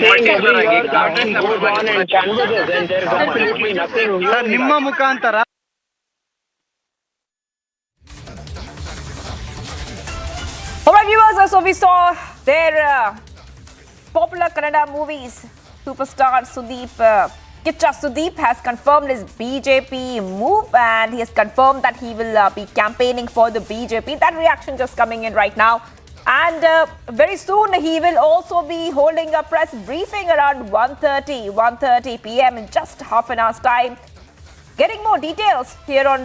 saying every year government goes on and canvasses and there is absolutely nothing new. Sir ನಿಮ್ಮ ಮುಖಾಂತರ Alright viewers, so we saw their popular Kannada movies superstar Sudeep, Kichcha Sudeep has confirmed his BJP move and he has confirmed that he will be campaigning for the BJP. That reaction just coming in right now. And very soon he will also be holding a press briefing around 1:30 p.m. in just half an hour's time. Getting more details here on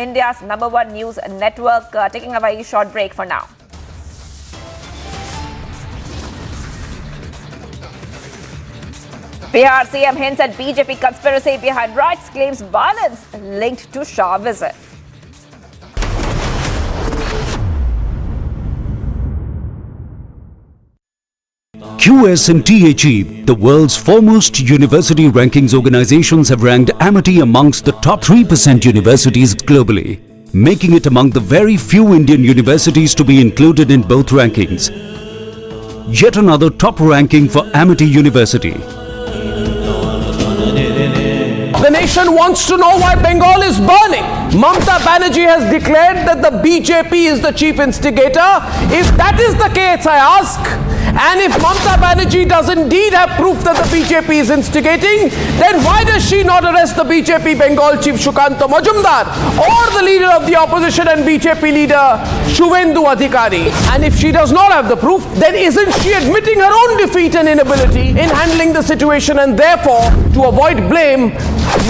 India's #1 news network. Taking a very short break for now. Bihar CM hints at BJP conspiracy behind riots, claims violence linked to Shah visit. QS and THE, the world's foremost university rankings organizations, have ranked Amity amongst the top 3% universities globally, making it among the very few Indian universities to be included in both rankings. Yet another top ranking for Amity University. The nation wants to know why Bengal is burning. Mamata Banerjee has declared that the BJP is the chief instigator. If that is the case, I ask, and if Mamata Banerjee does indeed have proof that the BJP is instigating, then why does she not arrest the BJP Bengal chief Shukanto Majumdar or the leader of the opposition and BJP leader Shuvendu Adhikari? And if she does not have the proof, then isn't she admitting her own defeat and inability in handling the situation, and therefore, to avoid blame,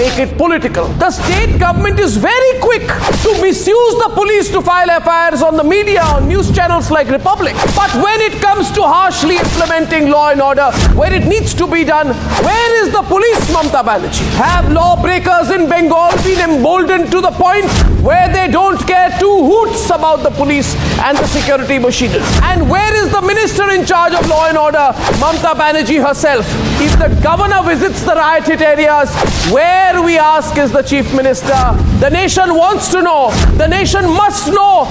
make it political? The state government is very quick to misuse the police to file FIRs on the media, on news channels like Republic. But when it comes to harshly implementing law and order, where it needs to be done, where is the police, Mamata Banerjee? Have lawbreakers in Bengal been emboldened to the point where they don't care two hoots about the police and the security machinery? And where is the minister in charge of law and order, Mamata Banerjee herself? If the governor visits the riot hit areas, where, we ask, is the chief minister? The nation wants to know. The nation must know.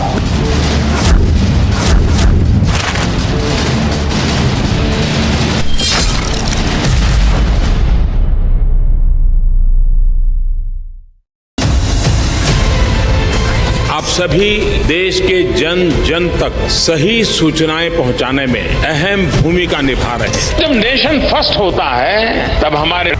आप सभी देश के जन जन तक सही सूचनाएं पहुंचाने में अहम भूमिका निभा रहे हैं। जब नेशन फर्स्ट होता है तब हमारे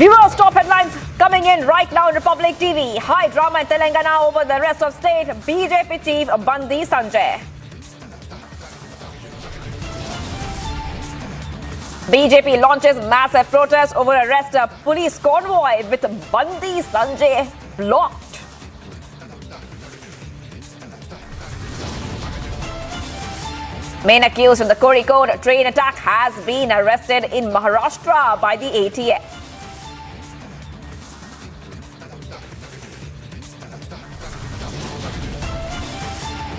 Viewers, top headlines coming in right now in Republic TV. High drama in Telangana over the rest of state. BJP chief Bandi Sanjay. BJP launches massive protest over arrest of police convoy with Bandi Sanjay blocked. Main accused in the Kozhikode train attack has been arrested in Maharashtra by the ATF.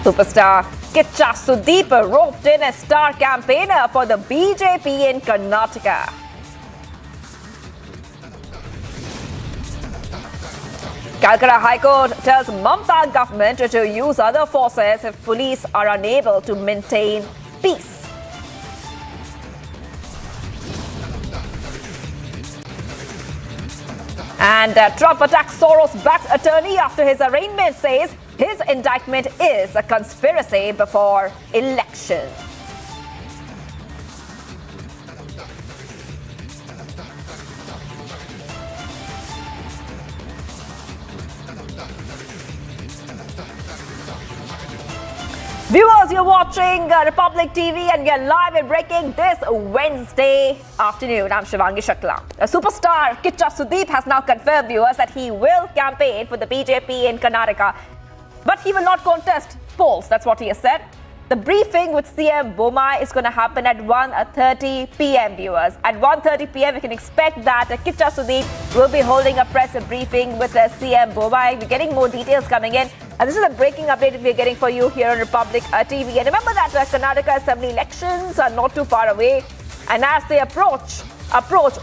Superstar Kichcha Sudeep roped in as star campaigner for the BJP in Karnataka. Calcutta High Court tells Mamata government to use other forces if police are unable to maintain peace. And Trump attacks Soros-backed attorney after his arraignment, says his indictment is a conspiracy before election. Viewers, you're watching Republic TV and we are live and breaking this Wednesday afternoon. I'm Shivangi Shakla. Superstar Kichcha Sudeep has now confirmed, viewers, that he will campaign for the BJP in Karnataka, but he will not contest polls. That's what he has said. The briefing with CM Bommai is going to happen at 1:30 p.m. viewers. At 1:30 p.m. we can expect that Kichcha Sudeep will be holding a press briefing with CM Bommai. We're getting more details coming in. And this is a breaking update that we're getting for you here on Republic TV. And remember that Karnataka Assembly Elections are not too far away. And as they approach,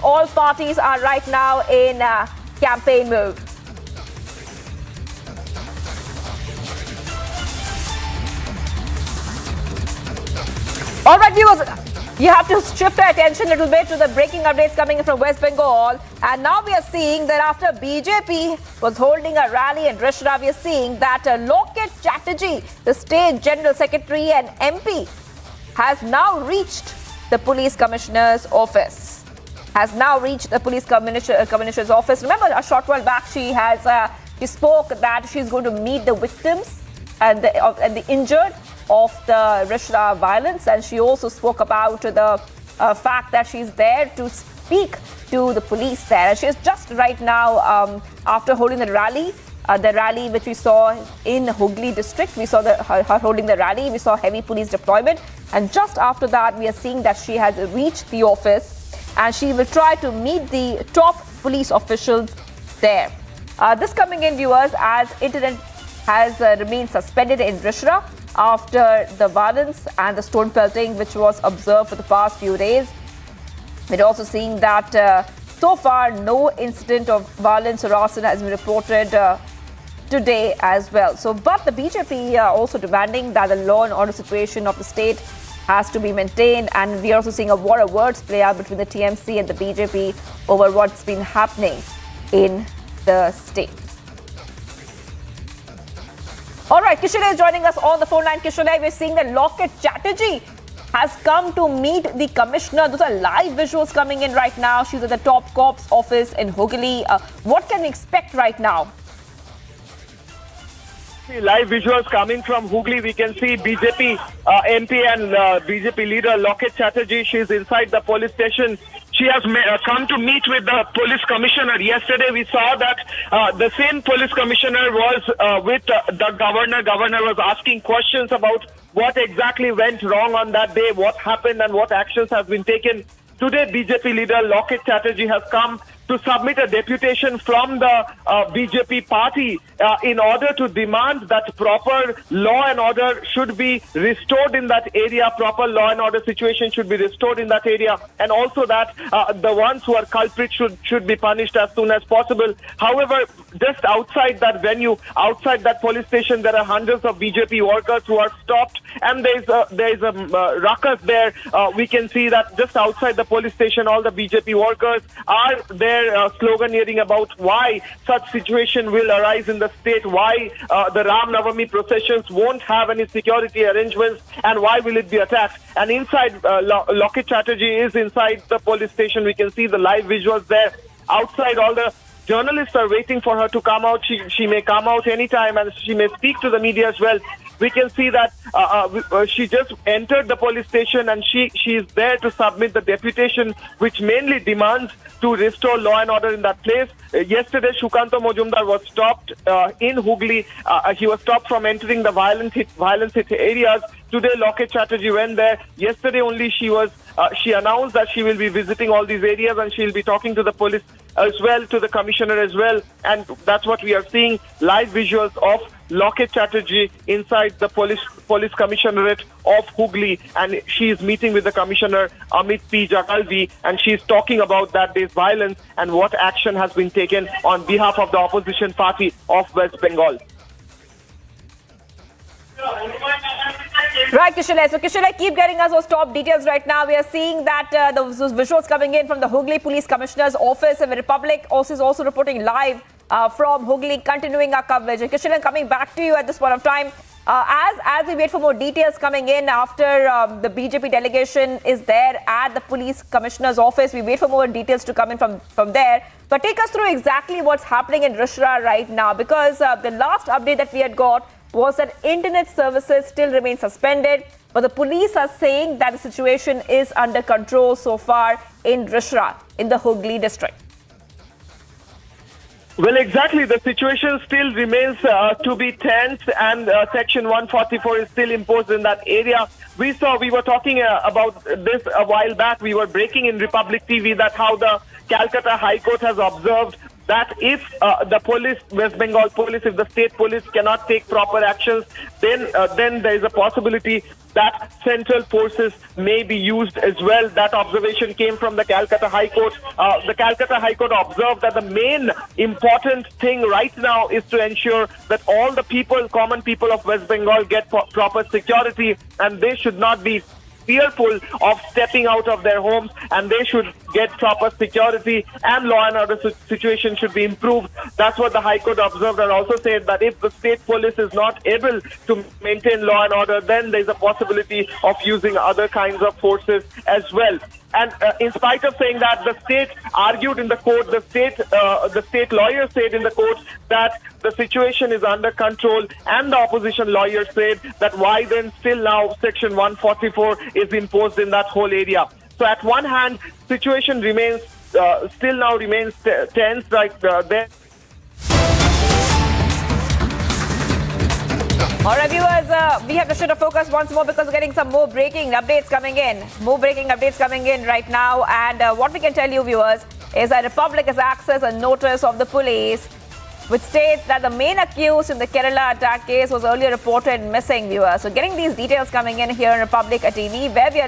all parties are right now in campaign mode. All right, viewers, you have to shift our attention a little bit to the breaking updates coming in from West Bengal. And now we are seeing that after BJP was holding a rally in Rishra, we are seeing that Loket Chatterjee, the state general secretary and MP, has now reached the police commissioner's office. Commissioner's office. Remember, a short while back, she spoke that she's going to meet the victims and the injured of the Rishra violence, and she also spoke about the fact that she's there to speak to the police there. And she is just right now after holding the rally which we saw in Hooghly district. We saw her holding the rally. We saw heavy police deployment, and just after that, we are seeing that she has reached the office, and she will try to meet the top police officials there. This coming in, viewers, as internet has remained suspended in Rishra after the violence and the stone pelting which was observed for the past few days. We're also seeing that so far no incident of violence or arson has been reported today as well. But the BJP are also demanding that the law and order situation of the state has to be maintained, and we are also seeing a war of words play out between the TMC and the BJP over what's been happening in the state. All right, Kishore is joining us on the phone line. Kishore, we're seeing that Loket Chatterjee has come to meet the commissioner. Those are live visuals coming in right now. She's at the top cops office in Hooghly. What can we expect right now? Live visuals coming from Hooghly. We can see BJP MP and BJP leader Loket Chatterjee. She's inside the police station. She has come to meet with the police commissioner. Yesterday, we saw that the same police commissioner was with the governor. Governor was asking questions about what exactly went wrong on that day, what happened, and what actions have been taken. Today, BJP leader Loket Chatterjee has come to submit a deputation from the BJP party in order to demand that proper law and order should be restored in that area, proper law and order situation should be restored in that area, and also that the ones who are culprits should be punished as soon as possible. However, just outside that venue, outside that police station, there are hundreds of BJP workers who are stopped, and there is a ruckus there. We can see that just outside the police station, all the BJP workers are there sloganeering about why such situation will arise in the state, why the Ram Navami processions won't have any security arrangements, and why will it be attacked. And inside, Loket Chatterjee is inside the police station. We can see the live visuals there. Outside, all the journalists are waiting for her to come out. She may come out anytime, and she may speak to the media as well. We can see that she just entered the police station, and she is there to submit the deputation, which mainly demands to restore law and order in that place. Yesterday, Shukanto Mojumdar was stopped in Hooghly. He was stopped from entering the violence hit areas. Today, Loket Chatterjee went there. Yesterday only she announced that she will be visiting all these areas, and she will be talking to the police as well, to the commissioner as well. And that's what we are seeing, live visuals of Loket Chatterjee inside the police commissionerate of Hooghly, and she is meeting with the commissioner Amit P. Jagalvi, and she is talking about that day's violence and what action has been taken on behalf of the opposition party of West Bengal. Right, Kishore. So, Kishore, keep getting us those top details right now. We are seeing that those visuals coming in from the Hooghly Police Commissioner's office, and the Republic is also reporting live from Hooghly, continuing our coverage. And Kishore, coming back to you at this point of time, as we wait for more details coming in after the BJP delegation is there at the Police Commissioner's office, we wait for more details to come in from there. But take us through exactly what's happening in Rishra right now, because the last update that we had got was that internet services still remain suspended, but the police are saying that the situation is under control so far in Rishra, in the Hooghly district. Well, exactly. The situation still remains to be tense, and Section 144 is still imposed in that area. We were talking about this a while back. We were breaking in Republic TV that how the Calcutta High Court has observed that if the police, West Bengal police, if the state police cannot take proper actions, then there is a possibility that central forces may be used as well. That observation came from the Calcutta High Court. The Calcutta High Court observed that the main important thing right now is to ensure that all the people, common people of West Bengal, get proper security, and they should not be fearful of stepping out of their homes, and they should get proper security, and law and order situation should be improved. That's what the High Court observed, and also said that if the state police is not able to maintain law and order, then there's a possibility of using other kinds of forces as well. And in spite of saying that, the state argued in the court, the state lawyer said in the court that the situation is under control, and the opposition lawyer said that why then still now Section 144 is imposed in that whole area. So at one hand, situation remains still now remains tense right there. All right, viewers, we have to shift our focus once more because we're getting some more breaking updates coming in. More breaking updates coming in right now. And what we can tell you, viewers, is that Republic has accessed a notice of the police which states that the main accused in the Kerala attack case was earlier reported missing, viewers. So getting these details coming in here in Republic TV, where we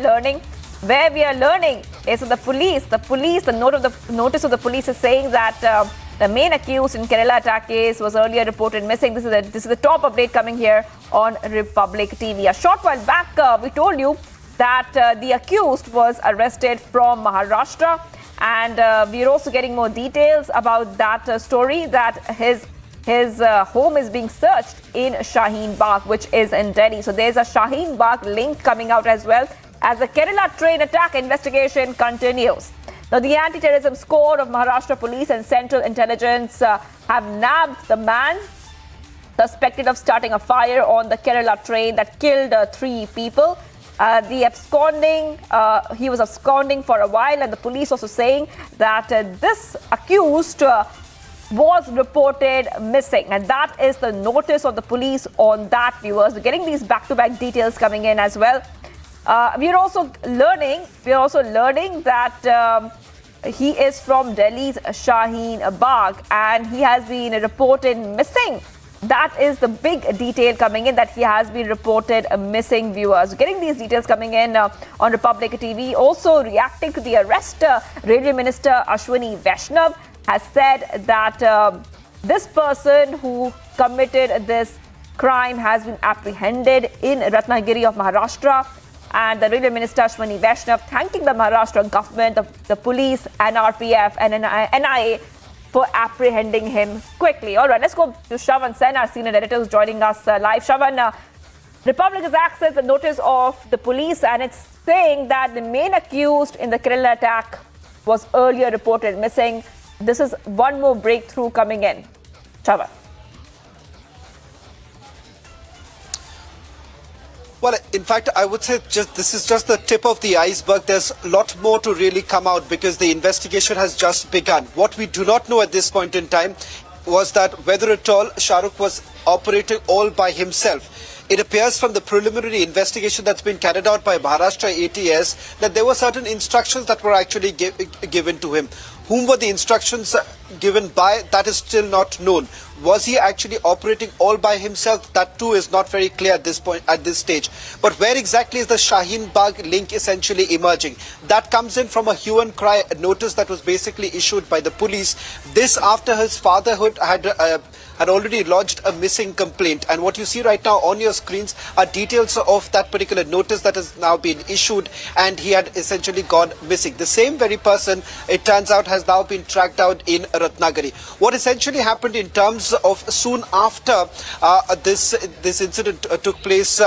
are learning is that the notice of the police is saying that the main accused in Kerala attack case was earlier reported missing. This is the top update coming here on Republic TV. A short while back, we told you that the accused was arrested from Maharashtra, and we're also getting more details about that story, that his home is being searched in Shaheen Bagh, which is in Delhi. So there's a Shaheen Bagh link coming out as well as the Kerala train attack investigation continues. Now, the anti-terrorism squad of Maharashtra Police and Central Intelligence have nabbed the man suspected of starting a fire on the Kerala train that killed 3 people. He was absconding for a while, and the police also saying that this accused was reported missing. And that is the notice of the police on that, viewers. We're getting these back-to-back details coming in as well. We are also learning that he is from Delhi's Shaheen Bagh, and he has been reported missing. That is the big detail coming in, that he has been reported missing, viewers. Getting these details coming in on Republic TV. Also reacting to the arrest, Railway Minister Ashwini Vaishnav has said that this person who committed this crime has been apprehended in Ratnagiri of Maharashtra. And the Railway Minister Ashwini Vaishnav thanking the Maharashtra government, the police, NRPF and NIA for apprehending him quickly. All right, let's go to Shravan Sen, our senior editor, who's joining us live. Shravan, Republic has accessed the notice of the police, and it's saying that the main accused in the Kerala attack was earlier reported missing. This is one more breakthrough coming in. Shravan. Well, in fact, I would say this is just the tip of the iceberg. There's a lot more to really come out because the investigation has just begun. What we do not know at this point in time was that whether at all Shahrukh was operating all by himself. It appears from the preliminary investigation that's been carried out by Maharashtra ATS that there were certain instructions that were actually given to him. Whom were the instructions given by? That is still not known. Was he actually operating all by himself? That too is not very clear at this stage. But where exactly is the Shaheen Bagh link essentially emerging? That comes in from a hue and cry notice that was basically issued by the police. This after his fatherhood had already lodged a missing complaint. And what you see right now on your screens are details of that particular notice that has now been issued, and he had essentially gone missing. The same very person, it turns out, has now been tracked down in Ratnagiri. What essentially happened in terms of soon after this incident took place,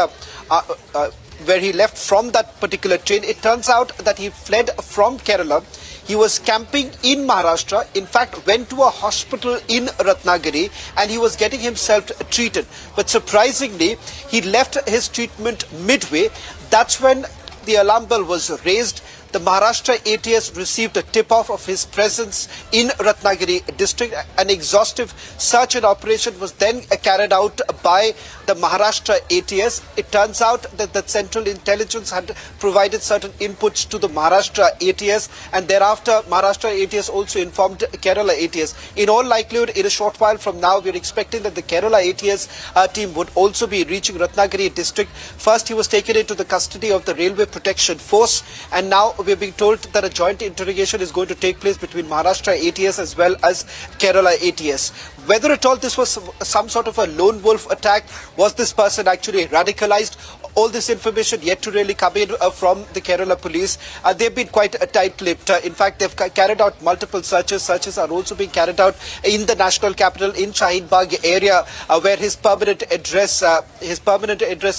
where he left from that particular train, it turns out that he fled from Kerala. He was camping in Maharashtra, in fact went to a hospital in Ratnagiri, and he was getting himself treated. But surprisingly, he left his treatment midway. That's when the alarm bell was raised. the Maharashtra ATS received a tip-off of his presence in Ratnagiri district. An exhaustive search and operation was then carried out by the Maharashtra ATS. It turns out that the Central Intelligence had provided certain inputs to the Maharashtra ATS, and thereafter Maharashtra ATS also informed Kerala ATS. In all likelihood, in a short while from now, we are expecting that the Kerala ATS team would also be reaching Ratnagiri district. First, he was taken into the custody of the Railway Protection Force, and now we are being told that a joint interrogation is going to take place between Maharashtra ATS as well as Kerala ATS. Whether at all this was some sort of a lone wolf attack, was this person actually radicalized? All this information yet to really come in from the Kerala police. They've been quite tight-lipped. In fact, they've carried out multiple searches. Searches are also being carried out in the national capital, in Shaheen Bagh area, where his permanent address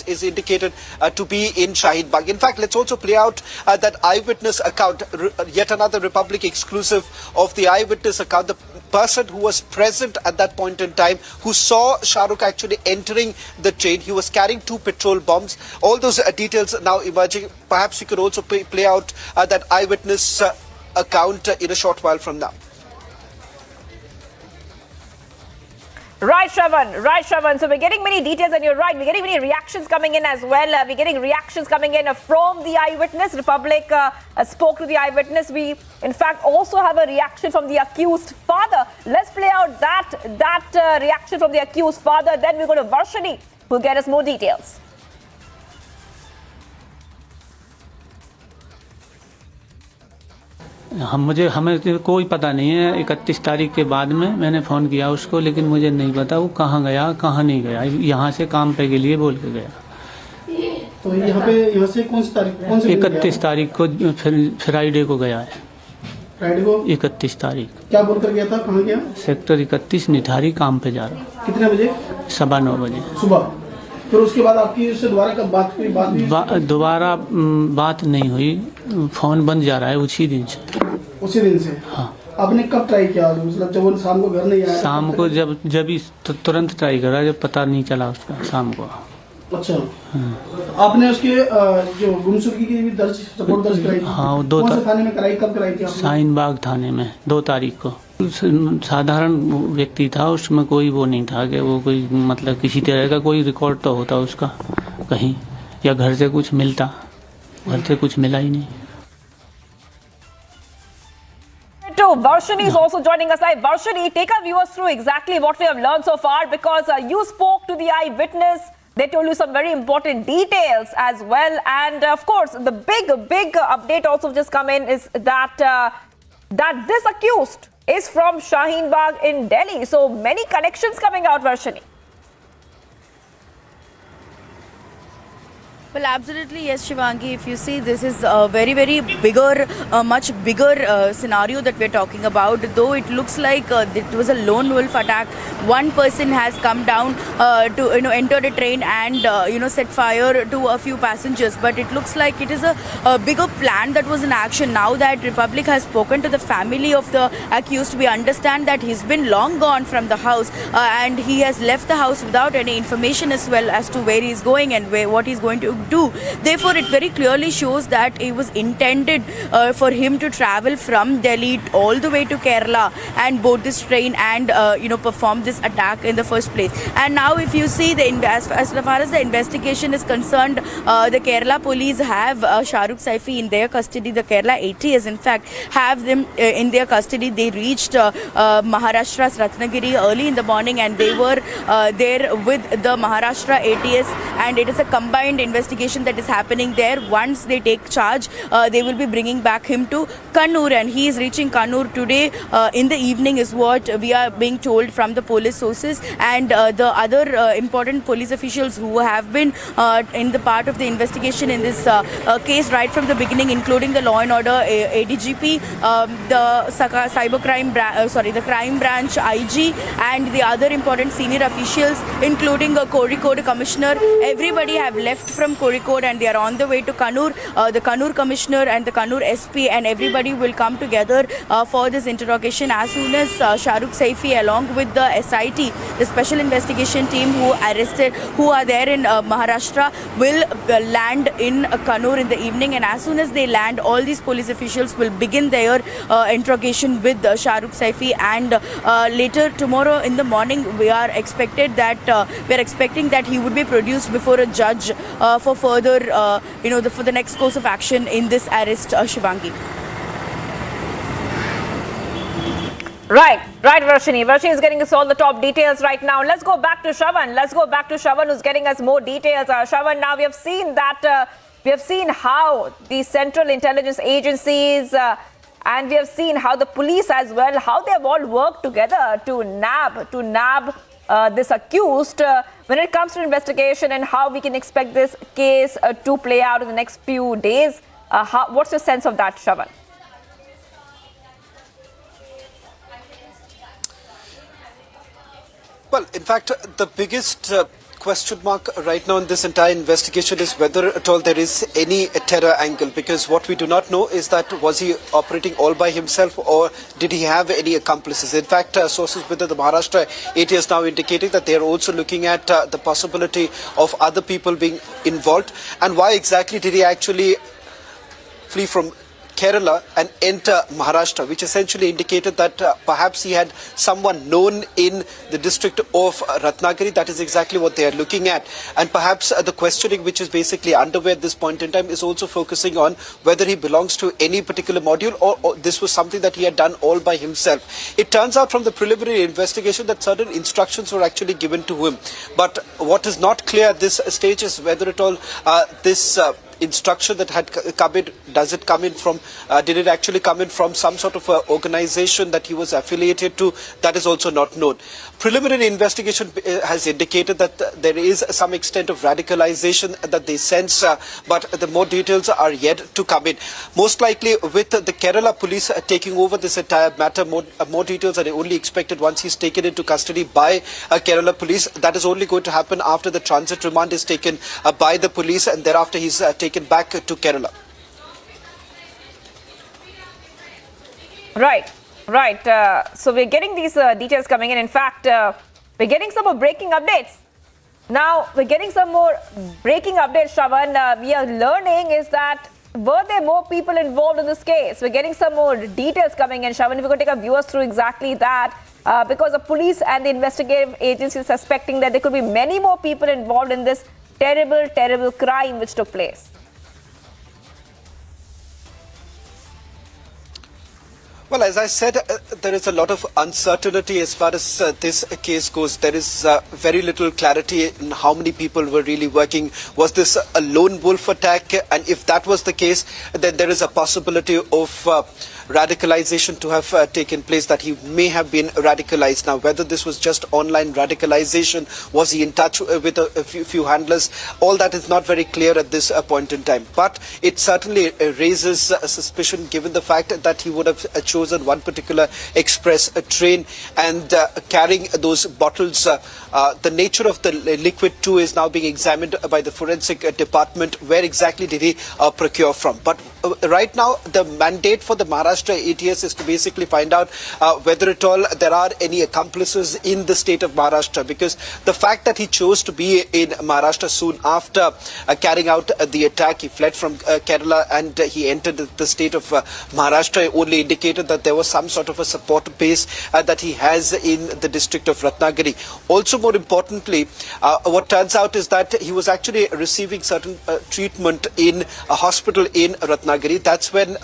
is indicated to be in Shaheen Bagh. In fact, let's also play out that eyewitness account, yet another Republic exclusive of the eyewitness account. The person who was present at that point in time, who saw Shah Rukh actually entering the train, he was carrying 2 petrol bombs. All those details now emerging. Perhaps you could also play out that eyewitness account in a short while from now. Right, Shravan. So we're getting many details, and you're right. We're getting many reactions coming in as well. We're getting reactions coming in from the eyewitness. Republic spoke to the eyewitness. We, in fact, also have a reaction from the accused father. Let's play out that reaction from the accused father. Then we go to Varshini, who'll get us more details. हमें कोई पता नहीं है। 31 तारीख के बाद में मैंने फ़ोन किया उसको, लेकिन मुझे नहीं पता वो कहाँ गया कहाँ नहीं गया। यहाँ से काम पे के लिए बोल के गया। तो यहाँ से कौन सी तारीख 31 तारीख को फ्राइडे को गया है। फ्राइडे को 31 तारीख। क्या बोलकर गया था, कहाँ गया? सेक्टर 31 निठारी काम पे जा रहा। कितने बजे? 9:15 बजे सुबह। फिर उसके बाद आपकी उससे दोबारा कब बात हुई? दोबारा बात नहीं हुई। फ़ोन बंद जा रहा है उसी दिन से। हाँ। आपने कब ट्राई किया? मतलब जब वो शाम को घर नहीं आया? शाम को जब ही तुरंत ट्राई करा, जब पता नहीं चला उसका शाम को। अच्छा। आपने उसके जो गुमशुदगी की भी रिपोर्ट दर्ज कराई? हाँ, कौन से थाने में कराई, कब कराई थी? शाहीन बाग थाने में 2 तारीख को। साधारण व्यक्ति था, उसमें कोई वो नहीं था कि वो कोई मतलब किसी तरह का कोई रिकॉर्ड तो होता उसका कहीं, या घर से कुछ मिलता। घर से कुछ मिला ही नहीं। Varshini is also joining us live. Varshini, take our viewers through exactly what we have learned so far, because you spoke to the eyewitness. They told you some very important details as well. And of course, the big update also just come in is that this accused is from Shaheen Bagh in Delhi. So many connections coming out, Varshini. Well, absolutely, yes, Shivangi. If you see, this is a very bigger, much bigger scenario that we're talking about. Though it looks like it was a lone wolf attack, one person has come down to enter the train and set fire to a few passengers. But it looks like it is a bigger plan that was in action. Now that Republic has spoken to the family of the accused, we understand that he's been long gone from the house and he has left the house without any information as well as to where he's going and what he's going to do. Therefore, it very clearly shows that it was intended for him to travel from Delhi all the way to Kerala and board this train and perform this attack in the first place. And now, if you see as far as the investigation is concerned, the Kerala police have Shah Rukh Saifi in their custody. The Kerala ATS, in fact, have them in their custody. They reached Maharashtra's Ratnagiri early in the morning, and they were there with the Maharashtra ATS, and it is a combined investigation that is happening there. Once they take charge, they will be bringing back him to Kannur, and he is reaching Kannur today in the evening is what we are being told from the police sources. And the other important police officials who have been in the part of the investigation in this case right from the beginning, including the law and order ADGP, the crime branch IG, and the other important senior officials, including Kozhikode commissioner. Everybody have left from Kozhikode and they are on the way to Kannur. The Kannur Commissioner and the Kannur SP and everybody will come together for this interrogation as soon as Shahrukh Saifi along with the SIT, the Special Investigation Team who are there in Maharashtra will land in Kannur in the evening, and as soon as they land, all these police officials will begin their interrogation with Shahrukh Saifi, and later tomorrow in the morning we are expecting that he would be produced before a judge for further for the next course of action in this arrest, Shivangi. Right, Varshini. Varshini is getting us all the top details right now. Let's go back to Shravan. Who's getting us more details. Shravan, now we have seen that, we have seen how the central intelligence agencies and we have seen how the police as well, how they have all worked together to nab this accused when it comes to investigation, and how we can expect this case to play out in the next few days. What's your sense of that, Shravan? Well, in fact, the biggest question mark right now in this entire investigation is whether at all there is any terror angle, because what we do not know is that was he operating all by himself or did he have any accomplices. In fact, sources within the Maharashtra ATS now indicating that they are also looking at the possibility of other people being involved. And why exactly did he actually flee from Kerala and enter Maharashtra, which essentially indicated that perhaps he had someone known in the district of Ratnagiri. That is exactly what they are looking at. And perhaps the questioning which is basically underway at this point in time is also focusing on whether he belongs to any particular module or this was something that he had done all by himself. It turns out from the preliminary investigation that certain instructions were actually given to him. But what is not clear at this stage is whether at all this instruction that had come in, did it actually come in from some sort of organization that he was affiliated to? That is also not known. Preliminary investigation has indicated that there is some extent of radicalization that they sense, but the more details are yet to come in. Most likely with the Kerala police taking over this entire matter, more details are only expected once he's taken into custody by Kerala police. That is only going to happen after the transit remand is taken by the police, and thereafter he's taken back to Kerala. Right. So we're getting these details coming in. In fact, we're getting some more breaking updates. Now, we're getting some more breaking updates, Shravan. We are learning is that were there more people involved in this case? We're getting some more details coming in, Shravan. If we could take our viewers through exactly that, because the police and the investigative agencies are suspecting that there could be many more people involved in this terrible crime which took place. Well, as I said, there is a lot of uncertainty as far as this case goes. There is very little clarity in how many people were really working. Was this a lone wolf attack? And if that was the case, then there is a possibility of radicalization to have taken place, that he may have been radicalized. Now, whether this was just online radicalization, was he in touch with a few handlers, all that is not very clear at this point in time. But it certainly raises a suspicion given the fact that he would have chosen one particular express train and carrying those bottles. The nature of the liquid too is now being examined by the forensic department. Where exactly did he procure from? But right now, the mandate for the Maharashtra ATS is to basically find out whether at all there are any accomplices in the state of Maharashtra, because the fact that he chose to be in Maharashtra soon after carrying out the attack, he fled from Kerala and he entered the state of Maharashtra, only indicated that there was some sort of a support base that he has in the district of Ratnagiri. Also, more importantly, what turns out is that he was actually receiving certain treatment in a hospital in Ratnagiri. That's when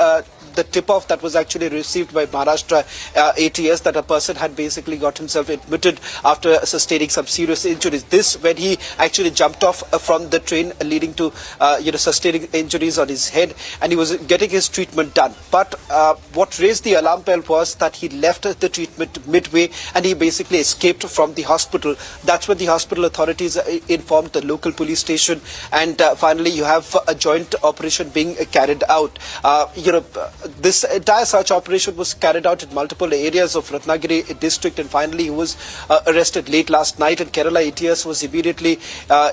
the tip-off that was actually received by Maharashtra ATS that a person had basically got himself admitted after sustaining some serious injuries. This when he actually jumped off from the train, leading to sustaining injuries on his head, and he was getting his treatment done. But what raised the alarm bell was that he left the treatment midway and he basically escaped from the hospital. That's when the hospital authorities informed the local police station, and finally you have a joint operation being carried out. this entire search operation was carried out in multiple areas of Ratnagiri district, and finally he was arrested late last night, and Kerala ATS was immediately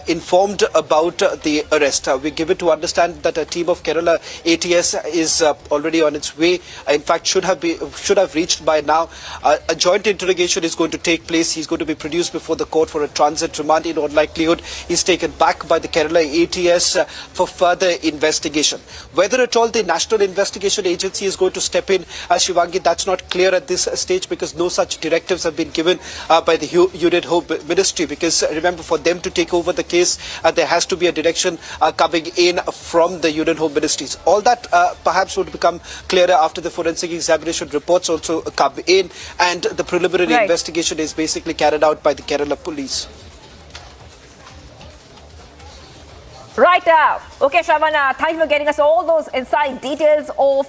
informed about the arrest. We give it to understand that a team of Kerala ATS is already on its way. In fact, should have reached by now. A joint interrogation is going to take place. He's going to be produced before the court for a transit remand. In all likelihood, he's taken back by the Kerala ATS for further investigation. Whether at all the National Investigation Agency is going to step in, Shivangi, that's not clear at this stage, because no such directives have been given by the Union Home Ministry. Because remember, for them to take over the case, there has to be a direction coming in from the Union Home Ministries. All that perhaps would become clearer after the forensic examination reports also come in, and the preliminary investigation is basically carried out by the Kerala police. Right. Okay, Shravan, thank you for getting us all those inside details of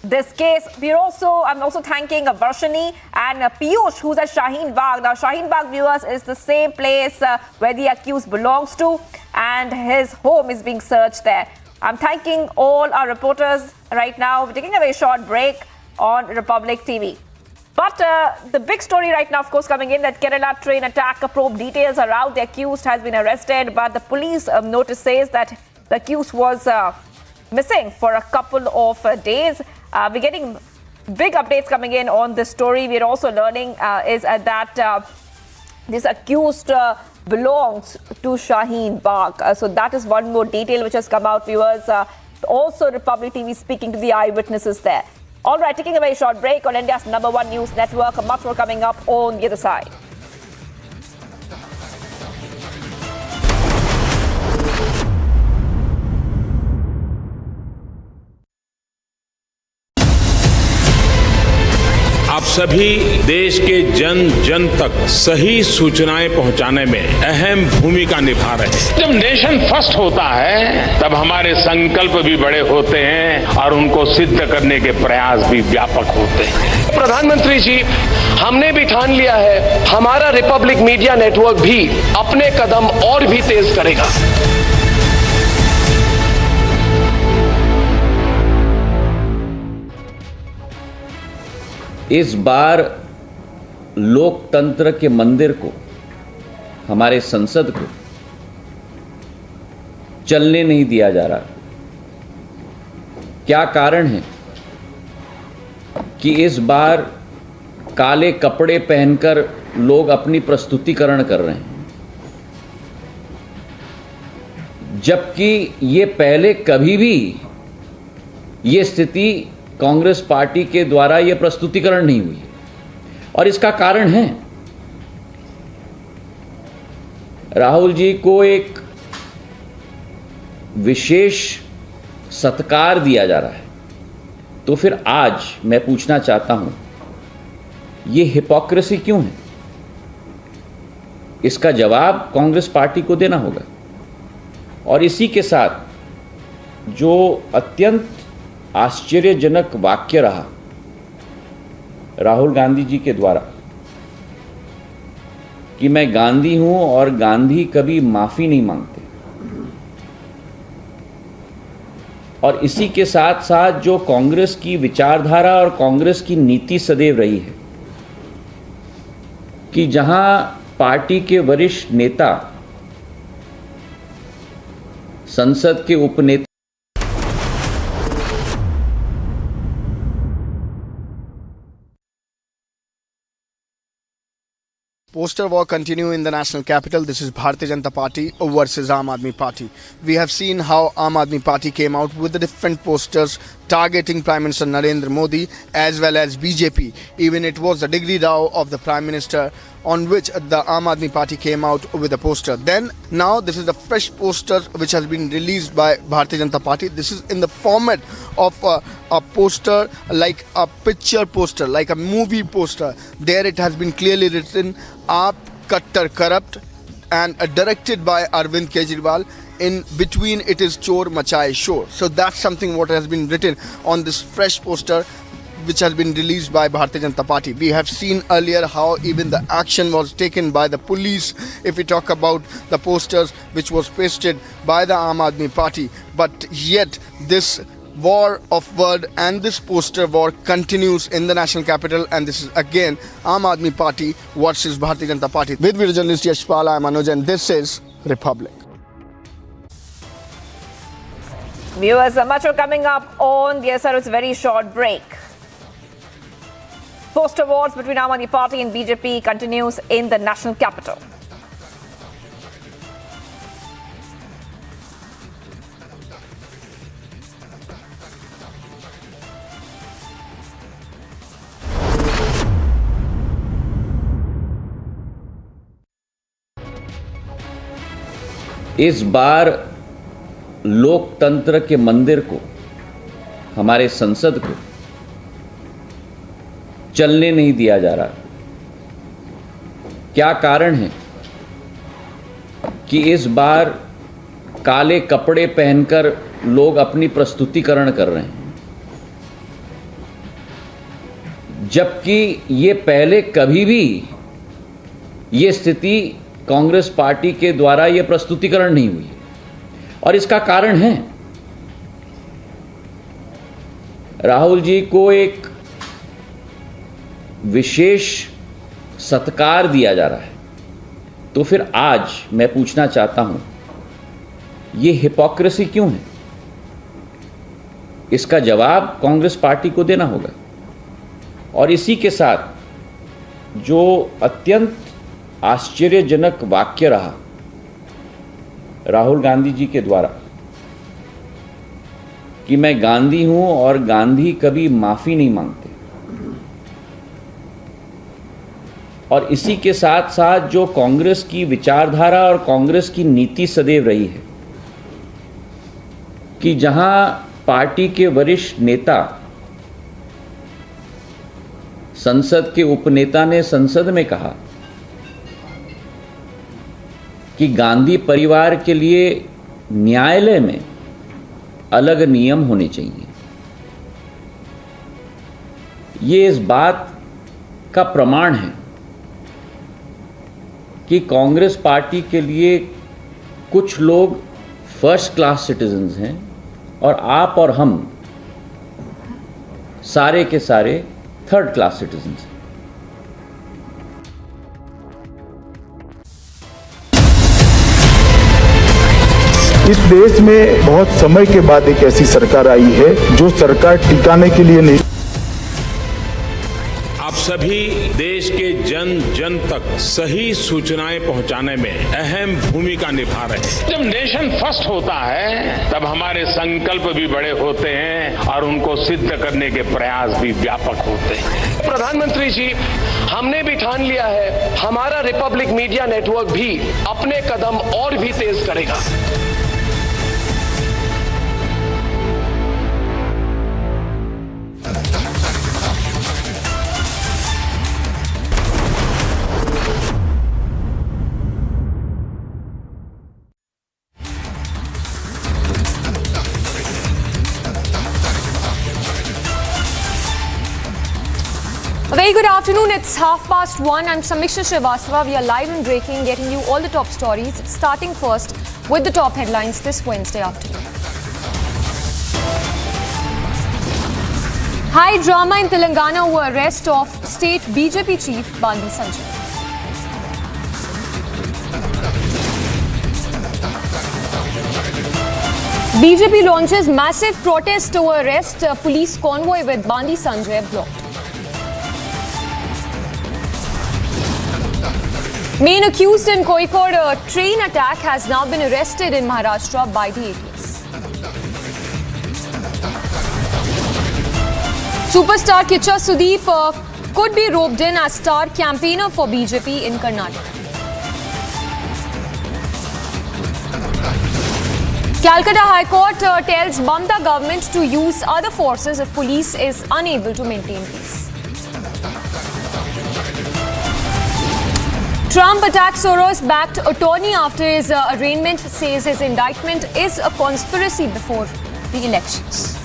this case. I'm also thanking Varshini and Piyush, who's at Shaheen Bagh. Now, Shaheen Bagh, viewers, is the same place where the accused belongs to, and his home is being searched there. I'm thanking all our reporters right now. We're taking a very short break on Republic TV. But the big story right now, of course, coming in, that Kerala train attack probe details are out. The accused has been arrested, but the police notice says that the accused was missing for a couple of days. We're getting big updates coming in on this story. We're also learning is that this accused belongs to Shaheen Bagh. So that is one more detail which has come out, viewers. Also, Republic TV speaking to the eyewitnesses there. All right, taking a very short break on India's #1 news network. Much more coming up on the other side. आप सभी देश के जन जन तक सही सूचनाएं पहुंचाने में अहम भूमिका निभा रहे हैं। जब नेशन फर्स्ट होता है, तब हमारे संकल्प भी बड़े होते हैं और उनको सिद्ध करने के प्रयास भी व्यापक होते हैं। प्रधानमंत्री जी, हमने भी ठान लिया है, हमारा रिपब्लिक मीडिया नेटवर्क भी अपने कदम और भी तेज करेगा। इस बार लोकतंत्र के मंदिर को, हमारे संसद को चलने नहीं दिया जा रहा। क्या कारण है कि इस बार काले कपड़े पहनकर लोग अपनी प्रस्तुतिकरण कर रहे हैं, जबकि ये पहले कभी भी ये स्थिति कांग्रेस पार्टी के द्वारा यह प्रस्तुतिकरण नहीं हुई। और इसका कारण है, राहुल जी को एक विशेष सत्कार दिया जा रहा है। तो फिर आज मैं पूछना चाहता हूं, यह हिपोक्रेसी क्यों है? इसका जवाब कांग्रेस पार्टी को देना होगा। और इसी के साथ जो अत्यंत आश्चर्यजनक वाक्य रहा राहुल गांधी जी के द्वारा कि मैं गांधी हूं और गांधी कभी माफी नहीं मांगते, और इसी के साथ साथ जो कांग्रेस की विचारधारा और कांग्रेस की नीति सदैव रही है कि जहां पार्टी के वरिष्ठ नेता, संसद के उपनेता Poster war continue in the national capital. This is Bharatiya Janata Party versus Aam Aadmi Party. We have seen how Aam Aadmi Party came out with the different posters targeting Prime Minister Narendra Modi as well as BJP. Even it was the degree row of the Prime Minister on which the Aam Aadmi Party came out with a poster. Then now this is the fresh poster which has been released by Bharatiya Janata Party. This is in the format of a poster, like a picture poster, like a movie poster. There it has been clearly written, Aap Kattar Corrupt, and directed by Arvind Kejriwal. In between it is Chor Machaye Shor. So that's something what has been written on this fresh poster which has been released by Bharatiya Janata Party. We have seen earlier how even the action was taken by the police if we talk about the posters which was pasted by the Aam Aadmi Party. But yet this war of word and this poster war continues in the national capital, and this is again Aam Aadmi Party versus Bharatiya Janata Party. With video journalist Yashpal, I am Anuj, and this is Republic. Viewers, much more coming up on the SRO's very short break. Poster wars between Aam Aadmi Party and BJP continues in the national capital. इस बार लोकतंत्र के मंदिर को, हमारे संसद को चलने नहीं दिया जा रहा। क्या कारण है कि इस बार काले कपड़े पहनकर लोग अपनी प्रस्तुतिकरण कर रहे हैं, जबकि ये पहले कभी भी ये स्थिति कांग्रेस पार्टी के द्वारा यह प्रस्तुतिकरण नहीं हुई। और इसका कारण है, राहुल जी को एक विशेष सत्कार दिया जा रहा है। तो फिर आज मैं पूछना चाहता हूं, यह हिपोक्रेसी क्यों है? इसका जवाब कांग्रेस पार्टी को देना होगा। और इसी के साथ जो अत्यंत आश्चर्यजनक वाक्य रहा राहुल गांधी जी के द्वारा कि मैं गांधी हूं और गांधी कभी माफी नहीं मांगते, और इसी के साथ साथ जो कांग्रेस की विचारधारा और कांग्रेस की नीति सदैव रही है कि जहां पार्टी के वरिष्ठ नेता, संसद के उपनेता ने संसद में कहा कि गांधी परिवार के लिए न्यायालय में अलग नियम होने चाहिए, ये इस बात का प्रमाण है कि कांग्रेस पार्टी के लिए कुछ लोग फर्स्ट क्लास सिटीजन्स हैं और आप और हम सारे के सारे थर्ड क्लास सिटीजन्स हैं। इस देश में बहुत समय के बाद एक ऐसी सरकार आई है जो सरकार टिकाने के लिए नहीं। आप सभी देश के जन जन तक सही सूचनाएं पहुंचाने में अहम भूमिका निभा रहे हैं। जब नेशन फर्स्ट होता है तब हमारे संकल्प भी बड़े होते हैं और उनको सिद्ध करने के प्रयास भी व्यापक होते हैं। प्रधानमंत्री जी, हमने भी ठान लिया है, हमारा रिपब्लिक मीडिया नेटवर्क भी अपने कदम और भी तेज करेगा। A very good afternoon. It's 1:30. I'm Samiksha Srivastava. We are live and breaking, getting you all the top stories. Starting first with the top headlines this Wednesday afternoon. High drama in Telangana over arrest of state BJP chief Bandi Sanjay. BJP launches massive protest over arrest. Police convoy with Bandi Sanjay blocked. Main accused in Kozhikode train attack has now been arrested in Maharashtra by the ATS. Superstar Kiccha Sudeep could be roped in as star campaigner for BJP in Karnataka. Calcutta High Court tells Mamata government to use other forces if police is unable to maintain peace. Trump attacks Soros-backed attorney after his arraignment, says his indictment is a conspiracy before the elections.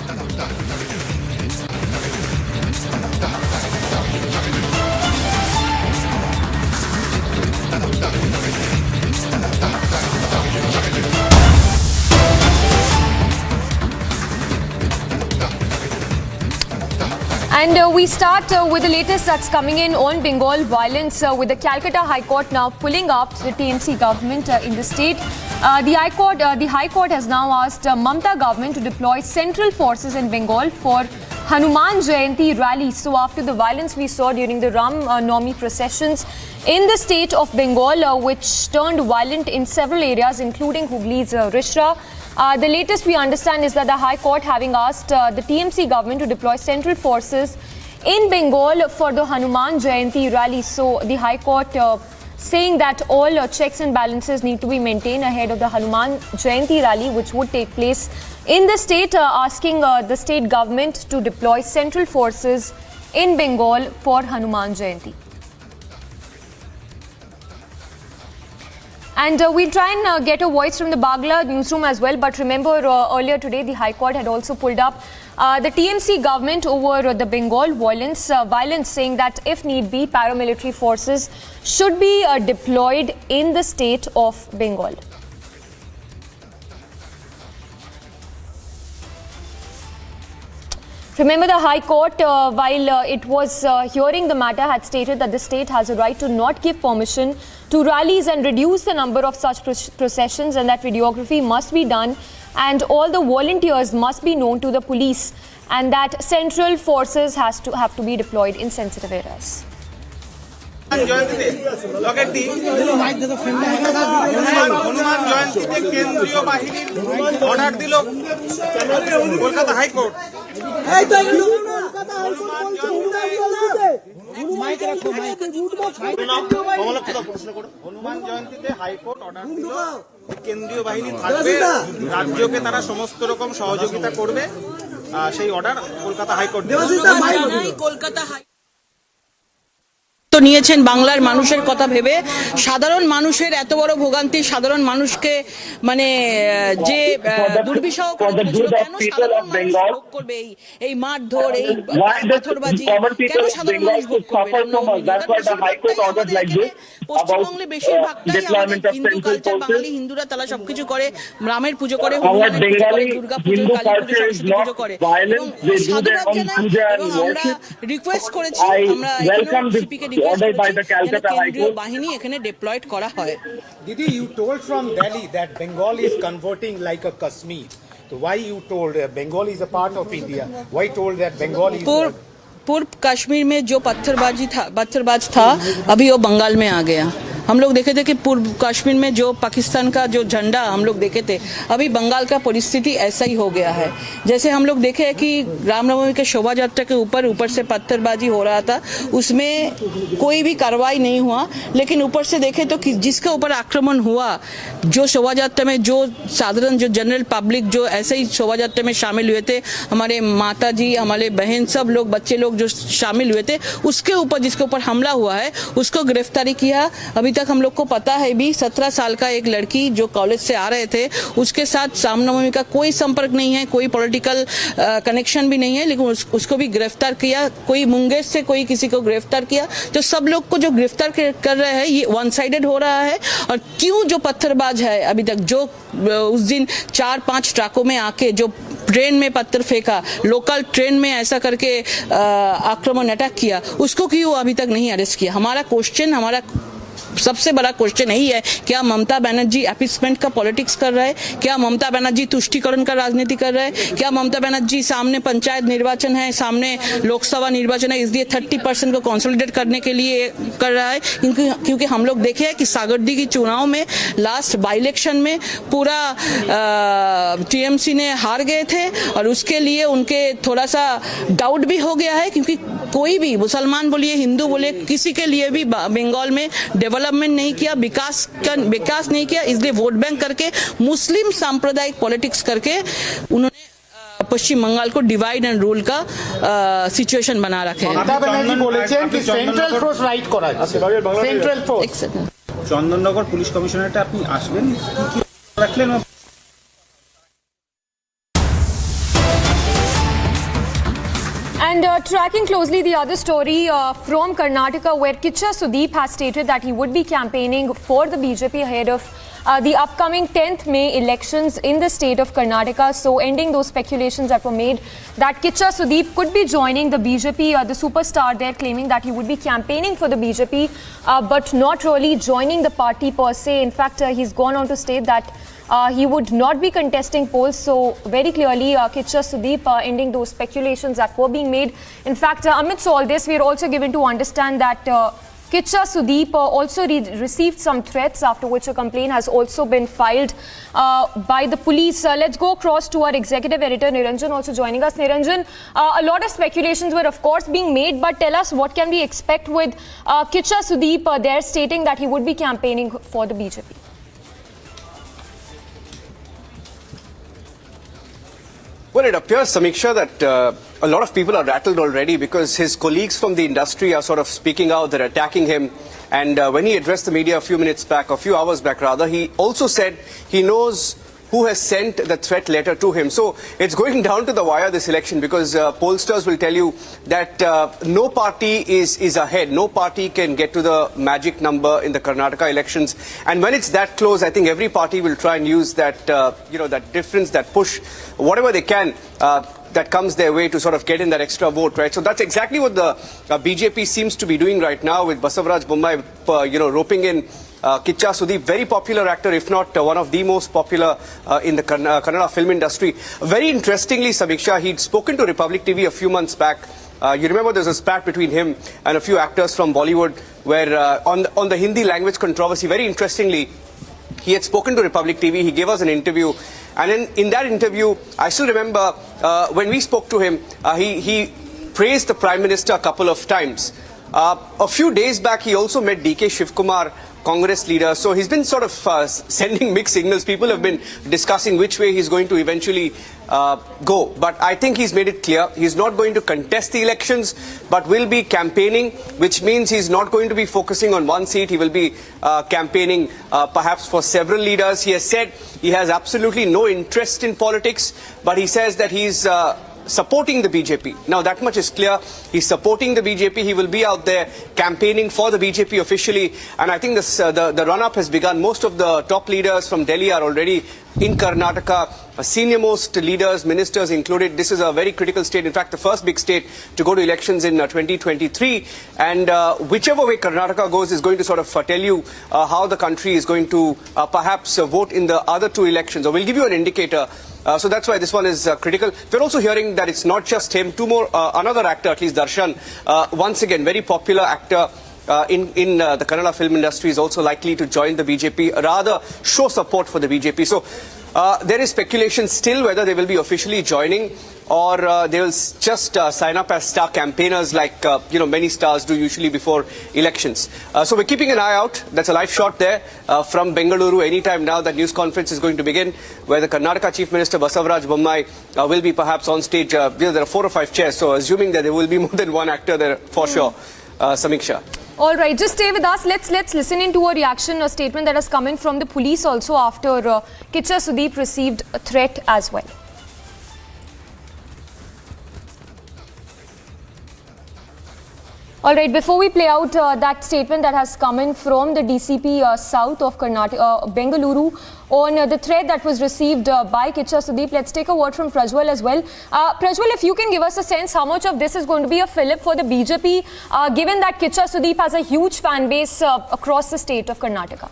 And we start with the latest that's coming in on Bengal violence with the Calcutta High Court now pulling up the TMC government in the state. The High Court has now asked Mamta government to deploy central forces in Bengal for Hanuman Jayanti rally. So after the violence we saw during the Ram Navami processions in the state of Bengal, which turned violent in several areas, including Hugli's Rishra. The latest we understand is that the High Court having asked the TMC government to deploy central forces in Bengal for the Hanuman Jayanti rally. So the High Court saying that all checks and balances need to be maintained ahead of the Hanuman Jayanti rally, which would take place in the state, asking the state government to deploy central forces in Bengal for Hanuman Jayanti. And we'll try and get a voice from the Bagla newsroom as well. But remember, earlier today, the High Court had also pulled up the TMC government over the Bengal violence, saying that if need be, paramilitary forces should be deployed in the state of Bengal. Remember, the High Court, while it was hearing the matter, had stated that the state has a right to not give permission to rallies and reduce the number of such processions, and that videography must be done and all the volunteers must be known to the police, and that central forces have to be deployed in sensitive areas. Hanuman জয়ন্তীতে high court order দিল কেন্দ্রীয় বাহিনী থাকবে, রাজ্যকে তারা সমস্ত রকম সহযোগিতা করবে, সেই অর্ডার কলকাতা হাইকোর্ট কলকাতা তো নিয়েছেন বাংলার মানুষের কথা ভেবে। সাধারণ মানুষের এত বড় ভোগান্তি, সাধারণ মানুষকে মানে যে দুর্বিষহ ভোগ করবে, এই মারধর, এই পাথরবাজি, কেন সাধারণ মানুষ ভোগ করবে? পশ্চিমবঙ্গে বেশিরভাগটাই আমাদের হিন্দু কালচার, বাঙালি হিন্দুরা তারা সবকিছু করে, রামের পুজো করে, হনুমানের পুজো করে, দুর্গা পুজো, কালী পুজো, সরস্বতী পুজো করে, এবং সাধুবাদ জানাই। এবং আমরা রিকোয়েস্ট করেছি, আমরা সিপিকে কেন্দ্রীয় বাহিনী এখানে ডিপ্লয়েড করা হয়। Didi, you told from Delhi that Bengal is converting like a Kashmir. So why you told Bengal is a part of India? Why told that Bengal is पूर्व कश्मीर में जो पत्थरबाज था अभी वो बंगाल में आ गया। हम लोग देखे थे कि पूर्व कश्मीर में जो पाकिस्तान का जो झंडा हम लोग देखे थे, अभी बंगाल का परिस्थिति ऐसा ही हो गया है। जैसे हम लोग देखे कि रामनवमी के शोभा यात्रा के ऊपर से पत्थरबाजी हो रहा था, उसमें कोई भी कार्रवाई नहीं हुआ, लेकिन ऊपर से देखे तो जिसके ऊपर आक्रमण हुआ, जो शोभा यात्रा में जो साधारण जो जनरल पब्लिक जो ऐसे ही शोभा यात्रा में शामिल हुए थे, हमारे माता जी, हमारे बहन, सब लोग, बच्चे लोग जो शामिल हुए थे, उसके ऊपर जिसके ऊपर हमला हुआ है उसको गिरफ्तारी किया। अभी तक हम लोग को पता है भी 17 साल का एक लड़की जो कॉलेज से आ रहे थे, उसके साथ रामनवमी का कोई संपर्क नहीं है, कोई पॉलिटिकल कनेक्शन भी नहीं है, लेकिन उसको भी गिरफ्तार किया। कोई मुंगेर से कोई किसी को गिरफ्तार किया। तो सब लोग को जो गिरफ्तार कर रहे हैं ये वन साइडेड हो रहा है। और क्यों जो पत्थरबाज है अभी तक, जो उस दिन 4-5 ट्रकों में आके जो ट्रेन में पत्थर फेंका, लोकल ट्रेन में ऐसा करके आक्रमण अटैक किया, उसको क्यों अभी तक नहीं अरेस्ट किया? हमारा सबसे बड़ा क्वेश्चन यही है, क्या ममता बनर्जी अपीसमेंट का पॉलिटिक्स कर रहा है? क्या ममता बनर्जी तुष्टीकरण का राजनीति कर रहा है? क्या ममता बनर्जी सामने पंचायत निर्वाचन है, सामने लोकसभा निर्वाचन है, इसलिए 30% को कंसोलिडेट करने के लिए कर रहा है? क्योंकि हम लोग देखे हैं कि सागरदी की चुनाव में लास्ट बाई इलेक्शन में पूरा टीएमसी ने हार गए थे, और उसके लिए उनके थोड़ा सा डाउट भी हो गया है, क्योंकि कोई भी मुसलमान बोलिए, हिंदू बोलिए, किसी के लिए भी बंगाल में डेवलपमेंट नहीं किया, विकास नहीं किया, इसलिए वोट बैंक करके मुस्लिम सांप्रदायिक पॉलिटिक्स करके उन्होंने पश्चिम बंगाल को डिवाइड एंड रूल का सिचुएशन बना रखे हैं। চন্দননগর পুলিশ কমিশনারেটে আপনি আসবেন, কি রাখলেন? And tracking closely the other story from Karnataka, where Kichcha Sudeep has stated that he would be campaigning for the BJP ahead of the upcoming 10th May elections in the state of Karnataka. So ending those speculations that were made that Kiccha Sudeep could be joining the BJP, the superstar there, claiming that he would be campaigning for the BJP, but not really joining the party per se. In fact, he's gone on to state that he would not be contesting polls. So very clearly, Kiccha Sudeep ending those speculations that were being made. In fact, amidst all this, we are also given to understand that Kichcha Sudeep also received some threats, after which a complaint has also been filed by the police. Let's go across to our executive editor Niranjan, also joining us. Niranjan, a lot of speculations were of course being made, but tell us what can we expect with Kichcha Sudeep there stating that he would be campaigning for the BJP. Well, it appears, Samiksha, that a lot of people are rattled already because his colleagues from the industry are sort of speaking out, they're attacking him. And when he addressed the media a few hours back rather, he also said he knows who has sent the threat letter to him. So it's going down to the wire, this election, because pollsters will tell you that no party is ahead. No party can get to the magic number in the Karnataka elections. And when it's that close, I think every party will try and use that, that difference, that push, whatever they can, that comes their way to sort of get in that extra vote, right? So that's exactly what the BJP seems to be doing right now, with Basavaraj Bommai, roping in Kichcha Sudeep, very popular actor, if not one of the most popular in the Kannada film industry. Very interestingly, Samiksha, he'd spoken to Republic TV a few months back. You remember there's a spat between him and a few actors from Bollywood where on the Hindi language controversy, very interestingly, he had spoken to Republic TV, he gave us an interview, and in that interview, I still remember when we spoke to him, he praised the Prime Minister a couple of times. A few days back, he also met DK Shivkumar, Congress leader. So he's been sort of sending mixed signals. People have been discussing which way he's going to eventually go. But I think he's made it clear he's not going to contest the elections, but will be campaigning, which means he's not going to be focusing on one seat. He will be campaigning perhaps for several leaders. He has said he has absolutely no interest in politics, but he says that he's supporting the BJP. Now that much is clear. He's supporting the BJP. He will be out there campaigning for the BJP officially. And I think this, the run-up has begun. Most of the top leaders from Delhi are already in Karnataka. Senior most leaders, ministers included. This is a very critical state. In fact, the first big state to go to elections in 2023. And whichever way Karnataka goes is going to sort of tell you how the country is going to perhaps vote in the other two elections. Or we'll give you an indicator. So that's why this one is critical. We're also hearing that it's not just him. Another actor, at least Darshan, once again, very popular actor in the Kannada film industry, is also likely to join the BJP, rather show support for the BJP. So there is speculation still whether they will be officially joining or they will just sign up as star campaigners like many stars do usually before elections. So we're keeping an eye out. That's a live shot there from Bengaluru. Anytime now that news conference is going to begin, where the Karnataka Chief Minister Basavaraj Bommai will be perhaps on stage. There are 4 or 5 chairs, so assuming that there will be more than one actor there for sure. Samiksha. All right, just stay with us. Let's listen into a reaction, a statement that has come in from the police also after Kiccha Sudeep received a threat as well. All right, before we play out that statement that has come in from the DCP south of Karnataka, Bengaluru, on the threat that was received by Kiccha Sudeep, let's take a word from Prajwal as well. Prajwal, if you can give us a sense how much of this is going to be a fillip for the BJP, given that Kiccha Sudeep has a huge fan base across the state of Karnataka.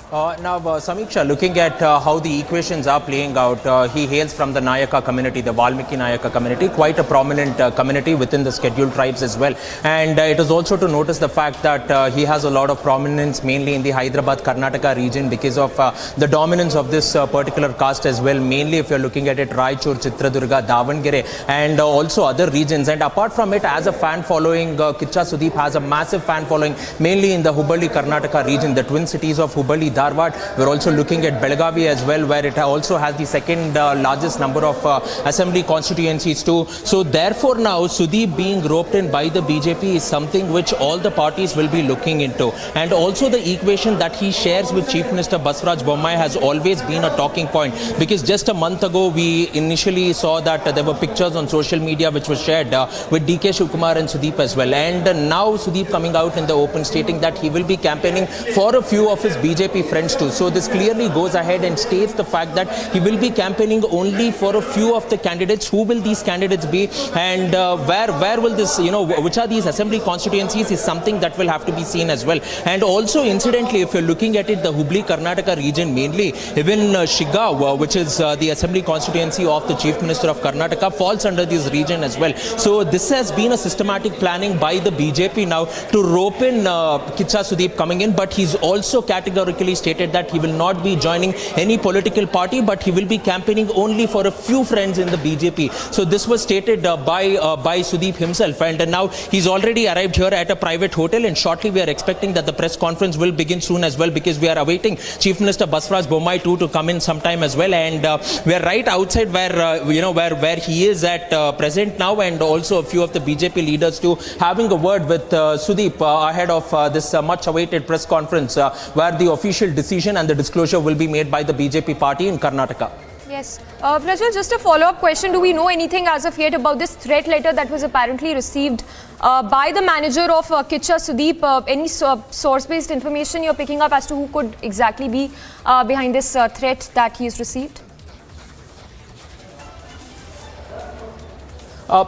Now, Samiksha, looking at how the equations are playing out, he hails from the Nayaka community, the Valmiki Nayaka community, quite a prominent community within the scheduled tribes as well. And it is also to notice the fact that he has a lot of prominence mainly in the Hyderabad, Karnataka region because of the dominance of this particular caste as well. Mainly if you're looking at it, Raichur, Chitradurga, Davangere, and also other regions. And apart from it, as a fan following, Kiccha Sudeep has a massive fan following mainly in the Hubballi, Karnataka region, the twin cities of Hubballi, Dharwad. We're also looking at Belagavi as well, where it also has the second largest number of assembly constituencies too. So therefore now Sudeep being roped in by the BJP is something which all the parties will be looking into. And also the equation that he shares with Chief Minister Baswaraj Bommai has always been a talking point, because just a month ago we initially saw that there were pictures on social media which were shared with DK Shivkumar and Sudeep as well. And now Sudeep coming out in the open stating that he will be campaigning for a few of his BJP friends too. So this clearly goes ahead and states the fact that he will be campaigning only for a few of the candidates. Who will these candidates be, and where will this, which are these assembly constituencies is something that will have to be seen as well. And also incidentally, if you're looking at it, the Hubli Karnataka region mainly, even Shigaon, which is the assembly constituency of the Chief Minister of Karnataka, falls under this region as well. So this has been a systematic planning by the BJP now to rope in Kichcha Sudeep coming in, but he's also categorically stated that he will not be joining any political party, but he will be campaigning only for a few friends in the BJP. So this was stated by Sudeep himself, and now he's already arrived here at a private hotel, and shortly we are expecting that the press conference will begin soon as well, because we are awaiting Chief Minister Baswaraj Bommai too to come in sometime as well. And we are right outside where he is at present now, and also a few of the BJP leaders too having a word with Sudeep ahead of this much awaited press conference where the official decision and the disclosure will be made by the BJP party in Karnataka. Yes. Prajwal, just a follow-up question. Do we know anything as of yet about this threat letter that was apparently received by the manager of Kiccha Sudeep? Any source-based information you're picking up as to who could exactly be behind this threat that he's received?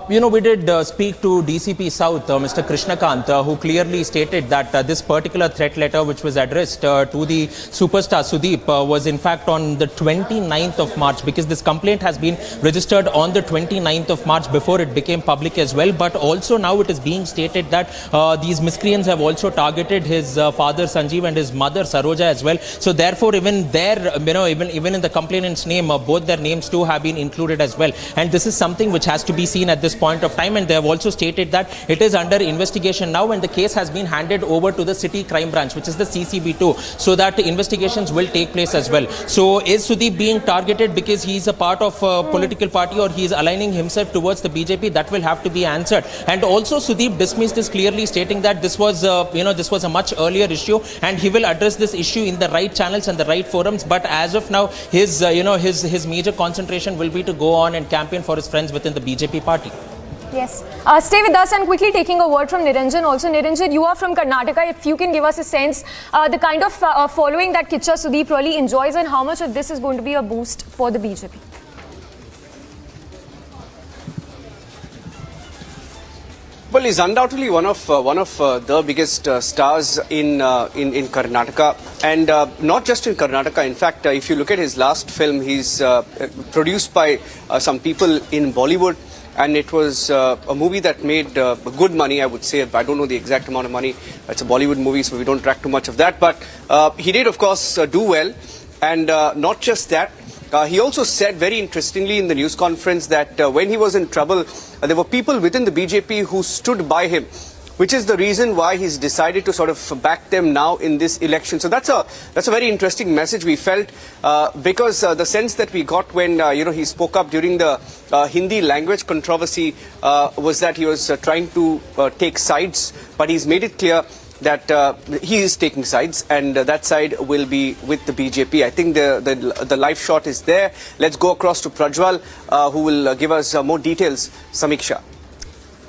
We did speak to DCP South, Mr. Krishnakant, who clearly stated that this particular threat letter, which was addressed to the superstar Sudeep, was in fact on the 29th of March, because this complaint has been registered on the 29th of March before it became public as well. But also now it is being stated that these miscreants have also targeted his father Sanjeev and his mother Saroja as well. So therefore, even there, even in the complainant's name, both their names too have been included as well. And this is something which has to be seen at this point of time, and they have also stated that it is under investigation now, and the case has been handed over to the city crime branch, which is the CCB2, so that investigations will take place as well. So is Sudeep being targeted because he is a part of a political party, or he is aligning himself towards the BJP? That will have to be answered. And also Sudeep dismissed this, clearly stating that this was this was a much earlier issue, and he will address this issue in the right channels and the right forums. But as of now, his his major concentration will be to go on and campaign for his friends within the BJP party. Yes. Stay with us, and quickly taking a word from Niranjan. Also, Niranjan, you are from Karnataka. If you can give us a sense, the kind of following that Kiccha Sudeep really enjoys, and how much of this is going to be a boost for the BJP? Well, he's undoubtedly one of the biggest stars in Karnataka, and not just in Karnataka. In fact, if you look at his last film, he's produced by some people in Bollywood. And it was a movie that made good money, I would say. I don't know the exact amount of money. It's a Bollywood movie, so we don't track too much of that. But he did, of course, do well. And not just that, he also said very interestingly in the news conference that when he was in trouble, there were people within the BJP who stood by him, which is the reason why he's decided to sort of back them now in this election. So that's a very interesting message we felt, because the sense that we got when he spoke up during the Hindi language controversy was that he was trying to take sides, but he's made it clear that he is taking sides, and that side will be with the BJP. I think the live shot is there. Let's go across to Prajwal, who will give us more details. Samiksha.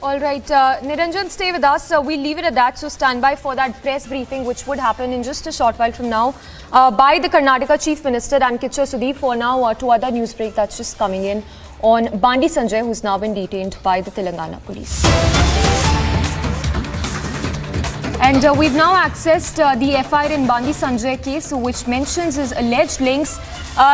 All right, Niranjan, stay with us. We'll leave it at that. So stand by for that press briefing, which would happen in just a short while from now by the Karnataka Chief Minister and Kichcha Sudeep. For now, to other news break that's just coming in on Bandi Sanjay, who's now been detained by the Telangana police. And we've now accessed the FIR in Bandi Sanjay case, which mentions his alleged links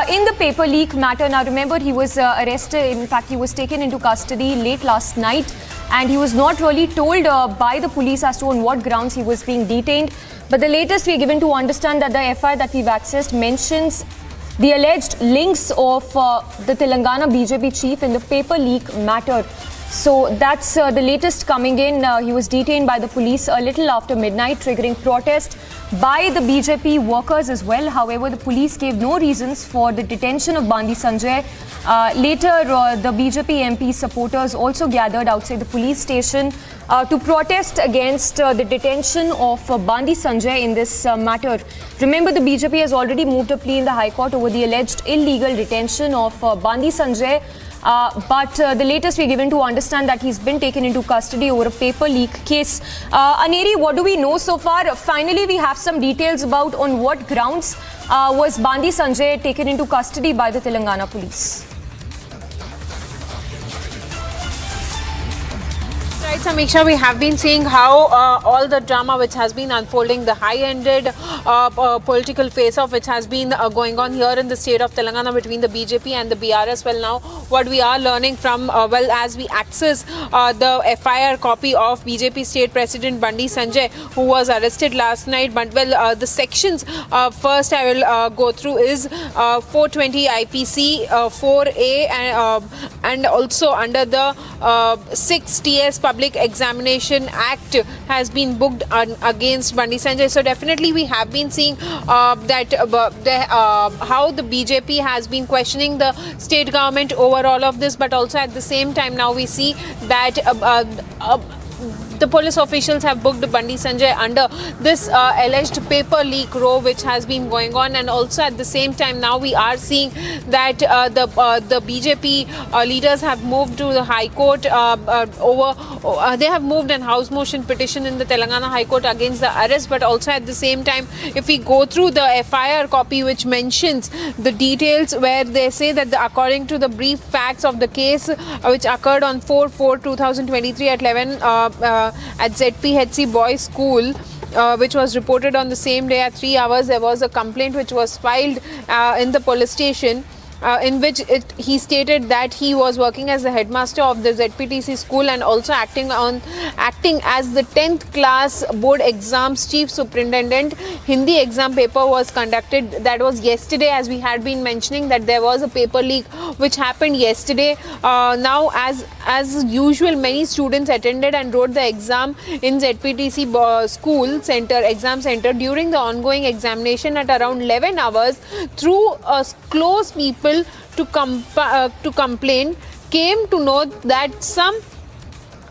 in the paper leak matter. Now remember, he was arrested. In fact, he was taken into custody late last night, and he was not really told by the police as to on what grounds he was being detained. But the latest we're given to understand that the FIR that we've accessed mentions the alleged links of the Telangana BJP chief in the paper leak matter. So that's the latest coming in. He was detained by the police a little after midnight, triggering protest by the BJP workers as well. However, the police gave no reasons for the detention of Bandi Sanjay. Later, the BJP MP supporters also gathered outside the police station to protest against the detention of Bandi Sanjay in this matter. Remember, the BJP has already moved a plea in the High Court over the alleged illegal detention of Bandi Sanjay. But the latest we're given to understand that he's been taken into custody over a paper leak case. Aneri, what do we know so far? Finally, we have some details about on what grounds was Bandi Sanjay taken into custody by the Telangana police. Right, Samiksha, we have been seeing how all the drama which has been unfolding, the high-ended political face-off which has been going on here in the state of Telangana between the BJP and the BRS. Well, now what we are learning from, as we access the FIR copy of BJP State President Bandi Sanjay, who was arrested last night. But the sections first I will go through is 420 IPC 4A and also under the 6 TS Public Examination Act has been booked against Bandi Sanjay. So definitely we have been seeing that how the BJP has been questioning the state government over all of this, but also at the same time now we see that the police officials have booked Bandi Sanjay under this alleged paper leak row which has been going on, and also at the same time now we are seeing that the BJP leaders have moved to the High Court they have moved an house motion petition in the Telangana High Court against the arrest. But also at the same time, if we go through the FIR copy which mentions the details where they say that according to the brief facts of the case which occurred on 4/4/2023 at 11 at ZPHC Boys School, which was reported on the same day at 3 hours, there was a complaint which was filed in the police station in which he stated that he was working as the headmaster of the ZPTC school and also acting as the 10th class board exams chief superintendent. Hindi exam paper was conducted. That was yesterday, as we had been mentioning that there was a paper leak which happened yesterday. Now as usual, many students attended and wrote the exam in ZPTC school center, exam center, during the ongoing examination at around 11 hours. Through close people to complain, came to know that some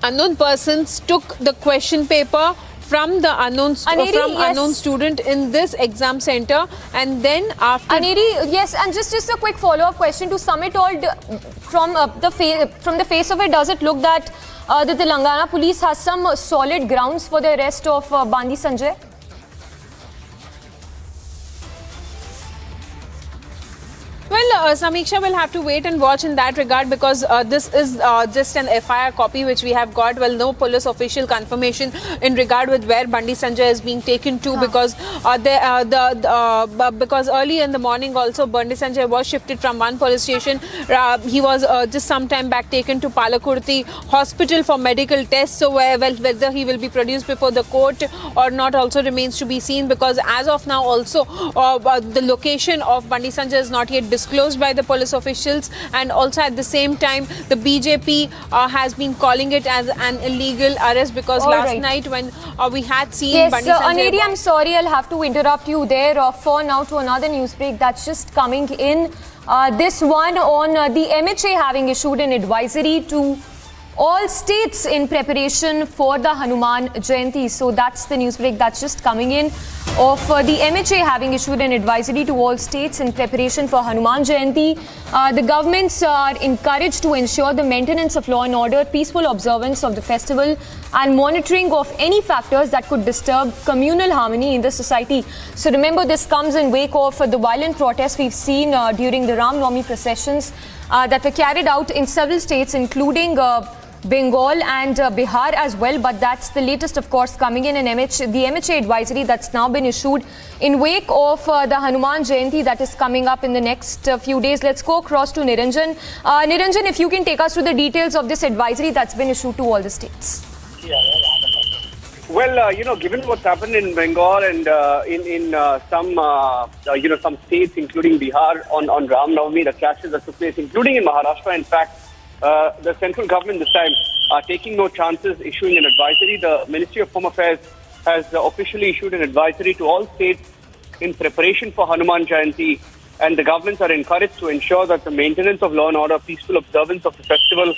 unknown persons took the question paper from the unknown student in this exam center, and then after yes, and just a quick follow-up question to sum it all from the face of it, does it look that the Telangana police has some solid grounds for the arrest of Bandi Sanjay? Well, Samiksha will have to wait and watch in that regard, because this is just an FIR copy which we have got. Well, no police official confirmation in regard with where Bandi Sanjay is being taken to, because because early in the morning also Bandi Sanjay was shifted from one police station. He was just some time back taken to Palakurti Hospital for medical tests. So whether he will be produced before the court or not also remains to be seen, because as of now also the location of Bandi Sanjay is not yet disclosed by the police officials, and also at the same time the BJP has been calling it as an illegal arrest, because last night when we had seen Bandi Sanjay... Aneri, I'm sorry, I'll have to interrupt you there for now to another news break that's just coming in. This one on the MHA having issued an advisory to all states in preparation for the Hanuman Jayanti. So that's the news break that's just coming in of the MHA having issued an advisory to all states in preparation for Hanuman Jayanti. The governments are encouraged to ensure the maintenance of law and order, peaceful observance of the festival, and monitoring of any factors that could disturb communal harmony in the society. So remember, this comes in wake of the violent protests we've seen during the Ram Navami processions that were carried out in several states, including Bengal and Bihar as well. But that's the latest, of course, coming in the MHA advisory that's now been issued in wake of the Hanuman Jayanti that is coming up in the next few days. Let's go across to Niranjan. Niranjan, if you can take us through the details of this advisory that's been issued to all the states. Well, given what's happened in Bengal and in some states, including Bihar, on Ram Navami, the clashes that took place, including in Maharashtra, in fact, the central government this time are taking no chances, issuing an advisory. The Ministry of Home Affairs has officially issued an advisory to all states in preparation for Hanuman Jayanti, and the governments are encouraged to ensure that the maintenance of law and order, peaceful observance of the festival,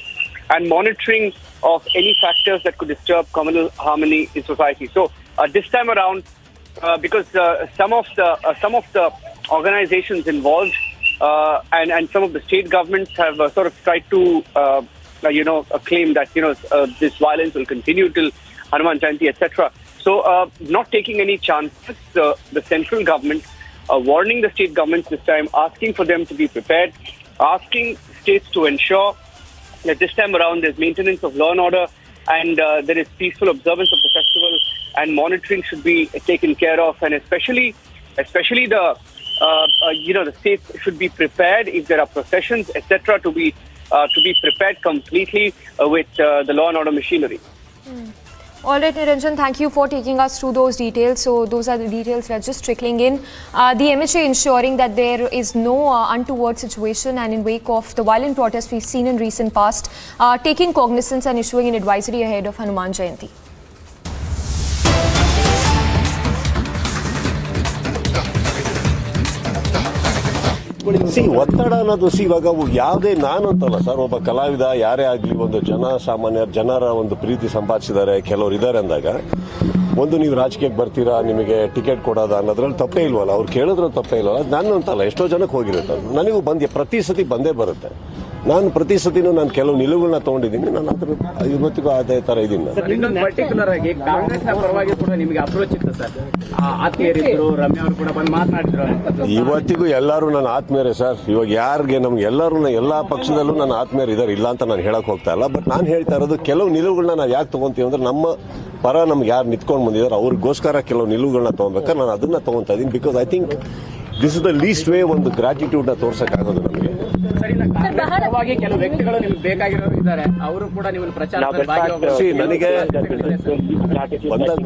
and monitoring of any factors that could disturb communal harmony in society. So this time around, because some of the organizations involved and some of the state governments have sort of tried to claim that this violence will continue till Hanuman Jayanti, etc. So not taking any chances, the central government warning the state governments this time, asking for them to be prepared, asking states to ensure that this time around there's maintenance of law and order and there is peaceful observance of the festival, and monitoring should be taken care of, and especially the the states should be prepared if there are processions, etc., to be prepared completely with the law and order machinery. All right, Niranjan, thank you for taking us through those details. So those are the details that are just trickling in. The MHA ensuring that there is no untoward situation, and in wake of the violent protests we've seen in recent past, taking cognizance and issuing an advisory ahead of Hanuman Jayanti. ಒತ್ತಡ ಅನ್ನೋದು ಇವಾಗ ಯಾವುದೇ ನಾನು ಅಂತಲ್ಲ sir, ಒಬ್ಬ ಕಲಾವಿದ ಯಾರೇ ಆಗಲಿ ಒಂದು ಜನರ ಒಂದು ಪ್ರೀತಿ ಸಂಪಾದಿಸಿದ್ದಾರೆ, ಕೆಲವರು ಇದ್ದಾರೆ ಅಂದಾಗ ಒಂದು ನೀವು ರಾಜಕೀಯಕ್ಕೆ ಬರ್ತೀರಾ, ನಿಮಗೆ ಟಿಕೆಟ್ ಕೊಡೋದ ಅನ್ನೋದ್ರಲ್ಲಿ ತಪ್ಪೇ ಇಲ್ವಲ್ಲ, ಅವ್ರು ಕೇಳಿದ್ರಲ್ಲಿ ತಪ್ಪೇ ಇಲ್ವಲ್ಲ. ನಾನು ಅಂತಲ್ಲ, ಎಷ್ಟೋ ಜನಕ್ಕೆ ಹೋಗಿರುತ್ತೆ, ನನಗೂ ಪ್ರತಿ ಸತಿ ಬಂದೇ ಬರುತ್ತೆ. ನಾನು ಪ್ರತಿ ಸತಿನೂ ನಾನು ಕೆಲವು ನಿಲುವುಗಳನ್ನ ತಗೊಂಡಿದ್ದೀನಿ, ನಾನು ಅದ್ರ ಇವತ್ತಿಗೂ ಅದೇ ತರ ಇದ್ದೀನಿ. ಪರ್ಟಿಕ್ಯುಲರ್ ಆಗಿ ಕಾಂಗ್ರೆಸ್ನ ಪರವಾಗಿ ಕೂಡ ನಿಮಗೆ ಅಪ್ರೋಚ್ ಇತ್ತು ಸರ್, ಆತ್ಮೀಯರಿದ್ರು, ರಮ್ಯಾ ಅವರು ಕೂಡ ಬಂದು ಮಾತನಾಡಿದ್ರು. ಇವತ್ತಿಗೂ ಎಲ್ಲರೂ ನನ್ನ ಆತ್ಮೀಯರೇ ಸರ್. ಇವಾಗ ಯಾರಿಗೆ ನಮ್ಗೆ ಎಲ್ಲರೂ ಎಲ್ಲಾ ಪಕ್ಷದಲ್ಲೂ ನನ್ನ ಆತ್ಮೀಯರು ಇದ್ದಾರೆ, ಇಲ್ಲ ಅಂತ ನಾನು ಹೇಳಕ್ ಹೋಗ್ತಾ ಇಲ್ಲ. ಬಟ್ ನಾನು ಹೇಳ್ತಾ ಇರೋದು ಕೆಲವು ನಿಲುವುಗಳನ್ನ ನಾವು ಯಾಕೆ ತಗೊಂತೀವಿ ಅಂದ್ರೆ ನಮ್ಮ ಪರ ನಮ್ಗೆ ಯಾರು ನಿಂತ್ಕೊಂಡು ಬಂದಿದ್ದಾರೆ ಅವ್ರಿಗೋಸ್ಕರ ಕೆಲವು ನಿಲುವುಗಳನ್ನ ತಗೋಬೇಕಾದ್ರೆ ನಾನು ಅದನ್ನ ತಗೊಂತಾ ಇದ್ದೀನಿ. Because I think this is the least way ಒಂದು ಗ್ರಾಟಿಟ್ಯೂಡ್ ನ ತೋರ್ಸಕ್ಕಾಗೋದು ನಮಗೆ. ಕೆಲವು ವ್ಯಕ್ತಿಗಳು ನಿಮ್ಗೆ ಬೇಕಾಗಿರೋರು ಇದ್ದಾರೆ, ಅವರು ಕೂಡ ನಿಮ್ಮನ್ನು ಪ್ರಚಾರದಲ್ಲಿ ಭಾಗಿಯಾಗಿ ನನಗೆ ಬಂದಾಗ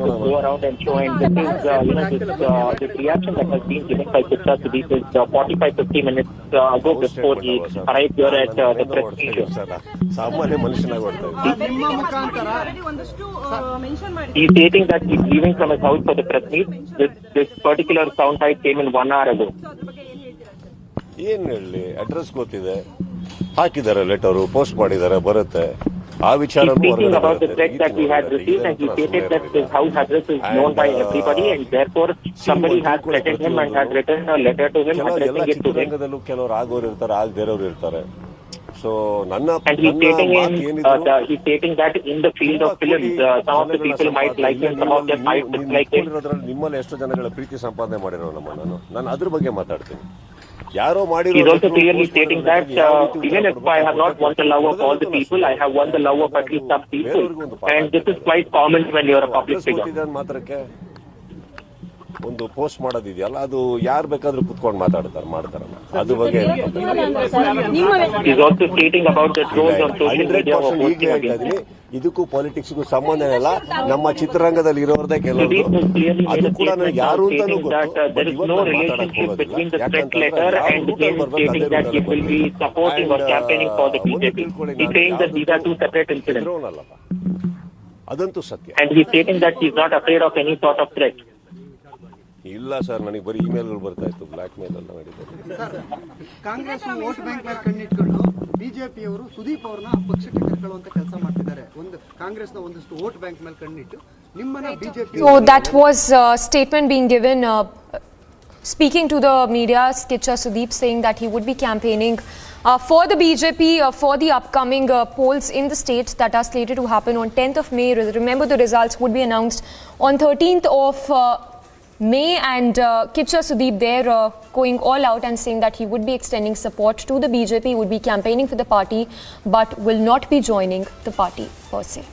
this reaction that has been given by Kiccha Sudeep is 45-50 minutes ago before he arrived here at the press station. ಸಾಮಾನ್ಯ ಮನುಷ್ಯನಾಗಿ He is stating that he is leaving from his house for the press meet. This particular soundbite came in 1 hour ago. ಏನ್ ಹೇಳಿ, address ಗೊತ್ತಿದೆ, ಹಾಕಿದ್ದಾರೆ, letter post ಮಾಡಿದ್ದಾರೆ, ಬರುತ್ತೆ. ಆ ವಿಚಾರ speaking about the threat that he had received, and he stated that his house address is known by everybody, and therefore somebody has threatened him and has written a letter to him addressing it to him. ಕೆಲವರು ಆಗೋರು ಇರ್ತಾರೆ, ಆಗದಿರೋರು ಇರ್ತಾರೆ. So ನನ್ನ and he's stating that in the field of films, some of the people might like him, some of them might dislike him. ನಿಮ್ಮಲ್ಲಿ ಎಷ್ಟು ಜನಗಳ ಪ್ರೀತಿ ಸಂಪಾದನೆ ಮಾಡಿರೋ ನಾನು ಅದ್ರ ಬಗ್ಗೆ ಮಾತಾಡ್ತೀನಿ. ಯಾರೋ ಮಾಡಿರೋ. He's also clearly stating that even if I have not won the love of all the people, I have won the love of at least some people, and this is quite common when you are a public figure. ಮಾತ್ರಕ್ಕೆ ಒಂದು post ಮಾಡೋದಿದೆಯಲ್ಲ, ಅದು ಯಾರು ಬೇಕಾದ್ರೂ ಕುತ್ಕೊಂಡು ಮಾಡ್ತಾರಲ್ಲ, ಅದು ಬಗ್ಗೆ. He's also stating about the trolls on social media. ಇದಕ್ಕೂ ಪಾಲಿಟಿಕ್ಸ್ಗೂ ಸಂಬಂಧ ಇಲ್ಲ, ನಮ್ಮ ಚಿತ್ರರಂಗದಲ್ಲಿ ಇರೋರ್ದೇ ಕೆಲವರು. ಅದು ಕೂಡ ನನಗೆ ಯಾರು ಅಂತಾನೂ ಗೊತ್ತು. There is no relationship between the threat letter and him stating that he will be supporting or campaigning for the BJP. He's saying that these are two separate incidents. ಅದಂತೂ ಸತ್ಯ. And he's stating that he's not afraid of any sort of threat. ಇಲ್ಲ sir, ನನಗೆ ಬರೀ ಇಮೇಲ್ಗಳು ಬರ್ತಾ ಇತ್ತು, black mail ಎಲ್ಲ ನಡೀತಾ. Congress vote bank ಮೇಲೆ ಕಣ್ಣಿಟ್ಕೊಂಡು ಬಿಜೆಪಿಯವರು ಸುದೀಪ್ ಅವ್ರನ್ನ ಪಕ್ಷಕ್ಕೆ ಕರ್ಕೊಳ್ಳುವಂತ ಕೆಲಸ ಮಾಡ್ತಿದ್ದಾರೆ. ಒಂದು ಕಾಂಗ್ರೆಸ್ನ ಒಂದಷ್ಟು ವೋಟ್ ಬ್ಯಾಂಕ್ ಮೇಲೆ ಕಣ್ಣಿಟ್ಟು ನಿಮ್ಮನ್ನ BJP. So that was a statement being given speaking to the media, Kichcha Sudeep saying that he would be campaigning for the BJP for the upcoming polls in the states that are slated to happen on 10th of May. Remember, the results would be announced on 13th of May, and Kichcha Sudeep there going all out and saying that he would be extending support to the BJP, would be campaigning for the party, but will not be joining the party per se.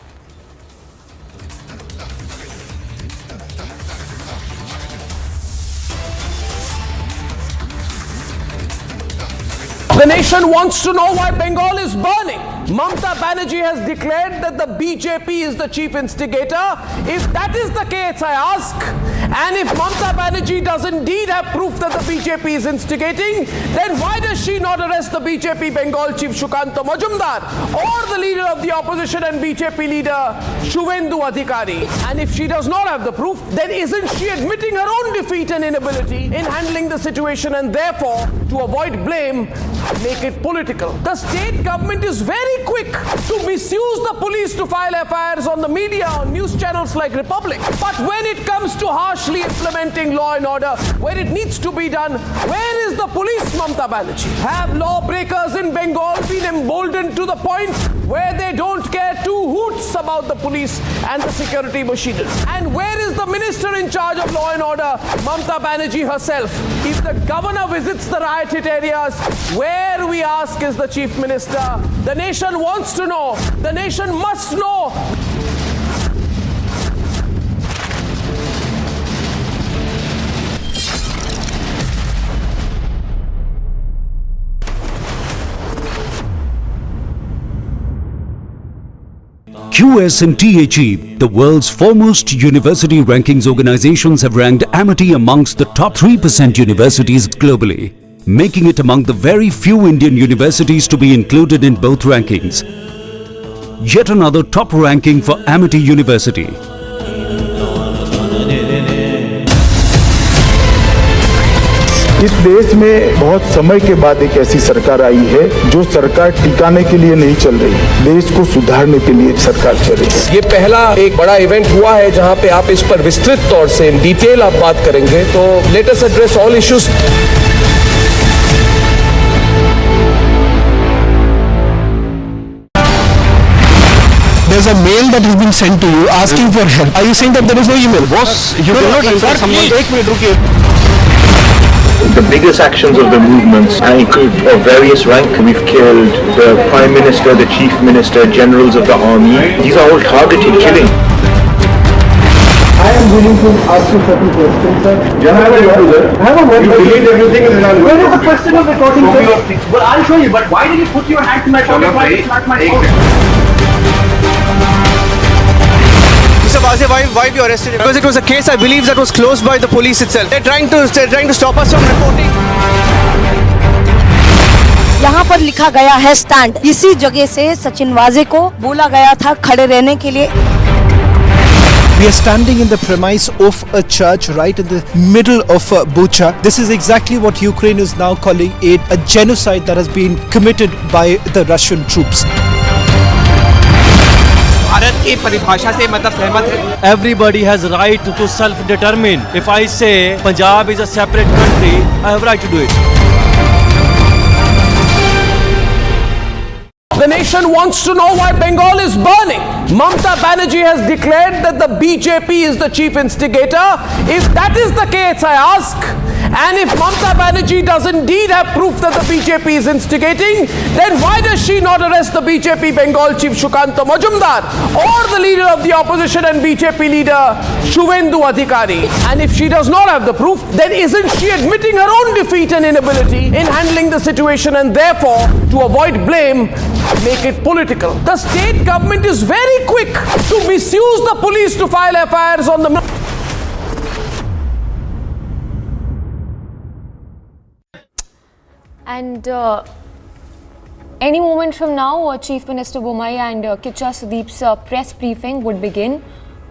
The nation wants to know why Bengal is burning. Mamta Banerjee has declared that the BJP is the chief instigator. If that is the case, I ask, And if Mamta Banerjee does indeed have proof that the BJP is instigating, then why does she not arrest the BJP Bengal chief Sukanta Majumdar or the leader of the opposition and BJP leader Shuvendu Adhikari? And if she does not have the proof, then isn't she admitting her own defeat and inability in handling the situation, and therefore, to avoid blame, make it political? The state government is very quick to misuse the police to file FIRs on the media, on news channels like Republic. But when it comes to harshly implementing law and order, where it needs to be done, where is the police, Mamta Banerjee? Have lawbreakers in Bengal been emboldened to the point where they don't care two hoots about the police and the security machinery? And where is the minister in charge of law and order, Mamta Banerjee herself? If the governor visits the riot-hit areas, where, we ask, is the chief minister? The nation wants to know. The nation must know. QS&THE, the world's foremost university rankings organizations, have ranked Amity amongst the top 3% universities globally, making it among the very few Indian universities to be included in both rankings. Yet another top ranking for Amity University. इस देश में बहुत समय के बाद एक ऐसी सरकार आई है जो सरकार टिकाने के लिए नहीं चल रही, देश को सुधारने के लिए सरकार चल रही है। ये पहला एक बड़ा इवेंट हुआ है जहां पे आप इस पर विस्तृत तौर से इन डिटेल आप बात करेंगे, तो let us address all issues. There's a mail that has been sent to you asking for help. Are you saying that there is no email? Boss, you cannot answer someone. The biggest actions of the movements include of various rank. We've killed the Prime Minister, the Chief Minister, generals of the army. These are all targeted killing. I am willing to ask you certain questions, sir. You delete everything and then where is the question of recording, sir? Well, I'll show you, but why did you put your hand in my pocket? Why did you not my phone? Mr. Wazir, why were you arrested? Because it was a case, I believe, that was closed by the police itself. They're trying to stop us from reporting. यहाँ पर लिखा गया है stand. इसी जगह से सचिन वाजे को बोला गया था खड़े रहने के लिए। We are standing in the premise of a church right in the middle of Bucha. This is exactly what Ukraine is now calling a genocide that has been committed by the Russian troops. Bharat की परिभाषा से मतलब सहमत है। Everybody has right to self-determine. If I say Punjab is a separate country, I have right to do it. The nation wants to know why Bengal is burning. Mamta Banerjee has declared that the BJP is the chief instigator. If that is the case, I ask, and if Mamta Banerjee does indeed have proof that the BJP is instigating, then why does she not arrest the BJP Bengal chief Sukanta Majumdar or the leader of the opposition and BJP leader Shuvendu Adhikari? And if she does not have the proof, then isn't she admitting her own defeat and inability in handling the situation, and therefore, to avoid blame, make it political? The state government is very quick to misuse the police to file FIRs on the... And any moment from now, Chief Minister Bomai and Kiccha Sudeep's press briefing would begin.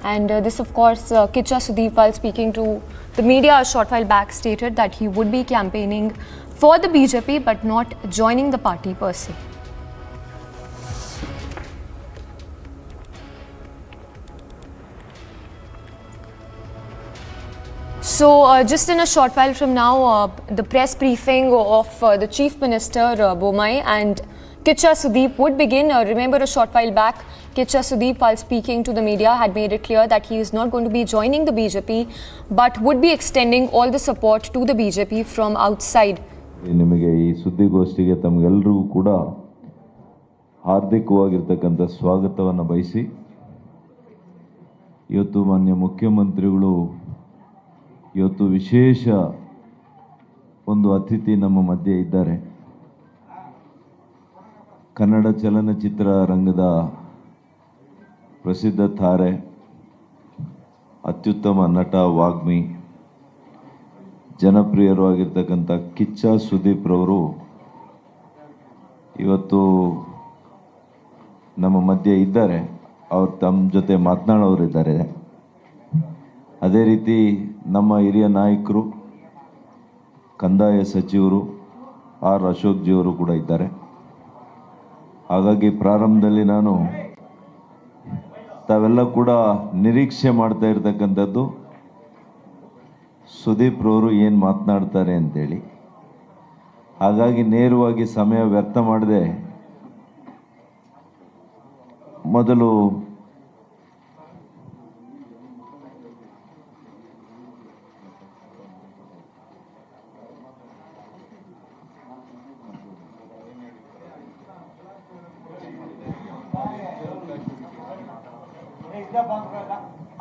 And this, of course, Kiccha Sudeep, while speaking to the media a short while back, stated that he would be campaigning for the BJP but not joining the party per se. So just in a short while from now, the press briefing of the Chief Minister Bomai and Kiccha Sudeep would begin. Remember, a short while back, Kiccha Sudeep, while speaking to the media, had made it clear that he is not going to be joining the BJP but would be extending all the support to the BJP from outside. ನಿಮಗೆ ಈ ಸುದ್ದಿಗೋಷ್ಠಿಗೆ ತಮಗೆಲ್ಲರಿಗೂ ಕೂಡ ಹಾರ್ದಿಕವಾಗಿರ್ತಕ್ಕಂಥ ಸ್ವಾಗತವನ್ನು ಬಯಸಿ, ಇವತ್ತು ಮಾನ್ಯ ಮುಖ್ಯಮಂತ್ರಿಗಳು ಇವತ್ತು ವಿಶೇಷ ಒಂದು ಅತಿಥಿ ನಮ್ಮ ಮಧ್ಯೆ ಇದ್ದಾರೆ. ಕನ್ನಡ ಚಲನಚಿತ್ರ ರಂಗದ ಪ್ರಸಿದ್ಧ ತಾರೆ, ಅತ್ಯುತ್ತಮ ನಟ, ವಾಗ್ಮಿ, ಜನಪ್ರಿಯರು ಆಗಿರ್ತಕ್ಕಂಥ ಕಿಚ್ಚ ಸುದೀಪ್ ರವರು ಇವತ್ತು ನಮ್ಮ ಮಧ್ಯೆ ಇದ್ದಾರೆ. ಅವ್ರು ತಮ್ಮ ಜೊತೆ ಮಾತನಾಡೋರಿದ್ದಾರೆ. ಅದೇ ರೀತಿ ನಮ್ಮ ಹಿರಿಯ ನಾಯಕರು ಕಂದಾಯ ಸಚಿವರು ಆರ್ ಅಶೋಕ್ ಜಿಯವರು ಕೂಡ ಇದ್ದಾರೆ. ಹಾಗಾಗಿ ಪ್ರಾರಂಭದಲ್ಲಿ ನಾನು ತಾವೆಲ್ಲ ಕೂಡ ನಿರೀಕ್ಷೆ ಮಾಡ್ತಾ ಇರ್ತಕ್ಕಂಥದ್ದು ಸುದೀಪ್ ರವರು ಏನು ಮಾತನಾಡ್ತಾರೆ ಅಂತೇಳಿ. ಹಾಗಾಗಿ ನೇರವಾಗಿ ಸಮಯ ವ್ಯರ್ಥ ಮಾಡದೆ ಮೊದಲು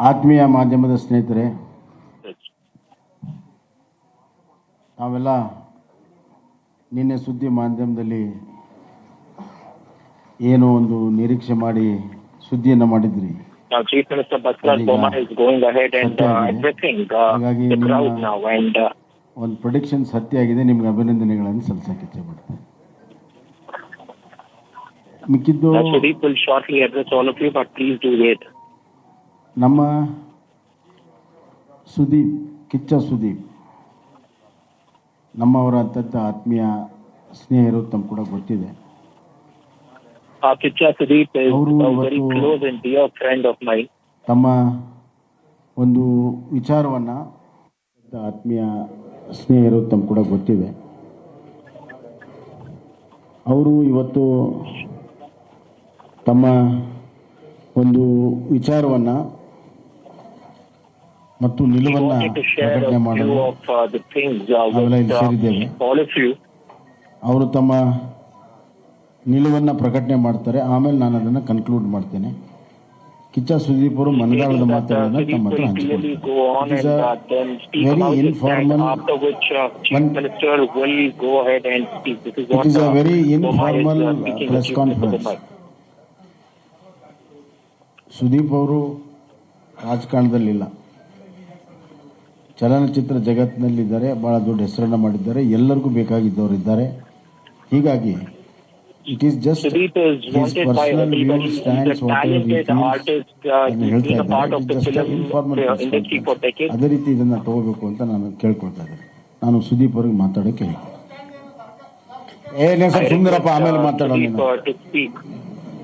ಆತ್ಮೀಯ ಮಾಧ್ಯಮದ ಸ್ನೇಹಿತರೆ, ನಾವೆಲ್ಲ ನಿನ್ನೆ ಸುದ್ದಿ ಮಾಧ್ಯಮದಲ್ಲಿ ಏನೋ ಒಂದು ನಿರೀಕ್ಷೆ ಮಾಡಿ ಸುದ್ದಿಯನ್ನು ಮಾಡಿದ್ರಿ. Now, Chief Minister Bhaskar Boma is going ahead and addressing the crowd now, and ಒಂದು ಪ್ರೊಡಿಕ್ಷನ್ ಸತ್ಯ ಆಗಿದೆ. ನಿಮ್ಗೆ ಅಭಿನಂದನೆಗಳನ್ನು ಸಲ್ಲಿಸಕ್ಕೆ ಇಚ್ಛೆಪಡ್ತೇನೆ. ಮಿಕ್ಕಿದ್ದು Sudeep will shortly address all of you, but please do wait. ನಮ್ಮ ಸುದೀಪ್, ಕಿಚ್ಚ ಸುದೀಪ್ ನಮ್ಮವರ ಅತ್ಯಂತ ಆತ್ಮೀಯ ಸ್ನೇಹಿತರು, ತಮ್ಮ ಕೂಡ ಗೊತ್ತಿದೆ. Kiccha Sudeep is a very close and dear friend of mine. ತಮ್ಮ ಒಂದು ವಿಚಾರವನ್ನು ಆತ್ಮೀಯ ಸ್ನೇಹಿತರು, ತಮ್ಮ ಕೂಡ ಗೊತ್ತಿದೆ. ಅವರು ಇವತ್ತು ತಮ್ಮ ಒಂದು ವಿಚಾರವನ್ನು ಮತ್ತು ನಿಲುವನ್ನು ಪ್ರಕಟಣೆ ಮಾಡಲು ನಾವೆಲ್ಲ ಇಲ್ಲಿ ಸೇರಿದ್ದೇವೆ. ಅವರು ತಮ್ಮ ನಿಲುವನ್ನು ಪ್ರಕಟಣೆ ಮಾಡ್ತಾರೆ, ಆಮೇಲೆ ನಾನು ಅದನ್ನು ಕನ್ಕ್ಲೂಡ್ ಮಾಡ್ತೇನೆ. ಕಿಚ್ಚ ಸುದೀಪ್ ಅವರು ಮನದಾಳದ ಮಾತುಗಳನ್ನು ತಮ್ಮ ಹತ್ರ ಹಂಚಿಕೊಳ್ತಾರೆ. It is a very informal press conference. Sudeep ಅವರು ರಾಜಕಾರಣದಲ್ಲಿಲ್ಲ, ಚಲನಚಿತ್ರ ಜಗತ್ತಿನಲ್ಲಿದ್ದಾರೆ, ಭಾಳ ದೊಡ್ಡ ಹೆಸರನ್ನು ಮಾಡಿದ್ದಾರೆ, ಎಲ್ಲರಿಗೂ ಬೇಕಾಗಿದ್ದವರಿದ್ದಾರೆ. ಹೀಗಾಗಿ it is just his personal view stands what ever he feels ಹೇಳ್ತಾ ಇದ್ದಾರೆ. Just informal. ಅದೇ ರೀತಿ ಇದನ್ನು ತಗೋಬೇಕು ಅಂತ ನಾನು ಕೇಳ್ಕೊಳ್ತಾ ಇದ್ದೇನೆ. ನಾನು ಸುದೀಪ್ ಅವ್ರಿಗೆ ಮಾತಾಡೋಕ್ಕೆ ಏನೇ ಸರ್ ಸುಂದರಪ್ಪ, ಆಮೇಲೆ ಮಾತಾಡೋಣ.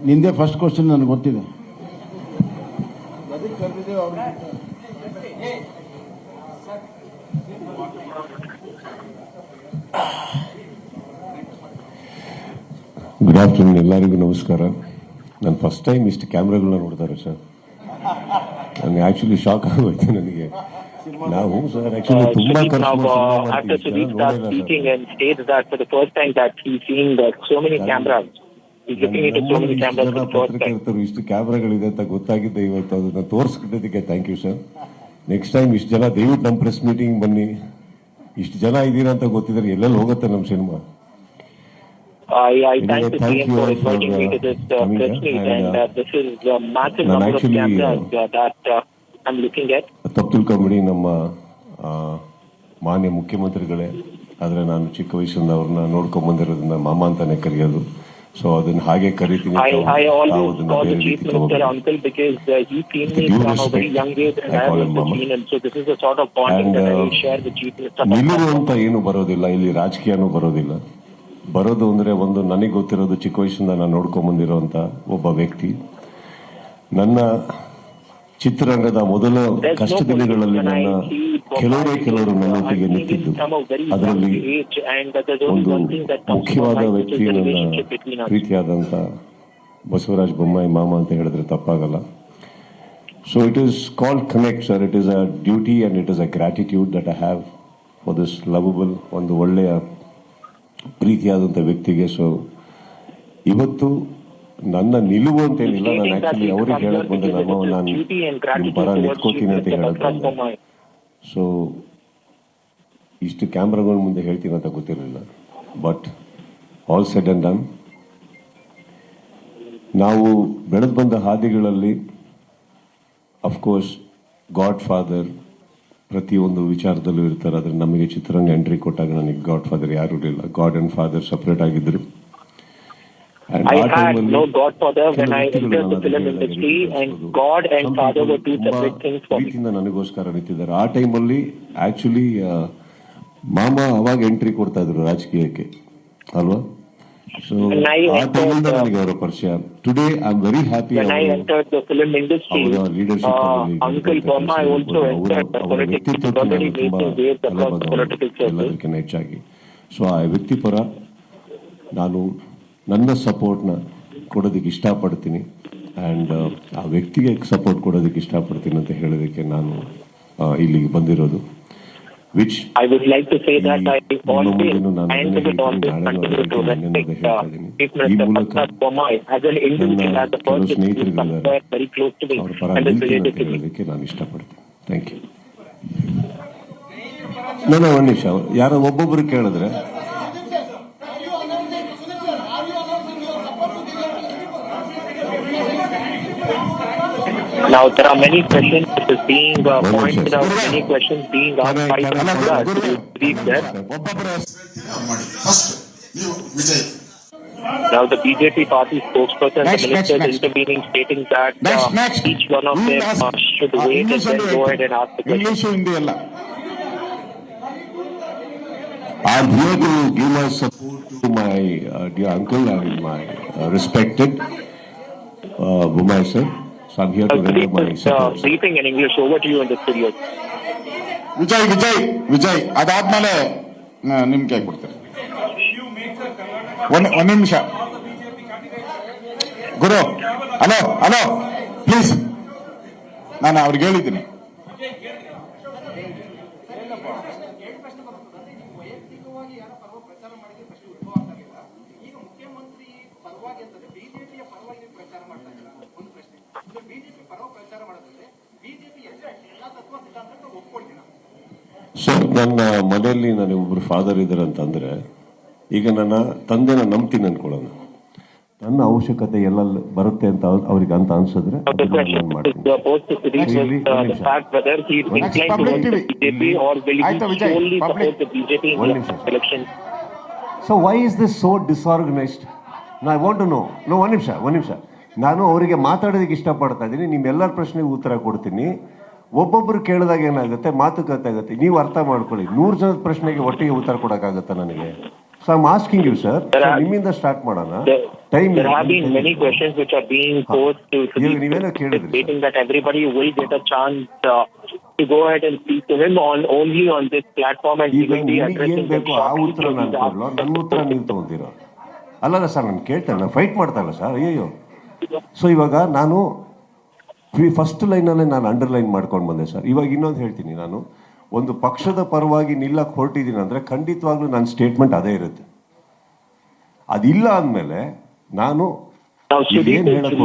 ನಿಂದೇ ಫಸ್ಟ್ ಕ್ವಶನ್ ನನಗೆ ಗೊತ್ತಿದೆ. ಗುಡ್ ಆಫ್ಟರ್ನೂನ್, ಎಲ್ಲರಿಗೂ ನಮಸ್ಕಾರ. ನಾನು ಫಸ್ಟ್ ಟೈಮ್ ಇಷ್ಟು ಕ್ಯಾಮ್ರಾಗಳನ್ನ ನೋಡ್ತಾರೆ ಸರ್. ನಾನು ಆಕ್ಚುಲಿ ಶಾಕ್ ಆಗೋಯ್ತು ನನಗೆ. ನಾವು ಸರ್ ಆಕ್ಚುಲಿ ತುಂಬಾ ಪತ್ರಕರ್ತರು ಇಷ್ಟು ಕ್ಯಾಮ್ರಾಗಳಿದೆ ಅಂತ ಗೊತ್ತಾಗಿದ್ದೆ ಇವತ್ತು. ಅದನ್ನ ತೋರಿಸ್ಕೊಟ್ಟಿದ್ದಕ್ಕೆ thank you sir. Next time ಇಷ್ಟು ಜನ ದಯವಿಟ್ಟು ನಮ್ಮ ಪ್ರೆಸ್ ಮೀಟಿಂಗ್ ಬನ್ನಿ. ಇಷ್ಟು ಜನ ಇದ್ದೀರಾ ಅಂತ ಗೊತ್ತಿದ್ರೆ ಎಲ್ಲೆಲ್ಲಿ ಹೋಗುತ್ತೆ ನಮ್ಮ cinema. I thank the team for inviting me to this press meet, and this is a massive number of cameras that I'm looking at. ತಪ್ಪು ತಿಳ್ಕೊಂಬಿಡಿ, ನಮ್ಮ ಮಾನ್ಯ ಮುಖ್ಯಮಂತ್ರಿಗಳೇ. ಆದರೆ ನಾನು ಚಿಕ್ಕ ವಯಸ್ಸಿಂದ ಅವ್ರನ್ನ ನೋಡ್ಕೊಂಡ್ ಬಂದಿರೋದ್ರಿಂದ ಮಾಮ ಅಂತಾನೆ ಕರೆಯೋದು. ಸೊ ಅದನ್ನ ಹಾಗೆ ಕರಿತೀನಿ. I always call the Chief Minister uncle because he seen me from a very young age and I was 15, and so this is a sort of bonding that I share with Chief Minister. ನಿಲುವು ಅಂತ ಏನು ಬರೋದಿಲ್ಲ ಇಲ್ಲಿ, ರಾಜಕೀಯನೂ ಬರೋದಿಲ್ಲ. ಬರೋದು ಅಂದರೆ ಒಂದು ನನಗೆ ಗೊತ್ತಿರೋದು ಚಿಕ್ಕ ವಯಸ್ಸಿಂದ ನಾನು ನೋಡ್ಕೊಂಡ್ ಬಂದಿರೋಂಥ ಒಬ್ಬ ವ್ಯಕ್ತಿ. ನನ್ನ ಚಿತ್ರರಂಗದ ಮೊದಲ ಕಷ್ಟ ದಿನಗಳಲ್ಲಿ ನನ್ನ ಕೆಲವರು ನನ್ನೊಟ್ಟಿಗೆ ನಿಂತಿದ್ದು. ಅದರಲ್ಲಿ ಒಂದು ಮುಖ್ಯವಾದ ವ್ಯಕ್ತಿ ನನ್ನ ಪ್ರೀತಿಯಾದಂಥ ಬಸವರಾಜ ಬೊಮ್ಮಾಯಿ ಮಾಮ ಅಂತ ಹೇಳಿದ್ರೆ ತಪ್ಪಾಗಲ್ಲ. So it is called connect sir. It is a duty and it is a gratitude that I have for this lovable, ಒಂದು ಒಳ್ಳೆಯ ಪ್ರೀತಿಯಾದಂಥ ವ್ಯಕ್ತಿಗೆ. ಸೊ ಇವತ್ತು ನನ್ನ ನಿಲುವು ಅಂತೇನಿಲ್ಲ, ನಾನು ಆಕ್ಚುಲಿ ಅವ್ರಿಗೆ ಹೇಳಕ್ ಬಂದೆ, ನಾನು ನಿಮ್ಮ ಪರ ನಿಂತ್ಕೋತೀನಿ ಅಂತ ಹೇಳಕ್ ಬಂದೆ. ಸೊ ಇಷ್ಟು ಕ್ಯಾಮ್ರಾಗಳ ಮುಂದೆ ಹೇಳ್ತೀನಿ ಅಂತ ಗೊತ್ತಿರಲಿಲ್ಲ. But all said and done, ನಾವು ಬೆಳೆದು ಬಂದ ಹಾದಿಗಳಲ್ಲಿ ಅಫ್ಕೋರ್ಸ್ ಗಾಡ್ ಫಾದರ್ ಪ್ರತಿಯೊಂದು ವಿಚಾರದಲ್ಲೂ ಇರ್ತಾರೆ. ಆದರೆ ನಮಗೆ ಚಿತ್ರರಂಗ ಎಂಟ್ರಿ ಕೊಟ್ಟಾಗ ನನಗೆ ಗಾಡ್ ಫಾದರ್ ಯಾರು ಇರಲಿಲ್ಲ. ಗಾಡ್ ಅಂಡ್ ಫಾದರ್ ಸಪ್ರೇಟ್ ಆಗಿದ್ರು. I had no godfather when I entered the film industry, and God and father were two separate things for me. ಪ್ರೀತಿಯಿಂದ ನನಗೋಸ್ಕರ ನಿಂತಿದ್ದಾರೆ. ಆ ಟೈಮಲ್ಲಿ ಆಕ್ಚುಲಿ ಮಾಮ ಅವಾಗ ಎಂಟ್ರಿ ಕೊಡ್ತಾ ಇದ್ರು ರಾಜಕೀಯಕ್ಕೆ ಅಲ್ವಾ. ಸೊ ಆ ಟೈಮಿಂದ ನನಗೆ ಅವರ ಪರಿಚಯ. Today I am very happy. When I entered the film industry, Uncle Burma also entered the politics. Already making waves across the political circle. ಎಲ್ಲದಕ್ಕಿಂತ ಹೆಚ್ಚಾಗಿ ಸೊ ಆ ವ್ಯಕ್ತಿಪರ ನಾನು ನನ್ನ ಸಪೋರ್ಟ್ನ ಕೊಡೋದಕ್ಕೆ ಇಷ್ಟಪಡ್ತೀನಿ. ಆ್ಯಂಡ್ ಆ ವ್ಯಕ್ತಿಗೆ ಸಪೋರ್ಟ್ ಕೊಡೋದಕ್ಕೆ ಇಷ್ಟಪಡ್ತೀನಿ ಅಂತ ಹೇಳೋದಕ್ಕೆ ನಾನು ಇಲ್ಲಿಗೆ ಬಂದಿರೋದು. Which I would like to say that I always and will always continue to respect Chief Minister Kichcha Sudeep as an individual, as a person who is somewhere very close to me and is related to me. ನಾನು ಇಷ್ಟಪಡ್ತೀನಿ. Thank you. ನಾನು ಒಂದು ನಿಮಿಷ ಯಾರೋ ಒಬ್ಬೊಬ್ಬರು ಕೇಳಿದ್ರೆ Now there are many questions that is being pointed out, many questions being asked by Kannada. Speak there. Now the BJP party spokesperson, the minister is intervening, stating that each one of them should wait and then go ahead and ask the question. I'm here to give my support to my dear uncle and my respected Bumai sir. So I'm here to render my support. Briefing in English, over to you in the studio. Vijay ಅದಾದ್ಮೇಲೆ ನಿಮ್ ಕೈ ಕೊಡ್ತಾರೆ. ಒಂದ್ ನಿಮಿಷ ಗುರು. Hello please, ನಾನು ಅವ್ರಿಗೆ ಹೇಳಿದ್ದೀನಿ. Sir, ನನ್ನ ಮನೆಯಲ್ಲಿ ನನಗೆ ಒಬ್ರು ಫಾದರ್ ಇದ್ದಾರೆ ಅಂತಂದ್ರೆ, ಈಗ ನನ್ನ ತಂದೆನ ನಂಬ್ತೀನಿ ಅನ್ಕೊಳ್ಳೋಣ. ನನ್ನ ಅವಶ್ಯಕತೆ ಎಲ್ಲ ಬರುತ್ತೆ ಅಂತ ಅವ್ರಿಗೆ ಅಂತ ಅನ್ಸಿದ್ರೆ so why is this so disorganised? I want to know. ಒಂದ್ ನಿಮಿಷ ನಾನು ಅವರಿಗೆ ಮಾತಾಡೋದಕ್ಕೆ ಇಷ್ಟಪಡ್ತಾ ಇದ್ದೀನಿ. ನಿಮ್ಮೆಲ್ಲರ ಪ್ರಶ್ನೆಗೆ ಉತ್ತರ ಕೊಡ್ತೀನಿ. ಒಬ್ಬೊಬ್ರು ಕೇಳಿದಾಗ ಏನಾಗುತ್ತೆ, ಮಾತುಕತೆ ಆಗುತ್ತೆ. ನೀವು ಅರ್ಥ ಮಾಡ್ಕೊಳ್ಳಿ, 100 ಜನದ ಪ್ರಶ್ನೆಗೆ ಒಟ್ಟಿಗೆ ಉತ್ತರ ಕೊಡಕ್ಕಾಗತ್ತಾ ನನಗೆ? So I am asking you sir, ನಿಮ್ಮಿಂದ ಸ್ಟಾರ್ಟ್ ಮಾಡೋಣ. Time There have been many questions which are being posed to ನೀವೇನೋ ಕೇಳಿದ್ರಿ, stating that everybody will get a chance to go ahead and speak to him only on this platform, and he will be addressing them ಬೇಕು. ಆ ಉತ್ತರ ನಾನು ಕೊಡ್ಲೋ, ನನ್ನ ಉತ್ತರ ನೀವು ತಗೊಂತೀರೋ? ಅಲ್ಲಲ್ಲ ಸರ್, ನಾನು ಕೇಳ್ತೇನೆ, ನಾನು ಫೈಟ್ ಮಾಡ್ತಾ ಇಲ್ಲ ಸರ್. ಅಯ್ಯೋ. ಸೊ ಇವಾಗ ನಾನು ಫಸ್ಟ್ ಲೈನಲ್ಲೇ ನಾನು ಅಂಡರ್ಲೈನ್ ಮಾಡ್ಕೊಂಡು ಬಂದೆ ಸರ್. ಇವಾಗ ಇನ್ನೊಂದು ಹೇಳ್ತೀನಿ, ನಾನು ಒಂದು ಪಕ್ಷದ ಪರವಾಗಿ ನಿಲ್ಲಕ್ಕೆ ಹೊರಟಿದ್ದೀನಿ ಅಂದರೆ ಖಂಡಿತವಾಗ್ಲೂ ನನ್ನ ಸ್ಟೇಟ್ಮೆಂಟ್ ಅದೇ ಇರುತ್ತೆ. ಅದಿಲ್ಲ ಅಂದಮೇಲೆ ನಾನು ಏನ್ ಹೇಳಕ್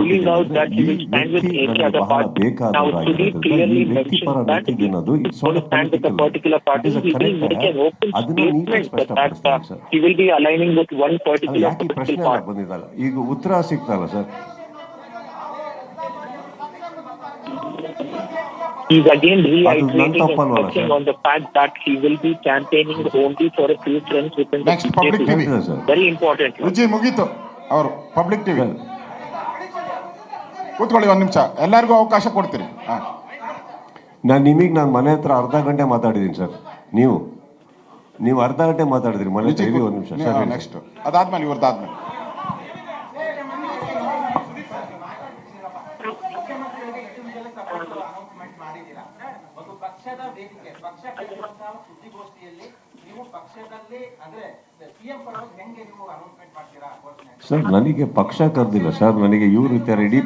ಬಹಳ ಬೇಕಾದವರಾಗಿರೋದ್ರಿಂದ ಈ ವ್ಯಕ್ತಿಪರ ವ್ಯಕ್ತಿಗೇನದು ಅದನ್ನ ನೀವೇ ಸ್ಪಷ್ಟಪಡಿಸ್ತೀನಿ ಸರ್. ಯಾಕೆ ಪ್ರಶ್ನೆ ಬಂದಿದ್ದಲ್ಲ, ಈಗ ಉತ್ತರ ಸಿಗ್ತಲ್ಲ sir. He's again reiterating and touching on the fact that he will be campaigning only for a few friends within the BJP. Very important. Vijay ಮುಗೀತು. ಅವರು ಪಬ್ಲಿಕ್ ಟಿವಿ ಕೂತ್ಕೊಳ್ಳಿ, ಒಂದ್ ನಿಮಿಷ ಎಲ್ಲರಿಗೂ ಅವಕಾಶ ಕೊಡ್ತೀರಿ. ನಾನು ಮನೆ ಹತ್ರ ಅರ್ಧ ಗಂಟೆ ಮಾತಾಡಿದ್ದೀನಿ ಸರ್. ನೀವು ಅರ್ಧ ಗಂಟೆ ಮಾತಾಡಿದ್ರಿ ಮನೆ ಹತ್ರ. ಒಂದ್ ನಿಮಿಷ ಸರ್. ನೆಕ್ಸ್ಟ್ ಅದಾದ್ಮೇಲೆ ಇವ್ರದ್ದಾದ್ಮೇಲೆ ಸರ್, ನನಗೆ ಪಕ್ಷ ಕರೆದಿಲ್ಲ ಸರ್. ನನಗೆ ಇವ್ರು ಇರ್ತಾರೆ ಇಡೀ.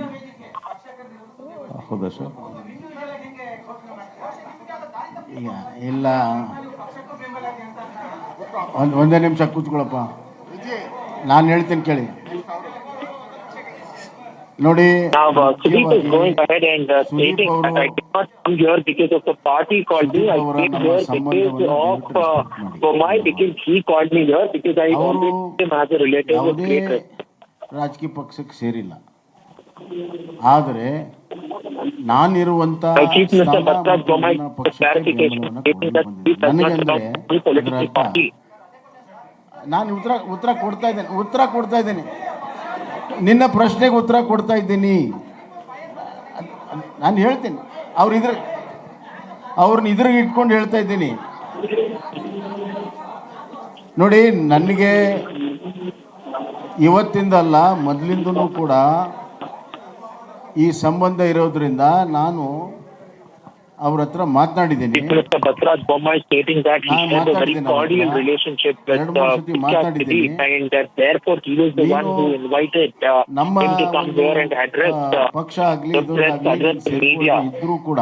ಹೌದಾ ಸರ್? ಇಲ್ಲ, ಒಂದೇ ನಿಮಿಷ ಕೂತ್ಕೊಳ್ಳಪ್ಪ, ನಾನು ಹೇಳ್ತೀನಿ ಕೇಳಿ. ನೋಡಿ, now Sudeep is going ahead and stating that I did not come here because of the party called me. I came here because of Bomai, because he called me here, because I always him as a relative of great. ರಾಜಕೀಯ ಪಕ್ಷಕ್ಕೆ ಸೇರಿಲ್ಲ. ಆದರೆ ನಾನಿರುವಂತ ನನಗಂದ್ರೆ ಇದರ ಅರ್ಥ ನಾನು ಉತ್ತರ ಕೊಡ್ತಾ ಇದ್ದೇನೆ ನಿನ್ನ ಪ್ರಶ್ನೆಗೆ ಉತ್ತರ ಕೊಡ್ತಾ ಇದ್ದೀನಿ. ನಾನು ಹೇಳ್ತೇನೆ ಅವ್ರನ್ನ ಇದ್ರಿಗೆ ಇಟ್ಕೊಂಡು ಹೇಳ್ತಾ ಇದ್ದೀನಿ. ನೋಡಿ, ನನಗೆ ಇವತ್ತಿಂದಲ್ಲ ಮೊದಲಿಂದನೂ ಕೂಡ ಈ ಸಂಬಂಧ ಇರೋದ್ರಿಂದ ನಾನು ಅವ್ರ ಹತ್ರ ಮಾತನಾಡಿದ್ದೀನಿ. ನಮ್ಮ ಪಕ್ಷ ಆಗ್ಲಿ ಇದ್ರೂ ಕೂಡ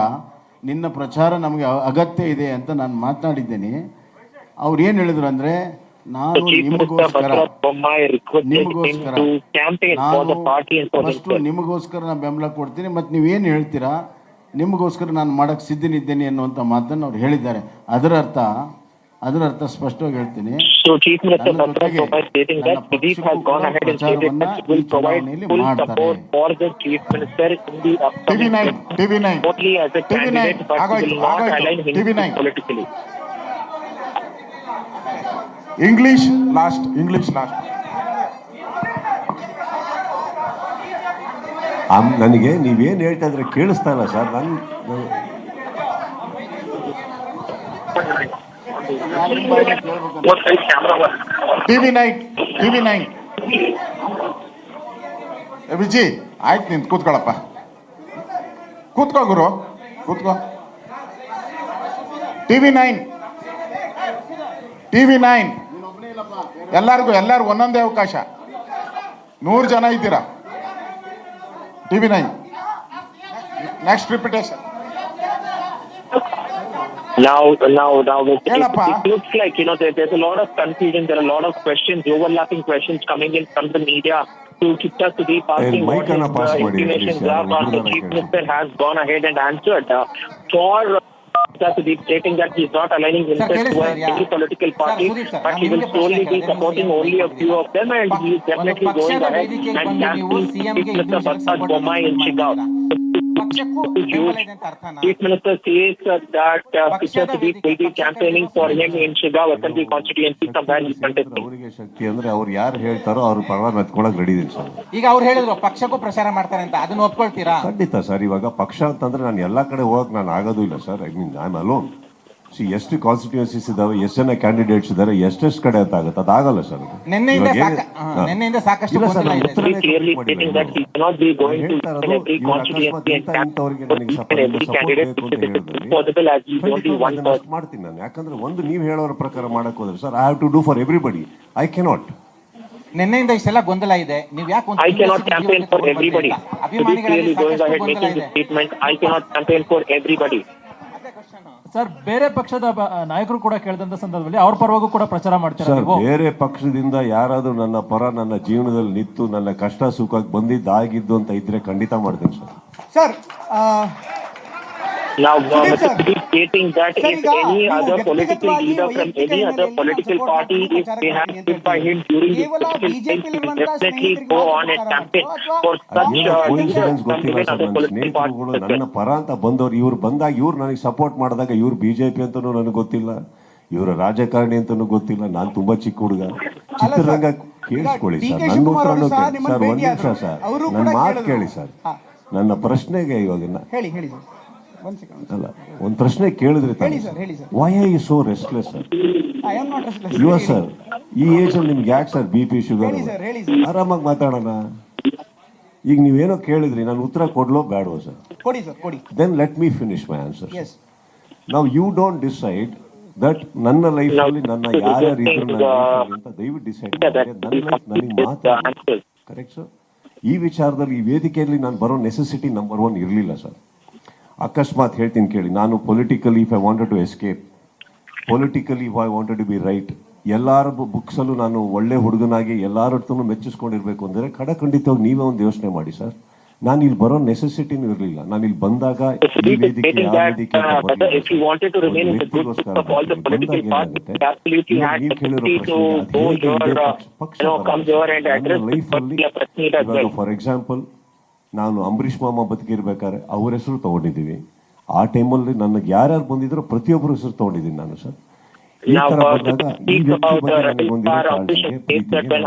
ನಿನ್ನ ಪ್ರಚಾರ ನಮಗೆ ಅಗತ್ಯ ಇದೆ ಅಂತ ನಾನು ಮಾತನಾಡಿದ್ದೇನೆ. ಅವ್ರು ಏನ್ ಹೇಳಿದ್ರು ಅಂದ್ರೆ, ನಾನು ನಿಮಗೋಸ್ಕರ ನಾನು ಬೆಂಬಲ ಕೊಡ್ತೀನಿ, ಮತ್ತೆ ನೀವೇನು ಹೇಳ್ತೀರಾ ನಿಮಗೋಸ್ಕರ ನಾನು ಮಾಡಕ್ ಸಿದ್ಧನಿದ್ದೇನೆ ಅನ್ನುವಂಥ ಮಾತನ್ನು ಅವ್ರು ಹೇಳಿದ್ದಾರೆ. ಅದರ ಅರ್ಥ ಸ್ಪಷ್ಟವಾಗಿ ಹೇಳ್ತೀನಿ. ಚುನಾವಣೆಯಲ್ಲಿ ಮಾಡ್ತಾರೆ. ಇಂಗ್ಲಿಷ್ ಲಾಸ್ಟ್ ನನಗೆ ನೀವೇನು ಹೇಳ್ತಾ ಇದ್ರೆ ಕೇಳಿಸ್ತಾ ಇಲ್ಲ ಸರ್. TV9 ವಿಜಿ ಆಯ್ತು, ನಿಂತು ಕೂತ್ಕೊಳ್ಳಪ್ಪ, ಕೂತ್ಕೋ ಗುರು, ಕೂತ್ಕೋ. TV9 ಎಲ್ಲರಿಗೂ ಒಂದೊಂದೇ ಅವಕಾಶ. 100 ಜನ ಇದ್ದೀರಾ. TV9 next repetition. Now, it looks like, there's a lot of confusion. There are a lot of questions, overlapping questions coming in from the media to Kiccha Sudeep asking what his estimations are, or the Chief Minister has gone ahead and answered for Kiccha Sudeep, stating that he is not aligning himself to any political party, but he will solely be supporting only a few of them, and he is definitely going ahead and campaigning Mr. Bharat Bommai in Chicago. Chief Minister says that Kiccha Sudeep will be campaigning for him in Chicago Assembly constituency from where he contesting. ಅವರಿಗೆ ಶಕ್ತಿ ಅಂದ್ರೆ ಅವ್ರು ಯಾರು ಹೇಳ್ತಾರೋ ಅವ್ರ ಪರ ಮೆತ್ಕೊಳಕ್ ready ಇದೀನಿ sir. ಈಗ ಅವ್ರು ಹೇಳಿದ್ರು ಪಕ್ಷಕ್ಕೂ ಪ್ರಚಾರ ಮಾಡ್ತಾರೆ ಅಂತ, ಅದನ್ನ ಒಪ್ಕೊಳ್ತೀರಾ? ಖಂಡಿತ ಸರ್. ಇವಾಗ ಪಕ್ಷ ಅಂತಂದ್ರೆ ನಾನು ಎಲ್ಲಾ ಕಡೆ ಹೋಗಕ್ ನಾನು ಆಗೋದು ಇಲ್ಲ sir. I mean I am alone. ಎಷ್ಟು ಕಾನ್ಸ್ಟಿಟ್ಯೂನ್ಸೀಸ್ ಇದಾವೆ, ಎಷ್ಟು ಜನ ಕ್ಯಾಂಡಿಡೇಟ್ಸ್ ಇದಾರೆ, ಎಷ್ಟೆಷ್ಟು ಕಡೆ ಅಂತ ಆಗುತ್ತೆ, ಅದಾಗಲ್ಲ ಸರ್. ನಿನ್ನೆಯಿಂದ ಸಾಕಷ್ಟು ಮಾಡ್ತೀನಿ ನಾನು. ಯಾಕಂದ್ರೆ ಒಂದು ನೀವು ಹೇಳೋರ ಪ್ರಕಾರ ಮಾಡಕ್ ಹೋದ್ರೆ sir, I have to do for everybody. I cannot. ನಿನ್ನೆಯಿಂದ ಇಷ್ಟೆಲ್ಲ ಗೊಂದಲ ಇದೆ. ನೀವು ಯಾಕೆ ಅಭಿಮಾನಿಗಳಲ್ಲಿ ಸರ್, ಬೇರೆ ಪಕ್ಷದ ನಾಯಕರು ಕೂಡ ಕೇಳಿದಂತ ಸಂದರ್ಭದಲ್ಲಿ ಅವ್ರ ಪರವಾಗೂ ಕೂಡ ಪ್ರಚಾರ ಮಾಡ್ತಾರೆ. ಬೇರೆ ಪಕ್ಷದಿಂದ ಯಾರಾದ್ರೂ ನನ್ನ ಪರ ನನ್ನ ಜೀವನದಲ್ಲಿ ನಿಂತು ನನ್ನ ಕಷ್ಟ ಸುಖಕ್ಕೆ ಬಂದಿದ್ದಾಗಿದ್ದು ಅಂತ ಇದ್ರೆ ಖಂಡಿತ ಮಾಡ್ತೀನಿ sir. Now, Mr. Sudeep stating that if any other political leader from any other political party, if they have stood by him during this election, he will definitely go on and campaign for such leaders from even other political parties. ನನ್ನ ಪರ ಅಂತ ಬಂದವರು ಇವ್ರು ಬಂದಾಗ ಇವ್ರು ನನಗೆ support ಮಾಡಿದಾಗ ಇವ್ರು ಬಿಜೆಪಿ ಅಂತನೂ ನನಗೆ ಗೊತ್ತಿಲ್ಲ, ಇವರ ರಾಜಕಾರಣಿ ಅಂತನೂ ಗೊತ್ತಿಲ್ಲ. ನಾನು ತುಂಬಾ ಚಿಕ್ಕ ಹುಡುಗ. ಚಿತ್ರರಂಗ ಕೇಳಿಸ್ಕೊಳ್ಳಿ ಸರ್, ನನ್ನ ಉತ್ತರನೂ ಕೇಳಿ ಸರ್. ಒಂದ್ ನಿಮಿಷ ಸರ್, ನನ್ನ ಮಾತು ಕೇಳಿ ಸರ್. ನನ್ನ ಪ್ರಶ್ನೆಗೆ ಇವಾಗ ಅಲ್ಲ, ಒಂದು ಪ್ರಶ್ನೆ ಕೇಳಿದ್ರೆ why are you so restless sir? Your sir, ಈ ಏಜ್ ಅಲ್ಲಿ ನಿಮ್ಗೆ ಯಾಕೆ ಸರ್ BP ಶುಗರ್? ಆರಾಮಾಗಿ ಮಾತಾಡೋಣ. ಈಗ ನೀವೇನೋ ಕೇಳಿದ್ರಿ, ನಾನು ಉತ್ತರ ಕೊಡ್ಲೋ ಬೇಡವೋ sir? Then let me finish my answer. ನಾವು ಯು ಡೋಂಟ್ ಡಿಸೈಡ್ ದಟ್ ನನ್ನ ಲೈಫ್ ಅಲ್ಲಿ ನನ್ನ ಯಾರ್ಯಾರು ಇದ್ರು ಅಂತ ದಯವಿಟ್ಟು ಡಿಸೈಡ್ ಮಾಡಿ. ನನ್ನ ಲೈಫ್ ನನಗೆ ಮಾತಾಡ. Correct sir. ಈ ವಿಚಾರದಲ್ಲಿ ಈ ವೇದಿಕೆಯಲ್ಲಿ ನಾನು ಬರೋ ನೆಸೆಸಿಟಿ ನಂಬರ್ 1 ಇರಲಿಲ್ಲ ಸರ್. ಅಕಸ್ಮಾತ್ ಹೇಳ್ತೀನಿ ಕೇಳಿ, ನಾನು politically if I wanted to escape, politically if I wanted to be right, ಎಲ್ಲರ ಬುಕ್ಸಲ್ಲೂ ನಾನು ಒಳ್ಳೆ ಹುಡುಗನಾಗಿ ಎಲ್ಲರ ಹತ್ರನೂ ಮೆಚ್ಚಿಸ್ಕೊಂಡಿರ್ಬೇಕು ಅಂದರೆ ಖಂಡಿತವಾಗಿ ನೀವೇ ಒಂದು ಯೋಚನೆ ಮಾಡಿ ಸರ್. ನಾನು ಇಲ್ಲಿ ಬರೋ ನೆಸೆಸಿಟಿನೂ ಇರಲಿಲ್ಲ. ನಾನು ಇಲ್ಲಿ ಬಂದಾಗ ಈ ವೇದಿಕೆ ಯಾವ ವೇದಿಕೆ ಫಾರ್ ಎಕ್ಸಾಂಪಲ್ ನಾನು ಅಂಬರೀಷ್ ಮಾಮ ಬದುಕಿರ್ಬೇಕಾದ್ರೆ ಅವ್ರ ಹೆಸರು ತೊಗೊಂಡಿದ್ದೀವಿ. ಆ ಟೈಮಲ್ಲಿ ನನಗೆ ಯಾರ್ಯಾರು ಬಂದಿದ್ರು ಪ್ರತಿಯೊಬ್ಬರ ಹೆಸರು ತೊಗೊಂಡಿದ್ದೀನಿ ನಾನು ಸರ್. ಈ ತರ ಬಂದಾಗ ಈ ವ್ಯಕ್ತಿ ಬಗ್ಗೆ ನನಗೊಂದಿರೋ ಕಾಳಜಿಗೆ ಪ್ರೀತಿಗೆ ಬೇರೆ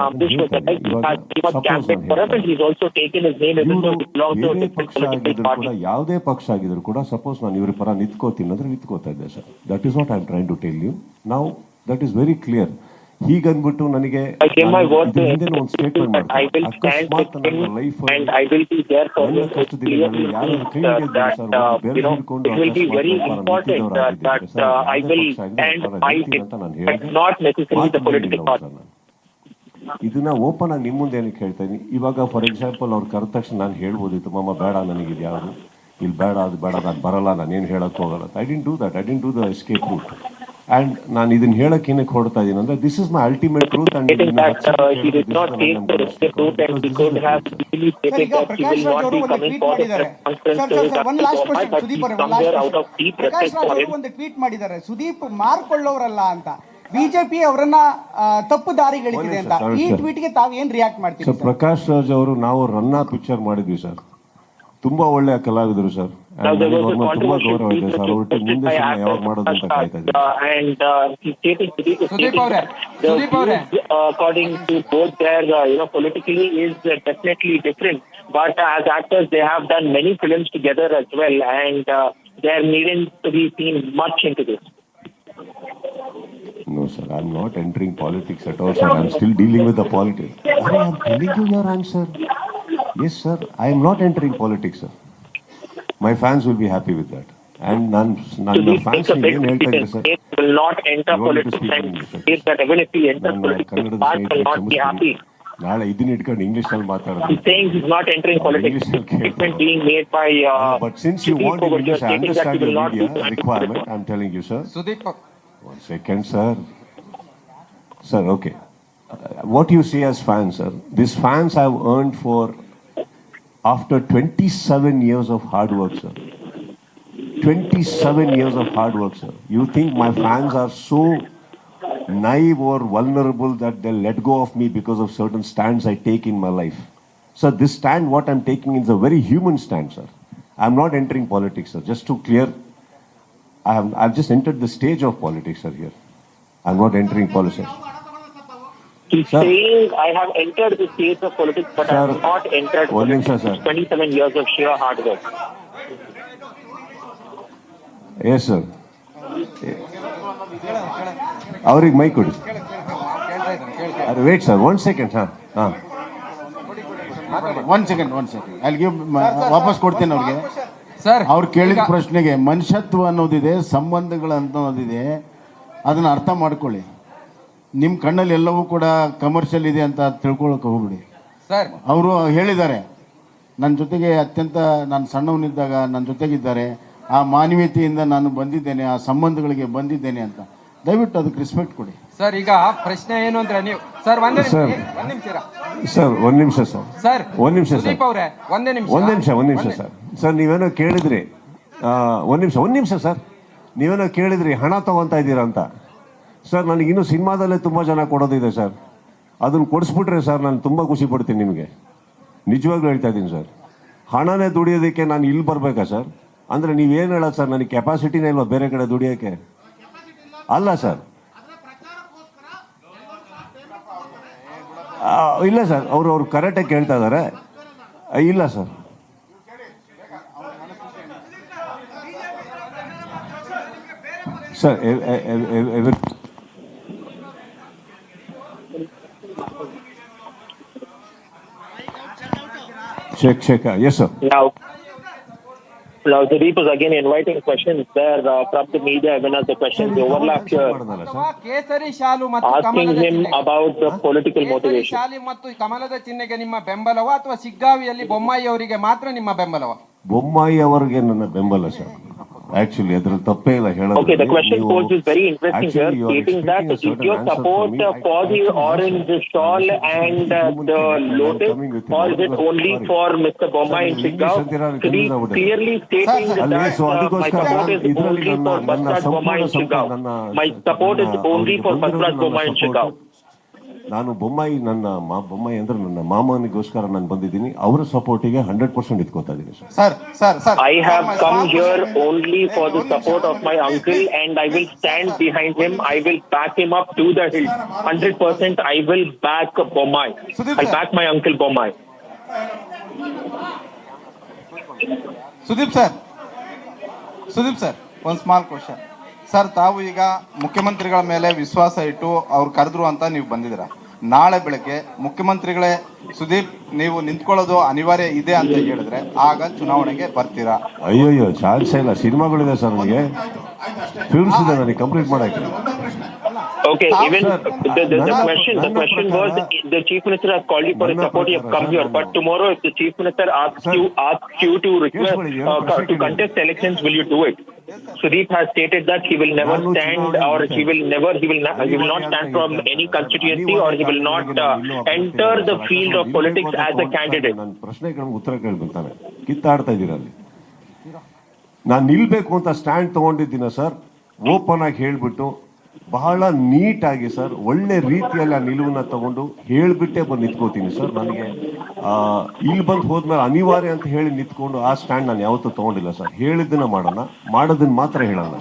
ಪಕ್ಷ ಆಗಿದ್ರು ಕೂಡ ಯಾವುದೇ ಪಕ್ಷ ಆಗಿದ್ರು ಕೂಡ ಸಪೋಸ್ ನಾನು ಇವ್ರ ಪರ ನಿಂತ್ಕೋತೀನಿ ಅಂದ್ರೆ ನಿಂತ್ಕೋತಾ ಇದ್ದೆ sir. That is what I am trying to tell you. ನಾವು ದಟ್ ಇಸ್ ವೆರಿ ಕ್ಲಿಯರ್. ಹೀಗನ್ಬಿಟ್ಟು ನನಗೆ ಹಿಂದೆ ಒಂದು ಸ್ಟೇಟ್ಮೆಂಟ್ ಮಾಡ್ತೀನಿ, ಅಕಸ್ಮಾತ್ ನನ್ನ ಲೈಫ್ ನನ್ನ ಕಷ್ಟದಲ್ಲಿ ನಾನು ಯಾರು ಕೈ ಹಿಡಿದಿದ್ದಾರೆ ಸರ್, ಬೇರೆ ಹಿಡ್ಕೊಂಡು ಅಂತ ನಾನು ಹೇಳಿದೆ. ಇದನ್ನ ಓಪನ್ ಆಗಿ ನಿಮ್ಮ ಮುಂದೆ ಏನಕ್ಕೆ ಹೇಳ್ತಾ ಇದ್ದೀನಿ. ಇವಾಗ ಫಾರ್ ಎಕ್ಸಾಂಪಲ್ ಅವ್ರು ಕರೆದ ತಕ್ಷಣ ನಾನು ಹೇಳ್ಬೋದಿತ್ತು, ಮಾಮ ಬೇಡ ನನಗಿದೆ ಯಾವುದು ಇಲ್ಲಿ ಬೇಡ ಅದು ಬೇಡ ನಾನು ಬರಲ್ಲ ನಾನೇನು ಹೇಳಕ್ ಹೋಗಲ್ಲ. I didn't do that. I didn't do the escape route. And ನಾನು ಇದನ್ನ ಹೇಳಕ್ ಏನಕ್ಕೆ ಹೊಡ್ತಾ ಇದೀನಿ ಅಂದ್ರೆ this is my ultimate truth. Prakash Raj ಒಂದು ಟ್ವೀಟ್ ಮಾಡಿದ್ದಾರೆ, ಸುದೀಪ್ ಮಾರ್ಕೊಳ್ಳೋರಲ್ಲ ಅಂತ, ಬಿಜೆಪಿ ಅವರನ್ನ ತಪ್ಪು ದಾರಿಗಳಿದೆ ಅಂತ. ಈ ಟ್ವೀಟ್ಗೆ ತಾವು ಏನ್ ರಿಯಾಕ್ಟ್ ಮಾಡ್ತೀವಿ? ಸರ್, ಪ್ರಕಾಶ್ ರಾಜ್ ಅವರು ನಾವು ರನ್ನ ಪಿಕ್ಚರ್ ಮಾಡಿದ್ವಿ ಸರ್. ತುಂಬಾ ಒಳ್ಳೆಯ ಕಲಾವಿದರು ಸರ್. ತುಂಬಾ ಗೌರವ ಇದೆ ಸರ್. ಅವ್ರ ಮುಂದೆ ಯಾವಾಗ ಮಾಡೋದು ಅಂತ ಕಾಯ್ತಾ ಇದ್ದೀವಿ. According to both their, politically is definitely different. But as actors, they have done many films together as well, and they are needing to be seen much into this. No, sir. I'm not entering politics at all, sir. I'm still dealing with the politics. I am telling you your answer. Yes, sir. I am not entering politics, sir. My fans will be happy with that. And ನನ್ನ fans ಏನು ಹೇಳ್ತಾ ಇದ್ದಾರೆ sir, will not enter politics and say that even if he enters politics, his fans will not be happy. ನಾಳೆ ಇದನ್ನ ಇಟ್ಕೊಂಡು English ಅಲ್ಲಿ ಮಾತಾಡೋದು. He's saying he's not entering politics. Statement being made by but since you want English, I understand your media requirement. I'm telling you, sir. Sudeep, one second, sir. Sir, okay. What you see as fans, sir, these fans have earned for after 27 years of hard work, sir. 27 years of hard work, sir. You think my fans are so naive or vulnerable that they'll let go of me because of certain stands I take in my life? Sir, this stand what I'm taking is a very human stand, sir. I'm not entering politics, sir. Just to clear, I've just entered the stage of politics, sir, here. I'm not entering politics. He's saying I have entered the stage of politics, but I have not entered politics. 27 years of sheer hard work. Yes, sir. ಅವ್ರಿಗೆ ಮೈ ಕೊಡಿ. Wait sir, 1 second. One second ಅಲ್ಲಿ ವಾಪಸ್ ಕೊಡ್ತೇನೆ ಅವ್ರಿಗೆ. Sir, ಅವ್ರು ಕೇಳಿದ ಪ್ರಶ್ನೆಗೆ ಮನುಷ್ಯತ್ವ ಅನ್ನೋದಿದೆ, ಸಂಬಂಧಗಳು ಅನ್ನೋದಿದೆ, ಅದನ್ನ ಅರ್ಥ ಮಾಡ್ಕೊಳ್ಳಿ. ನಿಮ್ಮ ಕಣ್ಣಲ್ಲಿ ಎಲ್ಲವೂ ಕೂಡ ಕಮರ್ಷಿಯಲ್ ಇದೆ ಅಂತ ತಿಳ್ಕೊಳಕ್ಕೆ ಹೋಗ್ಬಿಡಿ. ಸರ್, ಅವರು ಹೇಳಿದ್ದಾರೆ ನನ್ನ ಜೊತೆಗೆ ಅತ್ಯಂತ ನಾನು ಸಣ್ಣವನಿದ್ದಾಗ ನನ್ನ ಜೊತೆಗಿದ್ದಾರೆ, ಆ ಮಾನವೀಯತೆಯಿಂದ ನಾನು ಬಂದಿದ್ದೇನೆ, ಆ ಸಂಬಂಧಗಳಿಗೆ ಬಂದಿದ್ದೇನೆ ಅಂತ. ದಯವಿಟ್ಟು ಅದಕ್ಕೆ ರೆಸ್ಪೆಕ್ಟ್ ಕೊಡಿ. ಸರ್, ಈಗ ಪ್ರಶ್ನೆ ಏನು ಅಂದ್ರೆ ನೀವು ಸರ್ ಒಂದ್ ನಿಮಿಷ ಸರ್, ಒಂದ್ ನಿಮಿಷ ಸರ್, ಒಂದ್ ನಿಮಿಷ ಸರ್, ಒಂದ್ ನಿಮಿಷ ಸರ್. ಸರ್, ನೀವೇನೋ ಕೇಳಿದ್ರಿ, ಒಂದ್ ನಿಮಿಷ ಸರ್, ನೀವೇನೋ ಕೇಳಿದ್ರಿ ಹಣ ತಗೊಂತಾ ಇದ್ದೀರಾ ಅಂತ. ಸರ್, ನನಗಿನ್ನೂ ಸಿನಿಮಾದಲ್ಲೇ ತುಂಬ ಜನ ಕೊಡೋದಿದೆ ಸರ್. ಅದನ್ನು ಕೊಡಿಸ್ಬಿಟ್ರೆ ಸರ್ ನಾನು ತುಂಬ ಖುಷಿ ಪಡ್ತೀನಿ. ನಿಮಗೆ ನಿಜವಾಗ್ಲೂ ಹೇಳ್ತಾ ಇದ್ದೀನಿ ಸರ್. ಹಣನೇ ದುಡಿಯೋದಕ್ಕೆ ನಾನು ಇಲ್ಲಿ ಬರಬೇಕಾ ಸರ್? ಅಂದರೆ ನೀವೇನು ಹೇಳೋದು ಸರ್, ನನಗೆ ಕೆಪಾಸಿಟಿನೇ ಇಲ್ವಾ ಬೇರೆ ಕಡೆ ದುಡಿಯೋಕ್ಕೆ? ಅಲ್ಲ ಸರ್, ಇಲ್ಲ ಸರ್, ಅವ್ರು ಕರೆಕ್ಟಾಗಿ ಕೇಳ್ತಾ ಇದ್ದಾರೆ. ಇಲ್ಲ sir, sir check. Yes, sir. Now Sudeep is again inviting questions there from the media, even as the questions overlap here. Asking him about the political motivation. ಶಾಲಿ ಮತ್ತು ಕಮಲದ ಚಿಹ್ನೆಗೆ ನಿಮ್ಮ ಬೆಂಬಲವ ಅಥವಾ ಸಿಗ್ಗಾವಿಯಲ್ಲಿ ಬೊಮ್ಮಾಯಿ ಅವರಿಗೆ ಮಾತ್ರ ನಿಮ್ಮ ಬೆಂಬಲವ? ಬೊಮ್ಮಾಯಿ ಅವರಿಗೆ ನನ್ನ ಬೆಂಬಲ ಸರ್. Actually, ಅದ್ರಲ್ಲಿ ತಪ್ಪೇ ಇಲ್ಲ ಹೇಳೋದು. Okay, the question posed is very interesting here, stating that is your support for the orange shawl and the lotus, or is it only for Mr. Bommai in Shiggaon? Clearly stating that my support is only for Basraj Bommai in Shiggaon. My support is only for Basraj Bommai in Shiggaon. ನಾನು ಬೊಮ್ಮಾಯಿ ಬೊಮ್ಮಾಯಿ ಅಂದ್ರೆ ನನ್ನ ಮಾಮನಿಗೋಸ್ಕರ ನಾನು ಬಂದಿದ್ದೀನಿ. ಅವರ ಸಪೋರ್ಟಿಗೆ 100% ಇಟ್ಕೋತಾ ಇದ್ದೀನಿ sir. I have come here only for the support of my uncle and I will stand behind him. I will back him up to the hill. 100% I will back Bommai. I'll back my uncle Bommai. Sudeep sir ಒಂದು small question sir. ತಾವು ಈಗ ಮುಖ್ಯಮಂತ್ರಿಗಳ ಮೇಲೆ ವಿಶ್ವಾಸ ಇಟ್ಟು ಅವ್ರು ಕರೆದ್ರು ಅಂತ ನೀವು ಬಂದಿದ್ದೀರಾ. ನಾಳೆ ಬೆಳಗ್ಗೆ ಮುಖ್ಯಮಂತ್ರಿಗಳೇ ಸುದೀಪ್ ನೀವು ನಿಂತ್ಕೊಳ್ಳೋದು ಅನಿವಾರ್ಯ ಇದೆ ಅಂತ ಹೇಳಿದ್ರೆ ಆಗ ಚುನಾವಣೆಗೆ ಬರ್ತೀರಾ? ಅಯ್ಯೋ ಚಾನ್ಸ್ ಇಲ್ಲ. ಸಿನಿಮಾಗಳಿದೆ ಸರ್, ನನಗೆ ಫಿಲ್ಮ್ಸ್ ಇದೆ, ನನಗೆ ಕಂಪ್ಲೀಟ್ ಮಾಡಕ್ಕೆ. Okay, even the question was the Chief Minister has called you for his support, you have come here. But tomorrow, if the Chief Minister asks you to request to contest elections, will you do it? Sudeep has stated that he will never stand, or he will not stand from any constituency, or he will not enter the field of politics as a candidate. ನನ್ನ ಪ್ರಶ್ನೆಗೆ ಉತ್ತರ ಕೇಳ್ಬಿಡ್ತಾನೆ. ಕಿತ್ತಾಡ್ತಾ ಇದ್ದೀರಾ ಅಲ್ಲಿ. ನಾನು ನಿಲ್ಬೇಕು ಅಂತ stand ತಗೊಂಡಿದ್ದೀನ sir, open ಆಗಿ ಹೇಳ್ಬಿಟ್ಟು ಬಹಳ ನೀಟಾಗಿ ಸರ್, ಒಳ್ಳೆ ರೀತಿಯಲ್ಲಿ ಆ ನಿಲುವನ್ನ ತಗೊಂಡು ಹೇಳ್ಬಿಟ್ಟೆ ಬಂದು ನಿಂತ್ಕೋತೀನಿ ಸರ್. ನನಗೆ ಇಲ್ಲಿ ಬಂದು ಹೋದ್ಮೇಲೆ ಅನಿವಾರ್ಯ ಅಂತ ಹೇಳಿ ನಿಂತ್ಕೊಂಡು ಆ ಸ್ಟ್ಯಾಂಡ್ ನಾನು ಯಾವತ್ತೂ ತಗೊಂಡಿಲ್ಲ ಸರ್. ಹೇಳಿದ್ದನ್ನ ಮಾಡೋದನ್ನ ಮಾತ್ರ ಹೇಳಲ್ಲ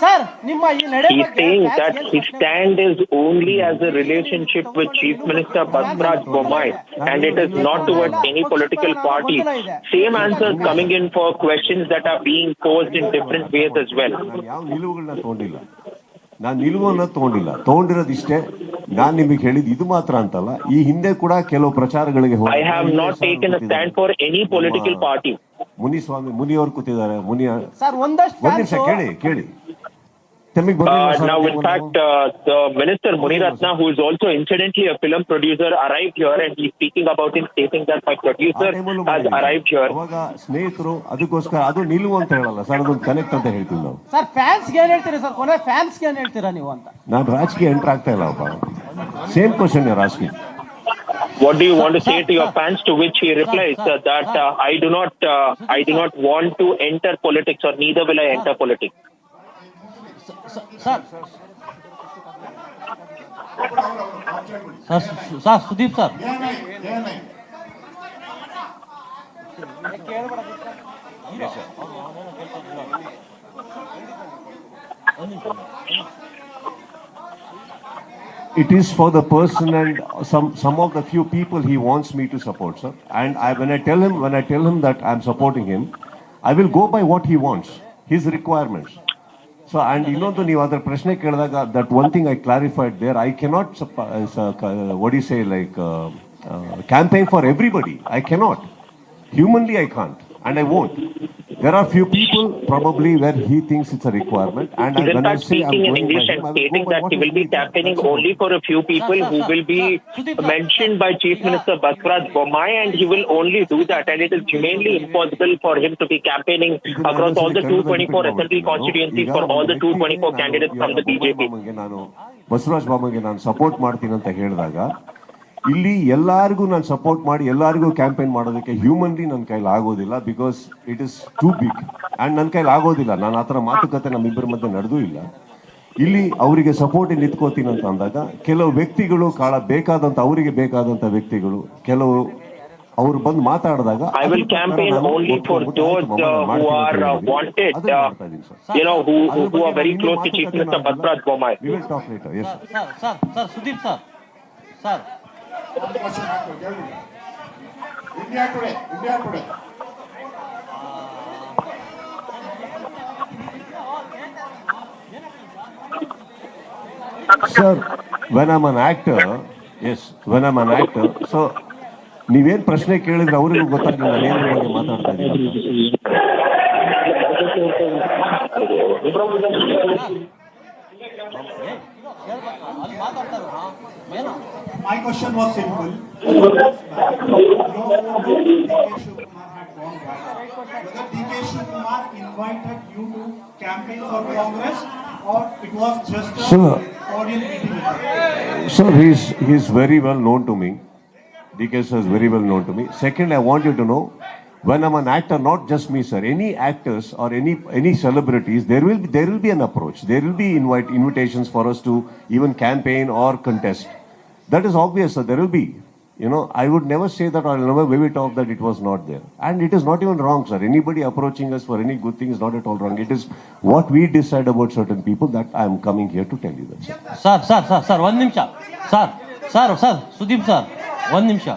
ಸರ್. ನಿಮ್ಮ ಈ ನಡೆ He is saying that his stand is only as a relationship with Chief Minister Basraj Bommai, and it is not towards any political party. Same answers coming in for questions that are being posed in different ways as well. ಯಾವ ನಿಲುವುಗಳನ್ನ ತಗೊಂಡಿಲ್ಲ, ನಾನು ನಿಲುವನ್ನ ತಗೊಂಡಿರೋದು ಇಷ್ಟೇ. ನಾನು ನಿಮಗೆ ಹೇಳಿದ್ದು ಇದು ಮಾತ್ರ ಅಂತಲ್ಲ, ಈ ಹಿಂದೆ ಕೂಡ ಕೆಲವು ಪ್ರಚಾರಗಳಿಗೆ I have not taken a stand for any political party. ಮುನಿಯವರು ಕೂತಿದ್ದಾರೆ. ಸರ್ ಒಂದಷ್ಟು ಒಂದ್ ನಿಮಿಷ ಕೇಳಿ. Now, in fact, the Minister Muniratna, who is also incidentally a film producer, arrived here and he's speaking about him, stating that my producer has arrived here. ಅವಾಗ ಸ್ನೇಹಿತರು ಅದಕ್ಕೋಸ್ಕರ ಅದು ನಿಲುವು ಅಂತ ಹೇಳಲ್ಲ ಸರ್, ಅದೊಂದು ಕನೆಕ್ಟ್ ಅಂತ ಹೇಳ್ತೀವಿ ನಾವು. ಸರ್ ಫ್ಯಾನ್ಸ್ಗೆ ಏನ್ ಹೇಳ್ತೀರಾ ಸರ್? ಕೊನೆ ಫ್ಯಾನ್ಸ್ಗೆ ಏನ್ ಹೇಳ್ತೀರಾ ನೀವು ಅಂತ? ನಾನು ರಾಜಕೀಯ ಎಂಟರ್ ಆಗ್ತಾ ಇಲ್ಲ ಅಪ್ಪ. ಸೇಮ್ ಕ್ವಶನ್ ರಾಜಕೀಯ. What do you want to say to your fans? To which he replies that I do not want to enter politics, or neither will I enter politics. Sir Sudeep sir, It is for the person and some of the few people he wants me to support, sir. And when I tell him that I'm supporting him, I will go by what he wants, his requirements. So, and ಇನ್ನೊಂದು ನೀವು ಅದರ ಪ್ರಶ್ನೆ ಕೇಳಿದಾಗ that one thing I clarified there, I cannot what do you say, like campaign for everybody. I cannot. Humanly I can't, and I won't. There are few people probably where he thinks it's a requirement, and when I say I'm going in English and stating that he will be campaigning only for a few people who will be mentioned by Chief Minister Basraj Bommai, and he will only do that, and it is humanly impossible for him to be campaigning across all the 224 assembly constituencies for all the 224 candidates from the BJP. ನಾನು ಬಸವರಾಜ್ ಬಾಬಾಗೆ ನಾನು support ಮಾಡ್ತೀನಿ ಅಂತ ಹೇಳಿದಾಗ ಇಲ್ಲಿ ಎಲ್ಲರಿಗೂ ನಾನು support ಮಾಡಿ ಎಲ್ಲರಿಗೂ ಕ್ಯಾಂಪೇನ್ ಮಾಡೋದಕ್ಕೆ ಹ್ಯೂಮನ್ಲಿ ನನ್ನ ಕೈಲಿ ಆಗೋದಿಲ್ಲ, because it is too big and ನನ್ನ ಕೈಲಿ ಆಗೋದಿಲ್ಲ. ನಾನು ಆ ಥರ ಮಾತುಕತೆ ನಮ್ಮಿಬ್ಬರ ಮಧ್ಯೆ ನಡೆದೂ ಇಲ್ಲ. ಇಲ್ಲಿ ಅವರಿಗೆ ಸಪೋರ್ಟಿಗೆ ನಿಂತ್ಕೋತೀನಿ ಅಂತ ಅಂದಾಗ ಕೆಲವು ವ್ಯಕ್ತಿಗಳು ಅವರಿಗೆ ಬೇಕಾದಂಥ ವ್ಯಕ್ತಿಗಳು ಕೆಲವು ಅವರು ಬಂದು ಮಾತಾಡಿದಾಗ I will campaign only for those who are wanted, who are very close to Chief Minister Basraj Bommai. We will talk later. Yes, sir. Sudeep sir. India today. Sir, when I'm an actor, so ನೀವೇನ್ ಪ್ರಶ್ನೆ ಕೇಳಿದ್ರೆ ಅವರಿಗೂ ಗೊತ್ತಾಗಿಲ್ಲ ನಾನು ಏನ್ ಬಗ್ಗೆ ಮಾತಾಡ್ತಾ ಇದ್ದೀನಿ. My question was simple. Whether DK Shivakumar invited you to campaign for Congress, or it was just a audience meeting? Sir, he's very well known to me. DK sir is very well known to me. Second, I want you to know, when I'm an actor, not just me, sir, any actors or any celebrities, there will be an approach. There will be invitations for us to even campaign or contest. That is obvious, sir. There will be. I would never say that, or I'll never wave it off that it was not there. And it is not even wrong, sir. Anybody approaching us for any good thing is not at all wrong. It is what we decide about certain people that I am coming here to tell you that. Sir ಒಂದು ನಿಮಿಷ sir Sudeep sir ಒಂದು ನಿಮಿಷ.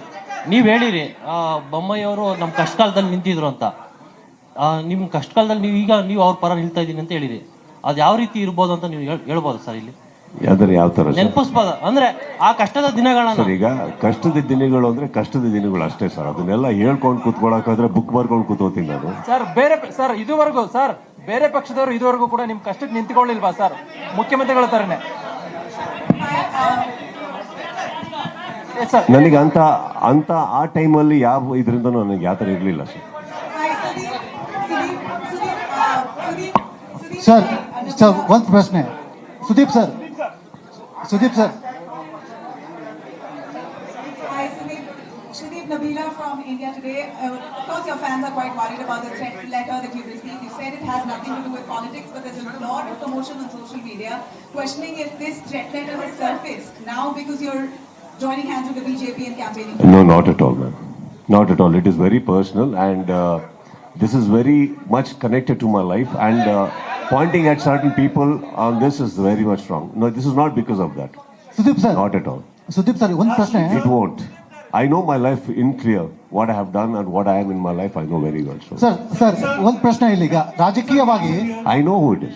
ನೀವು ಹೇಳಿರಿ ಬೊಮ್ಮಾಯಿಯವರು ನಮ್ಮ ಕಷ್ಟಕಾಲದಲ್ಲಿ ನಿಂತಿದ್ರು ಅಂತ. ನಿಮ್ಮ ಕಷ್ಟಕಾಲದಲ್ಲಿ ನೀವು ಅವ್ರ ಪರ ನಿಲ್ತಾ ಇದ್ದೀನಿ ಅಂತ ಹೇಳಿರಿ. ಅದು ಯಾವ ರೀತಿ ಇರ್ಬೋದು ಅಂತ ನೀವು ಹೇಳ್ಬೋದು ಸರ್ ಇಲ್ಲಿ? ಯಾವ ತರ ನೆನಪಿಸ್ಬೋದು ಅಂದ್ರೆ ಆ ಕಷ್ಟದ ದಿನಗಳನ್ನ. ಸರ್, ಈಗ ಕಷ್ಟದ ದಿನಗಳು ಅಂದ್ರೆ ಕಷ್ಟದ ದಿನಗಳು ಅಷ್ಟೇ ಸರ್. ಅದನ್ನೆಲ್ಲ ಹೇಳ್ಕೊಂಡು ಕೂತ್ಕೊಳ್ಳೋಕಾದ್ರೆ ಬುಕ್ ಬರ್ಕೊಂಡು ಕೂತ್ಕೋತೀನಿ ನಾನು. ಸರ್ ಇದುವರೆಗೂ ಬೇರೆ ಪಕ್ಷದವರು ಇದುವರೆಗೂ ಕೂಡ ನಿಮ್ ಕಷ್ಟಕ್ಕೆ ನಿಂತ್ಕೊಳ್ಳಿಲ್ವಾ ಸರ್ ಮುಖ್ಯಮಂತ್ರಿಗಳ ತರನೇ? ನನಗೆ ಅಂತ ಆ ಟೈಮಲ್ಲಿ ಯಾವ ಇದರಿಂದ ನನಗೆ ಯಾವ ತರ ಇರಲಿಲ್ಲ ಸರ್. ಒಂದು ಪ್ರಶ್ನೆ Sudeep sir. Sudeep sir. Hi Sudeep Nabila from India today. Of course your fans are quite worried about the threat letter that you've received. You said it has nothing to do with politics, but there's a lot of commotion on social media questioning if this threat letter has surfaced now because you're joining hands with the BJP and campaigning. No, not at all, ma'am. Not at all. It is very personal, and this is very much connected to my life, and pointing at certain people on this is very much wrong. No, this is not because of that. Sudeep sir. Not at all. Sudeep sir, one question. It won't. I know my life in clear. What I have done and what I am in my life, I know very well. So. Sir, one ಪ್ರಶ್ನೆ ಇಲ್ಲಿ ಈಗ ರಾಜಕೀಯವಾಗಿ I know who it is.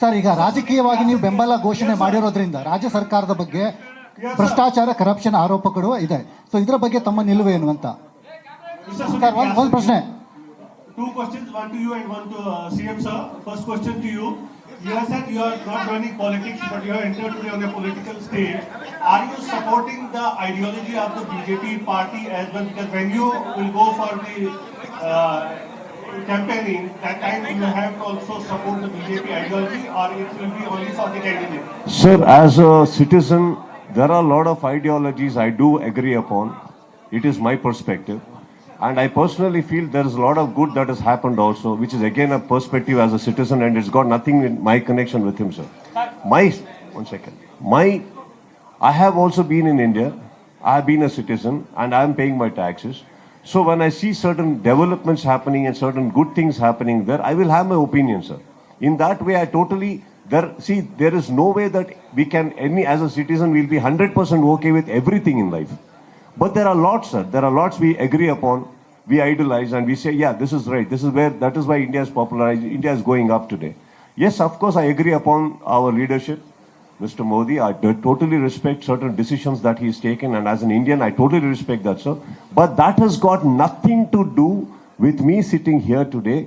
Sir, ಈಗ ರಾಜಕೀಯವಾಗಿ ನೀವು ಬೆಂಬಲ ಘೋಷಣೆ ಮಾಡಿರೋದ್ರಿಂದ ರಾಜ್ಯ ಸರ್ಕಾರದ ಬಗ್ಗೆ ಭ್ರಷ್ಟಾಚಾರ ಕರಪ್ಷನ್ ಆರೋಪಗಳು ಇದೆ. ಸೊ ಇದರ ಬಗ್ಗೆ ತಮ್ಮ ನಿಲುವೇನು ಅಂತ? ಸರ್, ಒಂದು ಪ್ರಶ್ನೆ. Two questions, one to you and one to CM sir. First question to you. You have said you are not joining politics, but you have entered today on a political stage. Are you supporting the ideology of the BJP party as well? Because when you will go for the campaigning, that time you will have to also support the BJP ideology, or it will be only for the candidate? Sir, as a citizen, there are a lot of ideologies I do agree upon. It is my perspective. And I personally feel there is a lot of good that has happened also, which is again a perspective as a citizen, and it's got nothing in my connection with him, sir. I have also been in India. I have been a citizen, and I am paying my taxes. So when I see certain developments happening and certain good things happening there, I will have my opinion, sir. In that way, there is no way that we can, as a citizen, we'll be 100% okay with everything in life. But there are lots, sir. There are lots we agree upon, we idolize, and we say, yeah, this is right. That is why India is popularized. India is going up today. Yes, of course, I agree upon our leadership, Mr. Modi. I totally respect certain decisions that he has taken, and as an Indian, I totally respect that, sir. But that has got nothing to do with me sitting here today,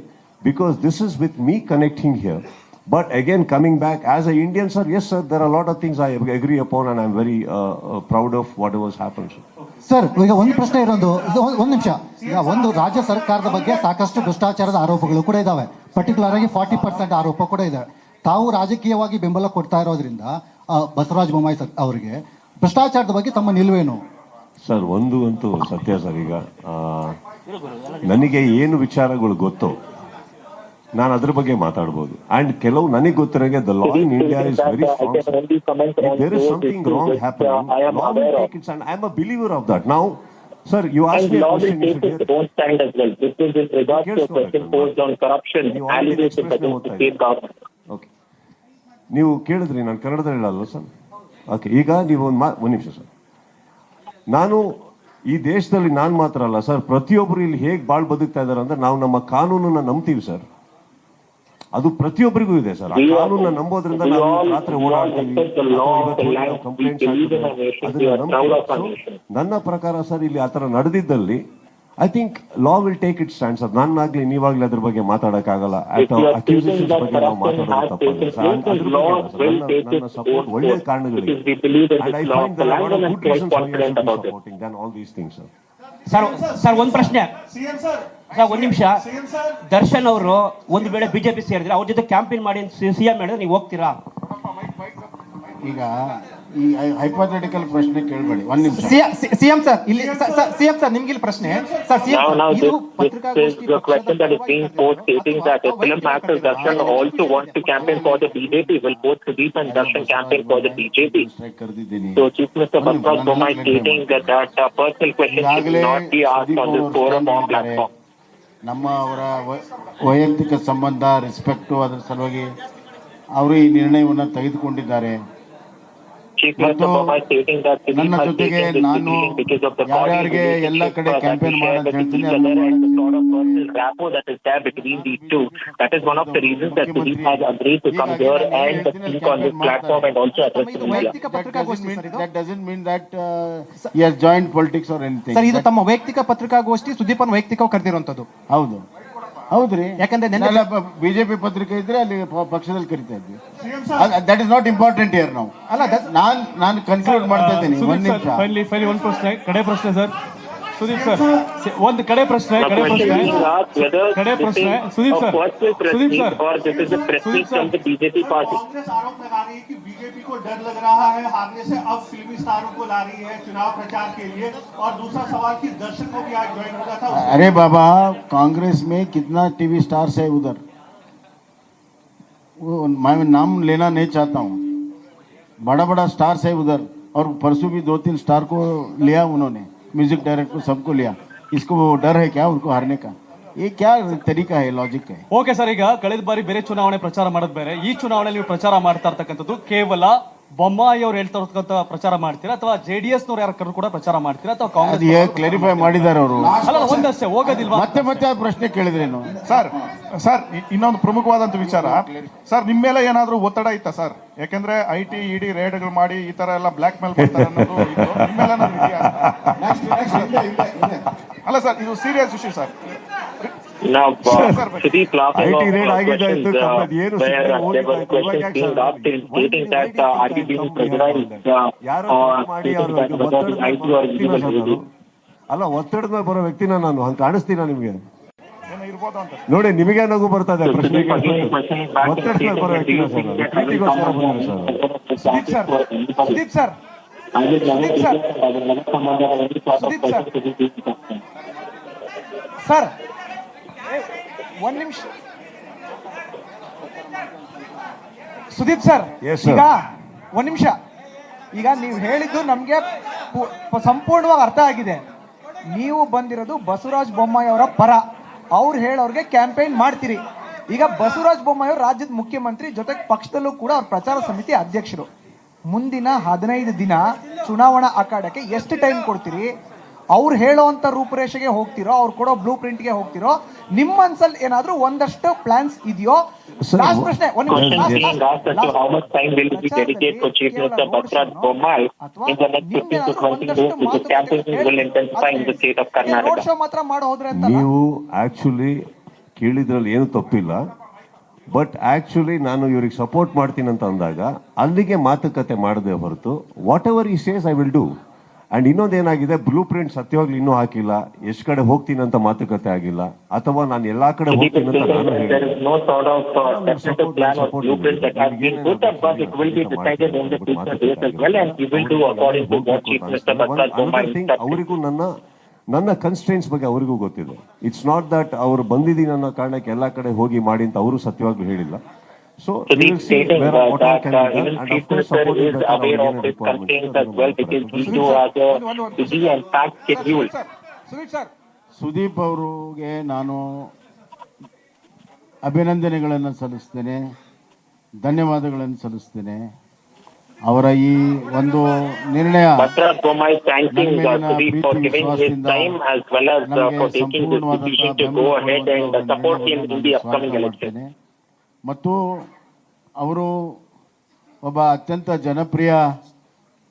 because this is with me connecting here. But again, coming back as an Indian, sir, yes, sir, there are a lot of things I agree upon, and I'm very proud of whatever has happened, sir. Sir, ಈಗ ಒಂದು ಪ್ರಶ್ನೆ ಇರೋದು, ಒಂದು ನಿಮಿಷ. ಈಗ ಒಂದು ರಾಜ್ಯ ಸರ್ಕಾರದ ಬಗ್ಗೆ ಸಾಕಷ್ಟು ಭ್ರಷ್ಟಾಚಾರದ ಆರೋಪಗಳು ಕೂಡ ಇದಾವೆ. ಪರ್ಟಿಕ್ಯುಲರ್ ಆಗಿ 40% ಆರೋಪ ಕೂಡ ಇದೆ. ತಾವು ರಾಜಕೀಯವಾಗಿ ಬೆಂಬಲ ಕೊಡ್ತಾ ಇರೋದ್ರಿಂದ ಬಸವರಾಜ ಬೊಮ್ಮಾಯಿ ಅವರಿಗೆ ಭ್ರಷ್ಟಾಚಾರದ ಬಗ್ಗೆ ತಮ್ಮ ನಿಲುವೇನು? ಸರ್, ಒಂದು ಅಂತೂ ಸತ್ಯ ಸರ್. ಈಗ ನನಗೆ ಏನು ವಿಚಾರಗಳು ಗೊತ್ತೋ ನಾನು ಅದ್ರ ಬಗ್ಗೆ ಮಾತಾಡ್ಬೋದು. ಅಂಡ್ ಕೆಲವು ನನಗೆ ಗೊತ್ತಿರೋಂಗೆ the law in India is very strong. There is something wrong happening, law will take its, and I am a believer of that. Now sir, you asked me a question, you should hear. Don't stand as well. This is in regards to a question posed on corruption allegations against the state government. Okay, ನೀವು ಕೇಳಿದ್ರಿ, ನಾನು ಕನ್ನಡದಲ್ಲಿ ಹೇಳಲ್ಲ sir. Okay, ಈಗ ನೀವು ಒಂದು ನಿಮಿಷ sir. ನಾನು ಈ ದೇಶದಲ್ಲಿ ನಾನು ಮಾತ್ರ ಅಲ್ಲ ಸರ್, ಪ್ರತಿಯೊಬ್ಬರು ಇಲ್ಲಿ ಹೇಗೆ ಬಾಳ್ ಬದುಕ್ತಾ ಇದಾರೆ ಅಂದ್ರೆ ನಾವು ನಮ್ಮ ಕಾನೂನನ್ನ ನಂಬ್ತೀವಿ ಸರ್. ಅದು ಪ್ರತಿಯೊಬ್ಬರಿಗೂ ಇದೆ ಸರ್. ಆ ಕಾನೂನನ್ನ ನಂಬೋದ್ರಿಂದ ನಾವು ರಾತ್ರಿ ಓಡಾಡ್ತೀವಿ, ನನ್ನ ಪ್ರಕಾರ ಸರ್ ಇಲ್ಲಿ ಆತರ ನಡೆದಿದ್ದಲ್ಲಿ I think law will take it stands. ಅದು ನಾನಾಗ್ಲಿ ನೀವಾಗ್ಲಿ ಅದ್ರ ಬಗ್ಗೆ ಮಾತಾಡಕ್ಕಾಗಲ್ಲ. ಅಕ್ಯೂಸೇಷನ್ಸ್ ಬಗ್ಗೆ ನಾವು ಮಾತಾಡೋದು ತಪ್ಪಲ್ಲ. ನನ್ನ ಸಪೋರ್ಟ್ ಒಳ್ಳೆ ಕಾರಣಗಳಿಗೆ, and I find there are lot of good reasons why I should be supporting then all these things sir. Sir ಒಂದು ಪ್ರಶ್ನೆ ಸರ್, ಒಂದು ನಿಮಿಷ. ದರ್ಶನ್ ಅವರು ಒಂದು ವೇಳೆ ಬಿಜೆಪಿ ಸೇರಿದ್ರೆ ಅವ್ರ ಜೊತೆ ಕ್ಯಾಂಪೇನ್ ಮಾಡಿ ಸಿಎಂ ಹೇಳಿದ್ರೆ ನೀವು ಹೋಗ್ತೀರಾ? ಈಗ ಈ ಹೈಪೋಥೆಟಿಕಲ್ ಪ್ರಶ್ನೆ ಕೇಳಬೇಡಿ. ಒಂದು ನಿಮಿಷ. ಸಿಎಂ ಸರ್, ಇಲ್ಲಿ ಸಿಎಂ ಸರ್, ನಿಮ್ಗೆ ಇಲ್ಲಿ ಪ್ರಶ್ನೆ sir. Now this is the question that is being posed, stating that the film actor Darshan also wants to campaign for the BJP. Will both Sudeep and Darshan campaign for the BJP? So Chief Minister Bhaskar Bommai stating that personal question should not be asked on this forum or platform. ನಮ್ಮ ಅವರ ವೈಯಕ್ತಿಕ ಸಂಬಂಧ, respect, ಅದರ ಸಲುವಾಗಿ ಅವರು ಈ ನಿರ್ಣಯವನ್ನು ತೆಗೆದುಕೊಂಡಿದ್ದಾರೆ. ನನ್ನ ಜೊತೆಗೆ ನಾನು ಯಾರ್ಯಾರಿಗೆ ಎಲ್ಲ ಕಡೆ ಕ್ಯಾಂಪೇನ್ ಮಾಡಂತ ಹೇಳ್ತೀನಿ. ಇದು ತಮ್ಮ ವೈಯಕ್ತಿಕ ಪತ್ರಿಕಾಗೋಷ್ಠಿ, ಸುದೀಪ್ ಅನ್ನು ವೈಯಕ್ತಿಕ ಕರೆದಿರುವಂತದ್ದು. ಹೌದು, ಹೌದ್ರಿ. ಯಾಕಂದ್ರೆ ಬಿಜೆಪಿ ಪತ್ರಿಕೆ ಇದ್ರೆ ಅಲ್ಲಿ ಪಕ್ಷದಲ್ಲಿ ಕರಿತಾ ಇದ್ವಿ. That is not important year ನಾವು. ಅಲ್ಲ, ನಾನು ಕನ್ಕ್ಲೂಡ್ ಮಾಡ್ತಾ ಇದ್ದೀನಿ. ಒಂದು ನಿಮಿಷ. ಒಂದು ಪ್ರಶ್ನೆ, ಕಡೆ ಪ್ರಶ್ನೆ ಸರ್. ಸುದೀಪ್ ಸರ್, ಒಂದು ಕಡೆ ಪ್ರಶ್ನೆ ಸುದೀಪ್ ಸರ್. बीजेपी आरोप लगा रही है कि बीजेपी को डर लग रहा है हारने से, अब फिल्मी स्टारों को ला रही है चुनाव प्रचार के लिए। और दूसरा सवाल कि दर्शक को भी आज ज्वाइन होगा था। अरे बाबा, कांग्रेस में कितना टीवी स्टार्स है उधर, वो मैं नाम लेना नहीं चाहता हूँ. बड़ा बड़ा स्टार्स है उधर, और परसों भी 2-3 स्टार को लिया उन्होंने, म्यूजिक डायरेक्टर सबको लिया. इसको वो डर है क्या उनको हारने का? ये क्या तरीका है, लॉजिक है? ಓಕೆ ಸರ್, ಈಗ ಕಳೆದ ಬಾರಿ ಬೇರೆ ಚುನಾವಣೆ ಪ್ರಚಾರ ಮಾಡೋದು ಬೇರೆ, ಈ ಚುನಾವಣೆಯಲ್ಲಿ ನೀವು ಪ್ರಚಾರ ಮಾಡ್ತಾ ಇರ್ತಕ್ಕಂಥದ್ದು ಕೇವಲ ಬೊಮ್ಮಾಯಿ ಅವ್ರು ಹೇಳ್ತಾ ಇರ್ತಕ್ಕಂಥ ಪ್ರಚಾರ ಮಾಡ್ತೀರಾ, ಅಥವಾ JDS ನವ್ರು ಯಾರು ಕೂಡ ಪ್ರಚಾರ ಮಾಡ್ತೀರಾ, ಅಥವಾ ಕಾಂಗ್ರೆಸ್? ಕ್ಲಾರಿಫೈ ಮಾಡಿದ್ದಾರೆ ಅವರು. ಅಲ್ಲ, ಒಂದಷ್ಟೇ ಹೋಗೋದಿಲ್ವಾ? ಮತ್ತೆ ಆ ಪ್ರಶ್ನೆ ಕೇಳಿದ್ರೇನು ಸರ್? ಇನ್ನೊಂದು ಪ್ರಮುಖವಾದಂತ ವಿಚಾರ ಸರ್, ನಿಮ್ಮ ಮೇಲೆ ಏನಾದ್ರೂ ಒತ್ತಡ ಇತ್ತಾ ಸರ್? ಯಾಕಂದ್ರೆ IT ED ರೇಡ್ಗಳು ಮಾಡಿ ಈ ತರ ಎಲ್ಲ ಬ್ಲಾಕ್ ಮೇಲ್ ಮಾಡ್ತಾರೆ ಅನ್ನೋದು ನಿಮ್ಮ ಮೇಲೆ ಏನಾದ್ರು ಇದೆಯಾ? ಅಲ್ಲ ಸರ್, ಇದು serious issue sir. Now, Sudeep laughing off questions where there were questions being asked stating that are we being pressurized or stating that whether the IT or illegal reading. ಅಲ್ಲ, ಒತ್ತಡದ ಮೇಲೆ ಬರೋ ವ್ಯಕ್ತಿನ ನಾನು ಹಂಗೆ ಕಾಣಿಸ್ತೀನ ನಿಮಗೆ? ನೋಡಿ, ನಿಮಗೆ ನಗು ಬರ್ತದೆ ಪ್ರಶ್ನೆ. ಒತ್ತಡದ ಮೇಲೆ ಬರೋ ವ್ಯಕ್ತಿನ ಸರ್, ಪ್ರೀತಿಗೋಸ್ಕರ ಬಂದಿರೋ ಸರ್. ಸುದೀಪ್ ಸರ್, ಸರ್ ಒಂದ್ ನಿಮಿಷ. ಸುದೀಪ್ ಸರ್, ಈಗ ಒಂದ್ ನಿಮಿಷ. ಈಗ ನೀವು ಹೇಳಿದ್ದು ನಮ್ಗೆ ಸಂಪೂರ್ಣವಾಗಿ ಅರ್ಥ ಆಗಿದೆ. ನೀವು ಬಂದಿರೋದು ಬಸವರಾಜ ಬೊಮ್ಮಾಯಿ ಅವರ ಪರ, ಅವ್ರು ಹೇಳೋರ್ಗೆ ಕ್ಯಾಂಪೇನ್ ಮಾಡ್ತೀರಿ. ಈಗ ಬಸವರಾಜ ಬೊಮ್ಮಾಯಿ ಅವರು ರಾಜ್ಯದ ಮುಖ್ಯಮಂತ್ರಿ, ಜೊತೆಗೆ ಪಕ್ಷದಲ್ಲೂ ಕೂಡ ಅವ್ರ ಪ್ರಚಾರ ಸಮಿತಿ ಅಧ್ಯಕ್ಷರು. ಮುಂದಿನ 15 ದಿನ ಚುನಾವಣಾ ಅಖಾಡಕ್ಕೆ ಎಷ್ಟು ಟೈಮ್ ಕೊಡ್ತೀರಿ? ಅವ್ರು ಹೇಳೋಂಥ ರೂಪುರೇಷೆಗೆ ಹೋಗ್ತಿರೋ, ಅವ್ರು ಕೊಡೋ ಬ್ಲೂ ಪ್ರಿಂಟ್ಗೆ ಹೋಗ್ತಿರೋ? ನಿಮ್ಮ ಮನ್ಸಲ್ಲಿ ಏನಾದ್ರೂ ಒಂದಷ್ಟು ಪ್ಲಾನ್ಸ್ ಇದೆಯೋ? ಲಾಸ್ಟ್ ಪ್ರಶ್ನೆ. ರೋಡ್ ಶೋ ಮಾತ್ರ ಮಾಡೋ ಹೋದ್ರೆ ಅಂತ ನೀವು ಆಕ್ಚುಲಿ ಕೇಳಿದ್ರಲ್ಲಿ ಏನು ತಪ್ಪಿಲ್ಲ. ಬಟ್ ಆಕ್ಚುಲಿ ನಾನು ಇವ್ರಿಗೆ ಸಪೋರ್ಟ್ ಮಾಡ್ತೀನಿ ಅಂತ ಅಂದಾಗ ಅಲ್ಲಿಗೆ ಮಾತುಕತೆ ಮಾಡದೆ ಹೊರತು whatever he says I will do. And ಇನ್ನೊಂದೇನಾಗಿದೆ, ಬ್ಲೂ ಪ್ರಿಂಟ್ ಸತ್ಯವಾಗ್ಲೂ ಇನ್ನೂ ಹಾಕಿಲ್ಲ. ಎಷ್ಟು ಕಡೆ ಹೋಗ್ತೀನಿ ಅಂತ ಮಾತುಕತೆ ಆಗಿಲ್ಲ, ಅಥವಾ ನಾನು ಎಲ್ಲಾ ಕಡೆ ಹೋಗ್ತೀನಿ ಅಂತ ನಾನು ಅವರಿಗೂ ನನ್ನ ಕನ್ಸ್ಟ್ರೇನ್ಸ್ ಬಗ್ಗೆ ಅವರಿಗೂ ಗೊತ್ತಿದೆ. ಇಟ್ಸ್ ನಾಟ್ ದಟ್ ಅವ್ರು ಬಂದಿದ್ದೀನಿ ಅನ್ನೋ ಕಾರಣಕ್ಕೆ ಎಲ್ಲಾ ಕಡೆ ಹೋಗಿ ಮಾಡಿ ಅಂತ ಅವರು ಸತ್ಯವಾಗ್ಲೂ ಹೇಳಿಲ್ಲ. So Sudeep stating that even Chief Minister is aware of his constraints as well, because he too has a busy and packed schedule. Sudeep ಅವರಿಗೆ ನಾನು ಅಭಿನಂದನೆಗಳನ್ನು ಸಲ್ಲಿಸ್ತೇನೆ, ಧನ್ಯವಾದಗಳನ್ನು ಸಲ್ಲಿಸ್ತೇನೆ. ಅವರ ಈ ಒಂದು ನಿರ್ಣಯ ಮತ್ತು ಅವರು ಒಬ್ಬ ಅತ್ಯಂತ ಜನಪ್ರಿಯ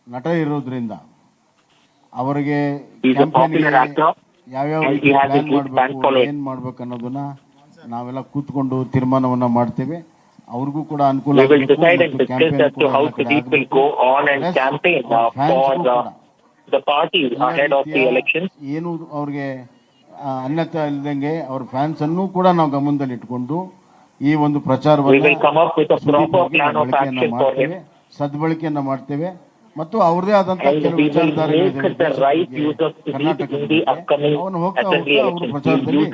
ನಟ ಇರೋದ್ರಿಂದ ಅವರಿಗೆ ಯಾವ್ಯಾವ ರೀತಿ ಪ್ಲಾನ್ ಮಾಡಬೇಕು, ಏನ್ ಮಾಡ್ಬೇಕು ಅನ್ನೋದನ್ನ ನಾವೆಲ್ಲ ಕೂತ್ಕೊಂಡು ತೀರ್ಮಾನವನ್ನ ಮಾಡ್ತೇವೆ. ಅವ್ರಿಗೂ ಕೂಡ ಅನುಕೂಲ ಏನು ಅವ್ರಿಗೆ ಅನ್ಯತೆ ಇಲ್ಲದಂಗೆ ಅವ್ರ ಫ್ಯಾನ್ಸ್ ಅನ್ನು ಕೂಡ ನಾವು ಗಮನದಲ್ಲಿ ಇಟ್ಕೊಂಡು ಈ ಒಂದು ಪ್ರಚಾರವನ್ನು ಸದ್ಬಳಕೆಯನ್ನ ಮಾಡ್ತೇವೆ. ಮತ್ತು ಅವರು ಒಬ್ಬ ಅತ್ಯಂತ ಜನಪ್ರಿಯ ನಟ ಇರೋದ್ರಿಂದ ಅವರಿಗೆ ಯಾವ್ಯಾವ ರೀತಿ ಪ್ಲಾನ್ ಮಾಡಬೇಕು, ಏನ್ ಮಾಡ್ಬೇಕು ಅನ್ನೋದನ್ನ ನಾವೆಲ್ಲ ಕೂತ್ಕೊಂಡು ತೀರ್ಮಾನವನ್ನ ಮಾಡ್ತೇವೆ. ಅವ್ರಿಗೂ ಕೂಡ ಅನುಕೂಲ ಸದ್ಬಳಕೆಯನ್ನ ಮಾಡ್ತೇವೆ. ಮತ್ತು ಅವ್ರದೇ ಆದಂತ ಕೆಲವು ವಿಚಾರಧಾರೆಗಳಿದೆ ಅವನು ಹೋಗ್ತಾ ಹೋಗ್ತಾ ಅವರು ಪ್ರಚಾರದಲ್ಲಿ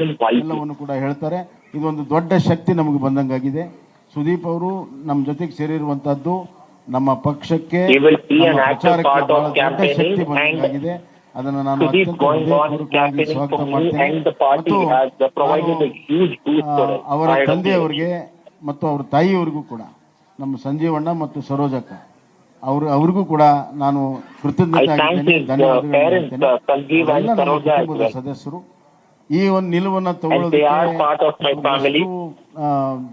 ಎಲ್ಲವನ್ನು ಕೂಡ ಹೇಳ್ತಾರೆ. ಇದೊಂದು ದೊಡ್ಡ ಶಕ್ತಿ ನಮಗೆ ಬಂದಂಗಾಗಿದೆ. ಸುದೀಪ್ ಅವರು ನಮ್ಮ ಜೊತೆಗೆ ಸೇರಿರುವಂತಹದ್ದು ನಮ್ಮ ಪಕ್ಷಕ್ಕೆ ಪ್ರಚಾರಕ್ಕೆ ಬಹಳ ದೊಡ್ಡ ಶಕ್ತಿ ಬಂದಂಗಾಗಿದೆ. ಅದನ್ನು ನಾನು ಹೃದಯಪೂರ್ವಕವಾಗಿ ಸ್ವಾಗತ ಮಾಡ್ತೇನೆ. ಮತ್ತು ಅವರ ತಂದೆಯವರಿಗೆ ಮತ್ತು ಅವರ ತಾಯಿಯವರಿಗೂ ಕೂಡ ನಮ್ಮ ಸಂಜೀವಣ್ಣ ಮತ್ತು ಸರೋಜಕ್ಕ ಅವ್ರಿಗೂ ಕೂಡ ನಾನು ಕೃತಜ್ಞತೆ ಧನ್ಯವಾದಗಳು ಸದಸ್ಯರು ಈ ಒಂದು ನಿಲುವನ್ನು ತಗೊಳ್ಳೋದಕ್ಕೆ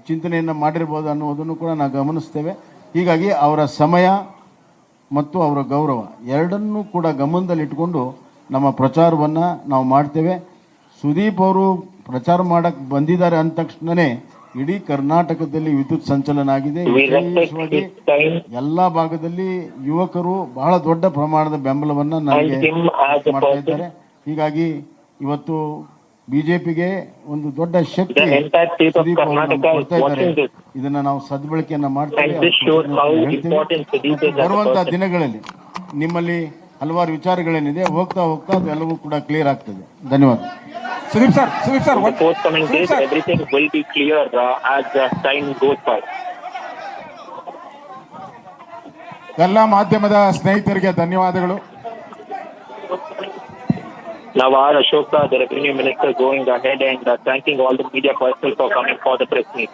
ಚಿಂತನೆಯನ್ನ ಮಾಡಿರ್ಬೋದು ಅನ್ನುವುದನ್ನು ಕೂಡ ನಾವು ಗಮನಿಸ್ತೇವೆ. ಹೀಗಾಗಿ ಅವರ ಸಮಯ ಮತ್ತು ಅವರ ಗೌರವ ಎರಡನ್ನೂ ಕೂಡ ಗಮನದಲ್ಲಿಟ್ಟುಕೊಂಡು ನಮ್ಮ ಪ್ರಚಾರವನ್ನು ನಾವು ಮಾಡ್ತೇವೆ. ಸುದೀಪ್ ಅವರು ಪ್ರಚಾರ ಮಾಡಕ್ಕೆ ಬಂದಿದ್ದಾರೆ ಅಂದ ತಕ್ಷಣನೇ ಇಡೀ ಕರ್ನಾಟಕದಲ್ಲಿ ವಿದ್ಯುತ್ ಸಂಚಲನ ಆಗಿದೆ. ವಿಶೇಷವಾಗಿ ಎಲ್ಲ ಭಾಗದಲ್ಲಿ ಯುವಕರು ಬಹಳ ದೊಡ್ಡ ಪ್ರಮಾಣದ ಬೆಂಬಲವನ್ನು ನನಗೆ ಮಾಡ್ತಾ ಇದ್ದಾರೆ. ಹೀಗಾಗಿ ಇವತ್ತು ಬಿಜೆಪಿಗೆ ಒಂದು ದೊಡ್ಡ ಶಕ್ತಿ ಸುದೀಪ್ ಅವರು ಕೊಡ್ತಾ ಇದ್ದಾರೆ. ಇದನ್ನ ನಾವು ಸದ್ಬಳಕೆಯನ್ನ ಮಾಡ್ತೇವೆ. ಬರುವಂತಹ ದಿನಗಳಲ್ಲಿ ನಿಮ್ಮಲ್ಲಿ ಹಲವಾರು ವಿಚಾರಗಳೇನಿದೆ ಹೋಗ್ತಾ ಹೋಗ್ತಾ ಅದೆಲ್ಲವೂ ಕೂಡ ಕ್ಲಿಯರ್ ಆಗ್ತದೆ. ಧನ್ಯವಾದ. Sudeep sir, forthcoming days, everything will be clear as time goes by. ಎಲ್ಲ ಮಾಧ್ಯಮದ ಸ್ನೇಹಿತರಿಗೆ ಧನ್ಯವಾದಗಳು. Now our Ashoka, the Revenue Minister, going ahead and thanking all the media personnel for coming for the press meet.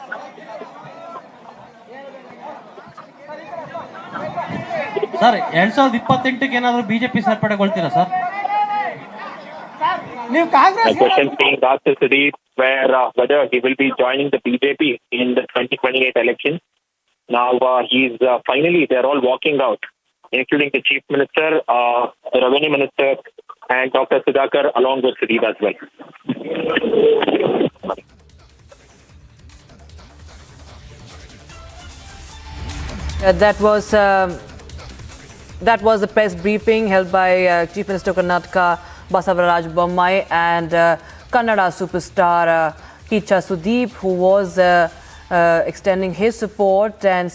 Sir 2028ಕ್ಕೆ ಏನಾದರೂ BJP ಸೇರ್ಪಡೆಗೊಳ್ತೀರಾ sir? ನೀವು Congress question being asked to Sudeep whether he will be joining the BJP in the 2028 elections. Now he's finally they're all walking out, including the Chief Minister, the Revenue Minister, and Dr. Sudhakar along with Sudeep as well. That was the press briefing held by Chief Minister of Karnataka Basavaraj Bommai and Kannada superstar Kiccha Sudeep, who was extending his support and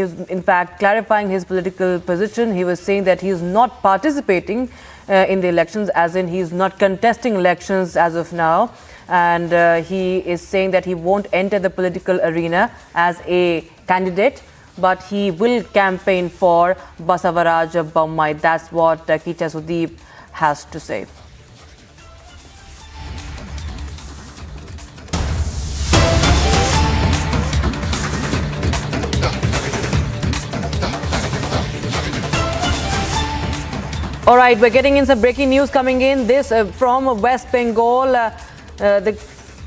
is in fact clarifying his political position. He was saying that he is not participating in the elections, as in he is not contesting elections as of now, and he is saying that he won't enter the political arena as a candidate, but he will campaign for Basavaraj Bommai. That's what Kichcha Sudeep has to say. All right, we're getting in some breaking news coming in. This from West Bengal. The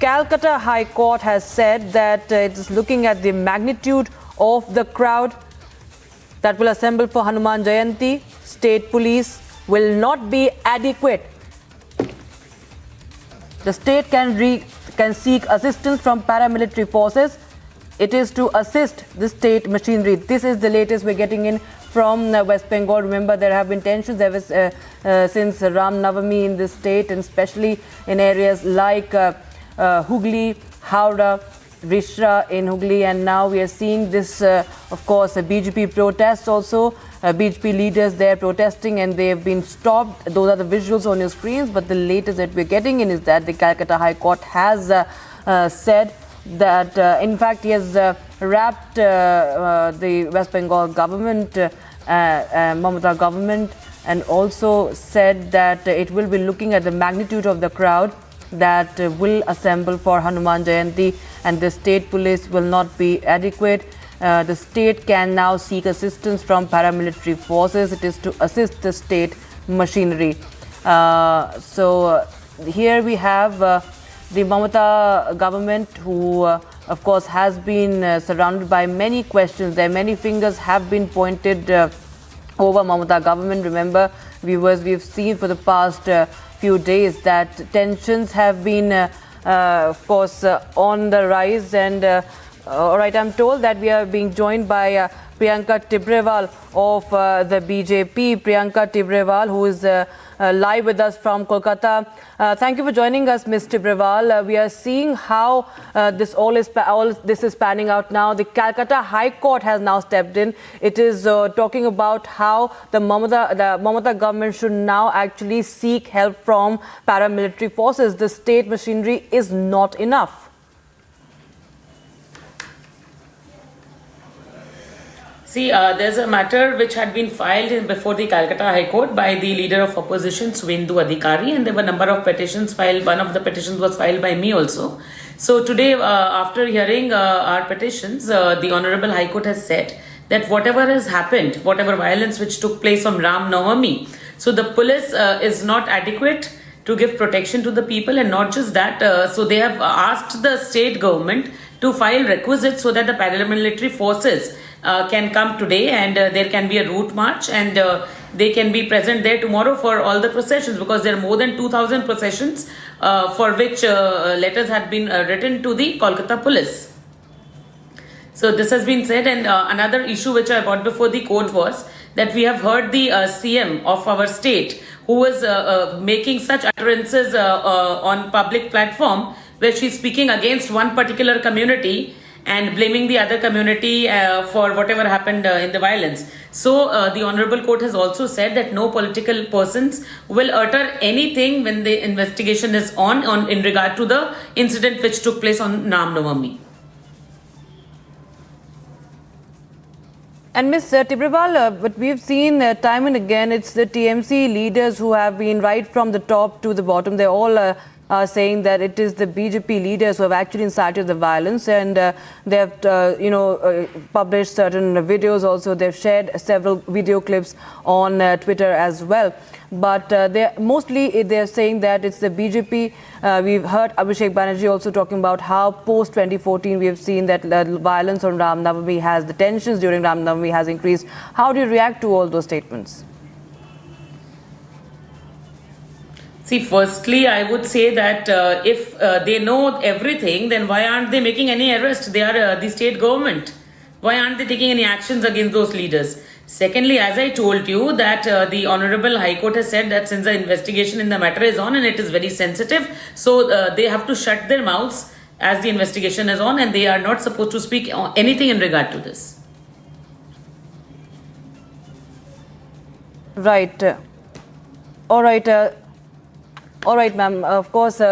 Calcutta High Court has said that it is looking at the magnitude of the crowd that will assemble for Hanuman Jayanti. State police will not be adequate. The state can seek assistance from paramilitary forces. It is to assist the state machinery. This is the latest we're getting in from West Bengal. Remember, there have been tensions since Ram Navami in this state, and especially in areas like Hooghly, Howrah, Rishra in Hooghly, and now we are seeing this, of course, BJP protests also. BJP leaders there protesting, and they have been stopped. Those are the visuals on your screens, but the latest that we're getting in is that the Calcutta High Court has said that, in fact, he has wrapped the West Bengal government, Mamata government, and also said that it will be looking at the magnitude of the crowd that will assemble for Hanuman Jayanti, and the state police will not be adequate. The state can now seek assistance from paramilitary forces. It is to assist the state machinery. So here we have the Mamata government, who of course has been surrounded by many questions. There many fingers have been pointed over Mamata government. Remember, viewers, we've seen for the past few days that tensions have been of course on the rise, and all right, I'm told that we are being joined by Priyanka Tibrewal of the BJP. Priyanka Tibrewal, who is live with us from Kolkata. Thank you for joining us, Ms. Tibrewal. We are seeing how all this is panning out now. The Calcutta High Court has now stepped in. It is talking about how the Mamata government should now actually seek help from paramilitary forces. The state machinery is not enough. See, there's a matter which had been filed before the Calcutta High Court by the leader of opposition, Suvendu Adhikari, and there were a number of petitions filed. One of the petitions was filed by me also. So today, after hearing our petitions, the Honorable High Court has said that whatever has happened, whatever violence which took place on Ram Navami, so the police is not adequate to give protection to the people, and not just that, so they have asked the state government to file requisites so that the paramilitary forces can come today, and there can be a route march, and they can be present there tomorrow for all the processions, because there are more than 2,000 processions for which letters had been written to the Kolkata police. So this has been said, and another issue which I brought before the court was that we have heard the CM of our state, who was making such utterances on public platform, where she's speaking against one particular community and blaming the other community for whatever happened in the violence. So the Honorable Court has also said that no political persons will utter anything when the investigation is on in regard to the incident which took place on Ram Navami. And Ms. Tibrewal, but we've seen time and again, it's the TMC leaders who have been right from the top to the bottom. They're all saying that it is the BJP leaders who have actually incited the violence, and they have, published certain videos also. They've shared several video clips on Twitter as well. But they're saying that it's the BJP. We've heard Abhishek Banerjee also talking about how post 2014 we have seen that violence on Ram Navami the tensions during Ram Navami has increased. How do you react to all those statements? See, firstly, I would say that if they know everything, then why aren't they making any arrest? They are the state government. Why aren't they taking any actions against those leaders? Secondly, as I told you, that the Honorable High Court has said that since the investigation in the matter is on and it is very sensitive, so they have to shut their mouths as the investigation is on, and they are not supposed to speak anything in regard to this. Right. All right, ma'am. Of course,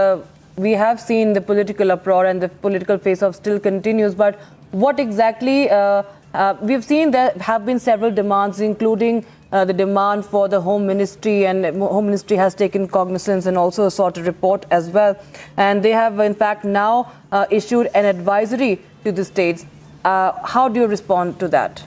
we have seen the political uproar and the political face-off still continues, but what exactly... we've seen there have been several demands, including the demand for the Home Ministry, and Home Ministry has taken cognizance and also sought a report as well. And they have, in fact, now issued an advisory to the states. How do you respond to that?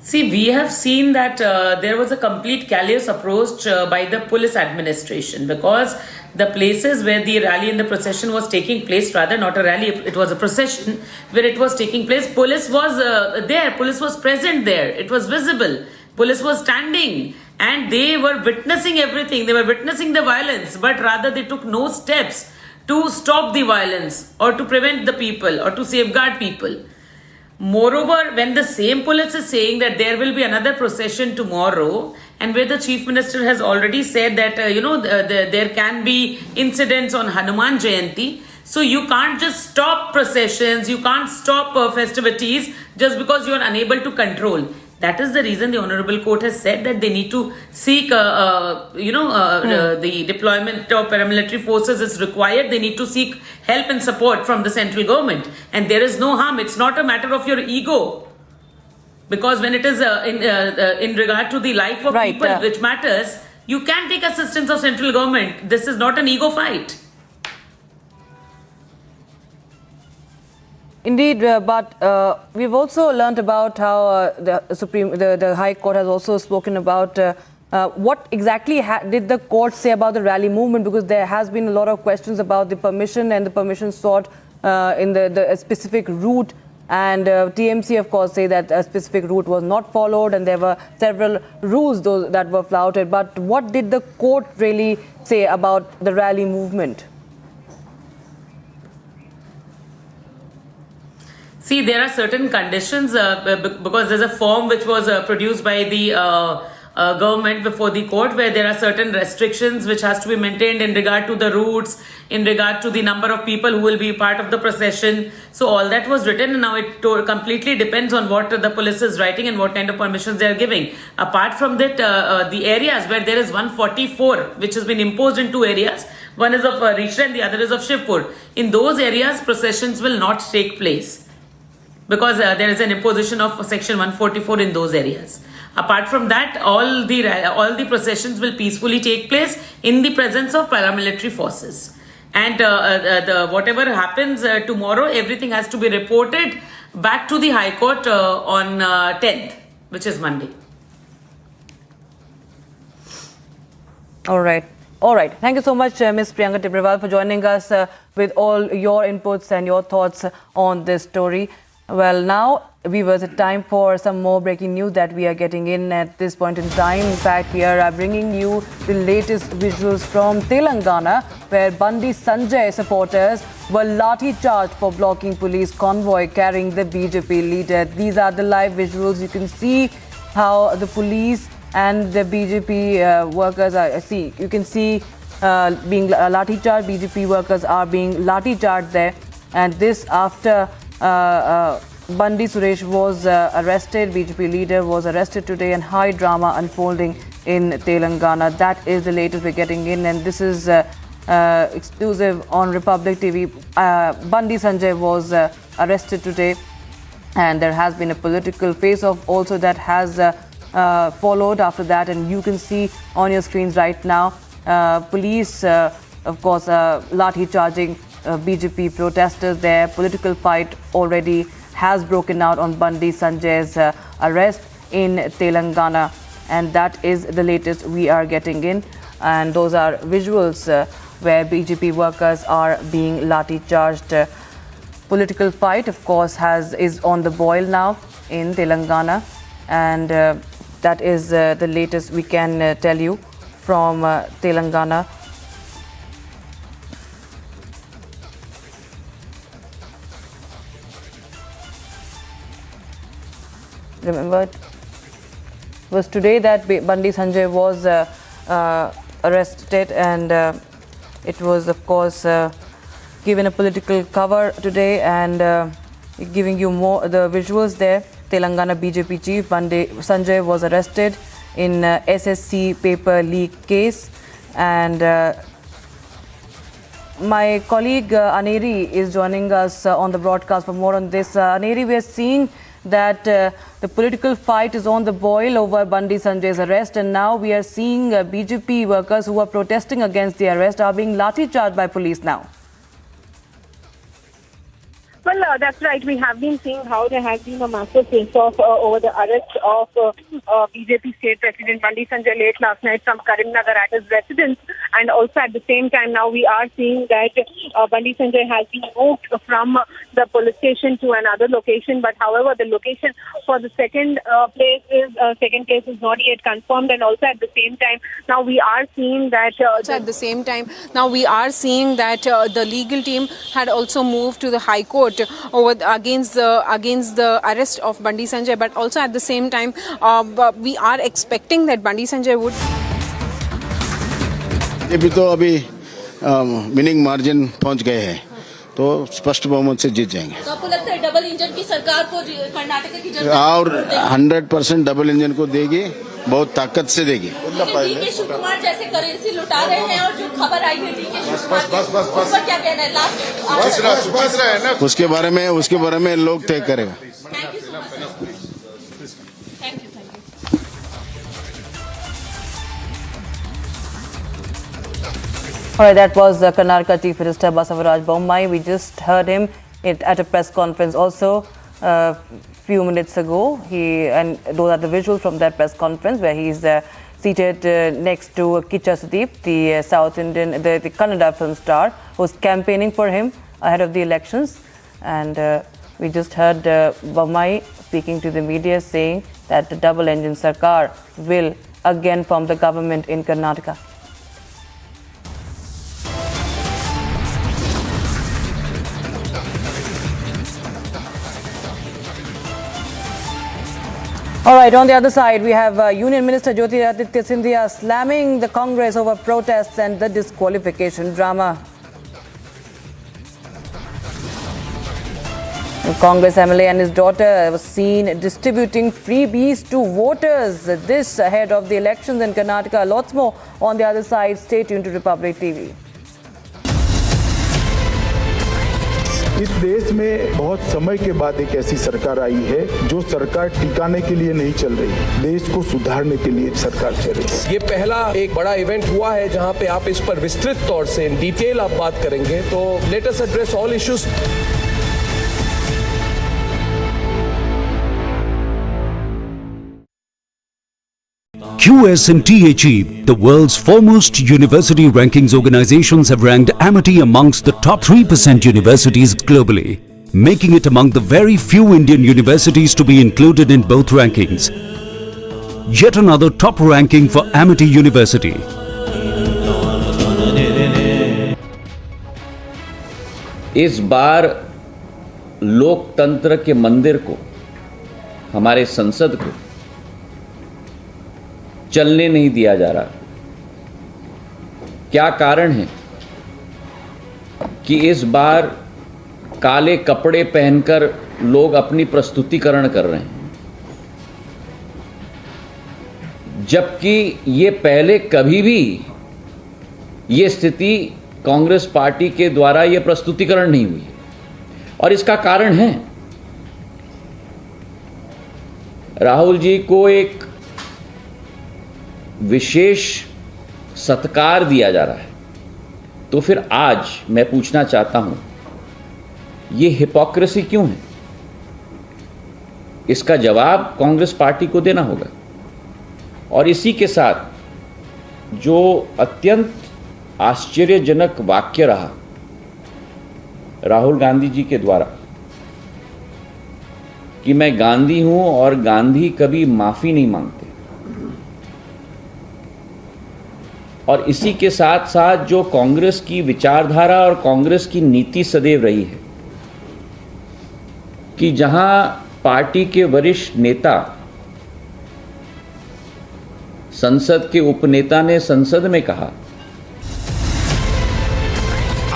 See, we have seen that there was a complete callous approach by the police administration, because the places where the rally and the procession was taking place, rather not a rally, it was a procession where it was taking place, police was there, police was present there, it was visible, police was standing, and they were witnessing everything, they were witnessing the violence, but rather they took no steps to stop the violence or to prevent the people or to safeguard people. Moreover, when the same police is saying that there will be another procession tomorrow, and where the Chief Minister has already said that, there can be incidents on Hanuman Jayanti, so you can't just stop processions, you can't stop festivities just because you are unable to control. That is the reason the Honorable Court has said that they need to seek, the deployment of paramilitary forces is required. They need to seek help and support from the central government. And there is no harm. It's not a matter of your ego. Because when it is in regard to the life of people, which matters, you can take assistance of central government. This is not an ego fight. Indeed, but we've also learnt about how the High Court has also spoken about what exactly did the court say about the rally movement, because there has been a lot of questions about the permission and the permission sought in the specific route, and TMC of course say that a specific route was not followed and there were several rules that were flouted. But what did the court really say about the rally movement? See, there are certain conditions because there's a form which was produced by the government before the court where there are certain restrictions which has to be maintained in regard to the routes, in regard to the number of people who will be part of the procession. So all that was written, and now it completely depends on what the police is writing and what kind of permissions they are giving. Apart from that, the areas where there is 144 which has been imposed in two areas, one is of Rishra and the other is of Shivpur. In those areas, processions will not take place because there is an imposition of section 144 in those areas. Apart from that, all the processions will peacefully take place in the presence of paramilitary forces. And whatever happens tomorrow, everything has to be reported back to the High Court on 10th, which is Monday. All right. Thank you so much, Ms. Priyanka Tibrewal, for joining us with all your inputs and your thoughts on this story. Well, now, viewers, it's time for some more breaking news that we are getting in at this point in time. In fact, we are bringing you the latest visuals from Telangana, where Bandi Sanjay supporters were lathi-charged for blocking police convoy carrying the BJP leader. These are the live visuals. You can see how the police and the BJP workers are. You can see being lathi-charged. BJP workers are being lathi-charged there, and this after Bandi Suresh was arrested. BJP leader was arrested today, and high drama unfolding in Telangana. That is the latest we're getting in, and this is exclusive on Republic TV. Bandi Sanjay was arrested today, and there has been a political face-off also that has followed after that, and you can see on your screens right now police, of course, lathi charging BJP protesters there. Political fight already has broken out on Bandi Sanjay's arrest in Telangana, and that is the latest we are getting in. And those are visuals where BJP workers are being lathi charged. Political fight, of course, is on the boil now in Telangana, and that is the latest we can tell you from Telangana. Remember, it was today that Bandi Sanjay was arrested, and it was, of course, given a political cover today, and giving you more the visuals there. Telangana BJP chief Bandi Sanjay was arrested in SSC paper leak case, and my colleague Aneri is joining us on the broadcast for more on this. Aneri, we are seeing that the political fight is on the boil over Bandi Sanjay's arrest, and now we are seeing BJP workers who are protesting against the arrest are being lathi charged by police now. Well, that's right. We have been seeing how there has been a massive face-off over the arrest of BJP State President Bandi Sanjay late last night from Karimnagar at his residence. And also at the same time, now we are seeing that Bandi Sanjay has been moved from the police station to another location. But however, the location for the second case is not yet confirmed. And also at the same time, now we are seeing that the legal team had also moved to the High Court against the arrest of Bandi Sanjay, but also at the same time we are expecting that Bandi Sanjay would अभी तो winning margin पहुंच गए हैं, तो स्पष्ट बहुमत से जीत जाएंगे। तो आपको लगता है डबल इंजन की सरकार को कर्नाटक की जरूरत और 100% डबल इंजन को देगी, बहुत ताकत से देगी। डीके शिव कुमार जैसे करेंसी लुटा रहे हैं, और जो खबर आई है डीके शिव कुमार उस पर क्या कहना है? लास्ट उसके बारे में लोग तय करेगा। Thank you so much. Thank you. All right, that was Karnataka Chief Minister Basavaraj Bommai. We just heard him at a press conference also a few minutes ago. And those are the visuals from that press conference where he is seated next to Kiccha Sudeep, the South Indian, the Kannada film star, who's campaigning for him ahead of the elections. And we just heard Bommai speaking to the media saying that the double-engine Sarkar will again form the government in Karnataka. All right, on the other side, we have Union Minister Jyotiraditya Scindia slamming the Congress over protests and the disqualification drama. A Congress MLA and his daughter was seen distributing freebies to voters. This ahead of the elections in Karnataka. Lots more on the other side. Stay tuned to Republic TV. इस देश में बहुत समय के बाद एक ऐसी सरकार आई है जो सरकार टिकाने के लिए नहीं चल रही, देश को सुधारने के लिए सरकार चल रही है। ये पहला एक बड़ा इवेंट हुआ है जहां पे आप इस पर विस्तृत तौर से इन डिटेल आप बात करेंगे, तो let us address all issues. QS and THE, the world's foremost university rankings organizations, have ranked Amity amongst the top 3% universities globally, making it among the very few Indian universities to be included in both rankings. Yet another top ranking for Amity University. इस बार लोकतंत्र के मंदिर को, हमारे संसद को चलने नहीं दिया जा रहा। क्या कारण है कि इस बार काले कपड़े पहनकर लोग अपनी प्रस्तुतिकरण कर रहे हैं, जबकि ये पहले कभी भी ये स्थिति कांग्रेस पार्टी के द्वारा ये प्रस्तुतिकरण नहीं हुई। और इसका कारण है राहुल जी को एक विशेष सत्कार दिया जा रहा है। तो फिर आज मैं पूछना चाहता हूं, ये हिपोक्रेसी क्यों है? इसका जवाब कांग्रेस पार्टी को देना होगा। और इसी के साथ जो अत्यंत आश्चर्यजनक वाक्य रहा राहुल गांधी जी के द्वारा कि मैं गांधी हूं और गांधी कभी माफी नहीं मांगते, और इसी के साथ साथ जो कांग्रेस की विचारधारा और कांग्रेस की नीति सदैव रही है कि जहां पार्टी के वरिष्ठ नेता, संसद के उपनेता ने संसद में कहा,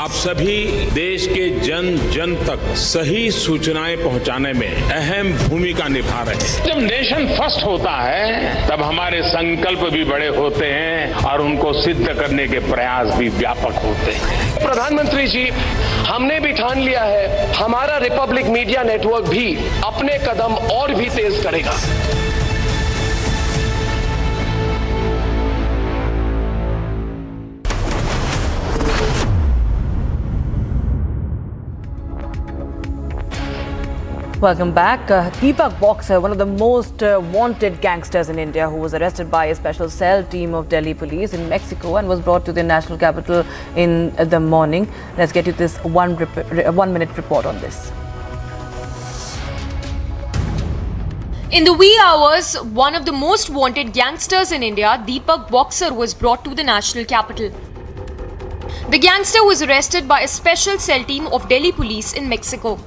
आप सभी देश के जन जन तक सही सूचनाएं पहुंचाने में अहम भूमिका निभा रहे हैं। जब नेशन फर्स्ट होता है तब हमारे संकल्प भी बड़े होते हैं और उनको सिद्ध करने के प्रयास भी व्यापक होते हैं। प्रधानमंत्री जी, हमने भी ठान लिया है हमारा रिपब्लिक मीडिया नेटवर्क भी अपने कदम और भी तेज करेगा। Welcome back. Deepak Boxer, one of the most wanted gangsters in India, who was arrested by a special cell team of Delhi police in Mexico and was brought to the national capital in the morning. Let's get you this one-minute report on this. In the wee hours, one of the most wanted gangsters in India, Deepak Boxer, was brought to the national capital. The gangster was arrested by a special cell team of Delhi police in Mexico.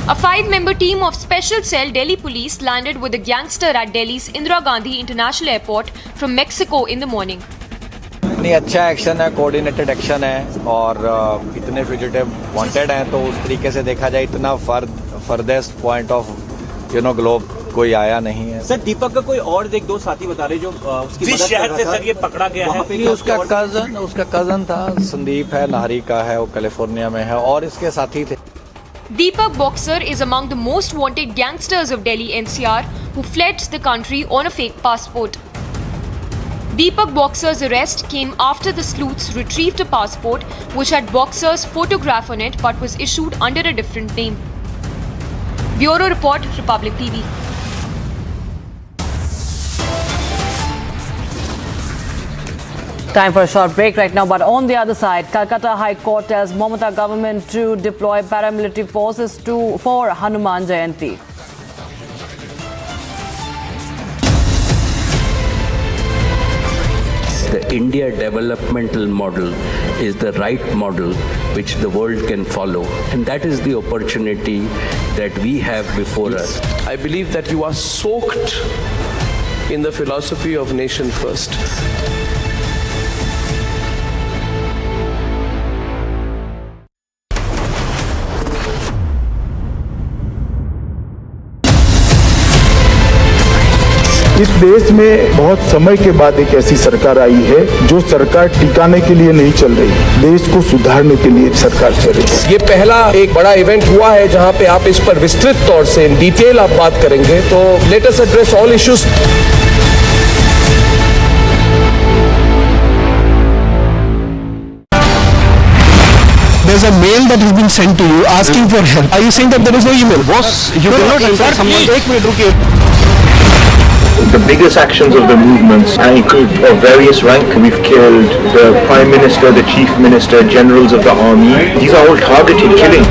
A 5-member team of Special Cell Delhi Police landed with the gangster at Delhi's Indira Gandhi International Airport from Mexico in the morning. नहीं, अच्छा action है, coordinated action है, और इतने fugitive wanted हैं, तो उस तरीके से देखा जाए इतना फर्देस्ट पॉइंट ऑफ ग्लोब कोई आया नहीं है। सर, दीपक का कोई और एक दो साथी बता रहे जो उसकी मदद कर रहा था, सर ये पकड़ा गया है। उसका कजन था, संदीप है, नाहरी का है, वो कैलिफोर्निया में है, और इसके साथी थे। Deepak Boxer is among the most wanted gangsters of Delhi NCR who fled the country on a fake passport. Deepak Boxer's arrest came after the sleuths retrieved a passport which had Boxer's photograph on it but was issued under a different name. Bureau Report, Republic TV. Time for a short break right now, but on the other side, Calcutta High Court tells Mamata government to deploy paramilitary forces for Hanuman Jayanti. The India developmental model is the right model which the world can follow. And that is the opportunity that we have before us. I believe that you are soaked in the philosophy of nation first. इस देश में बहुत समय के बाद एक ऐसी सरकार आई है जो सरकार टिकाने के लिए नहीं चल रही, देश को सुधारने के लिए सरकार चल रही है। ये पहला एक बड़ा इवेंट हुआ है जहां पे आप इस पर विस्तृत तौर से इन डिटेल आप बात करेंगे, तो let us address all issues. There's a mail that has been sent to you asking for help. Are you saying that there is no email? Boss, you cannot enter someone. Take me, The biggest actions of the movements include of various rank. We've killed the Prime Minister, the Chief Minister, generals of the army. These are all targeted killing.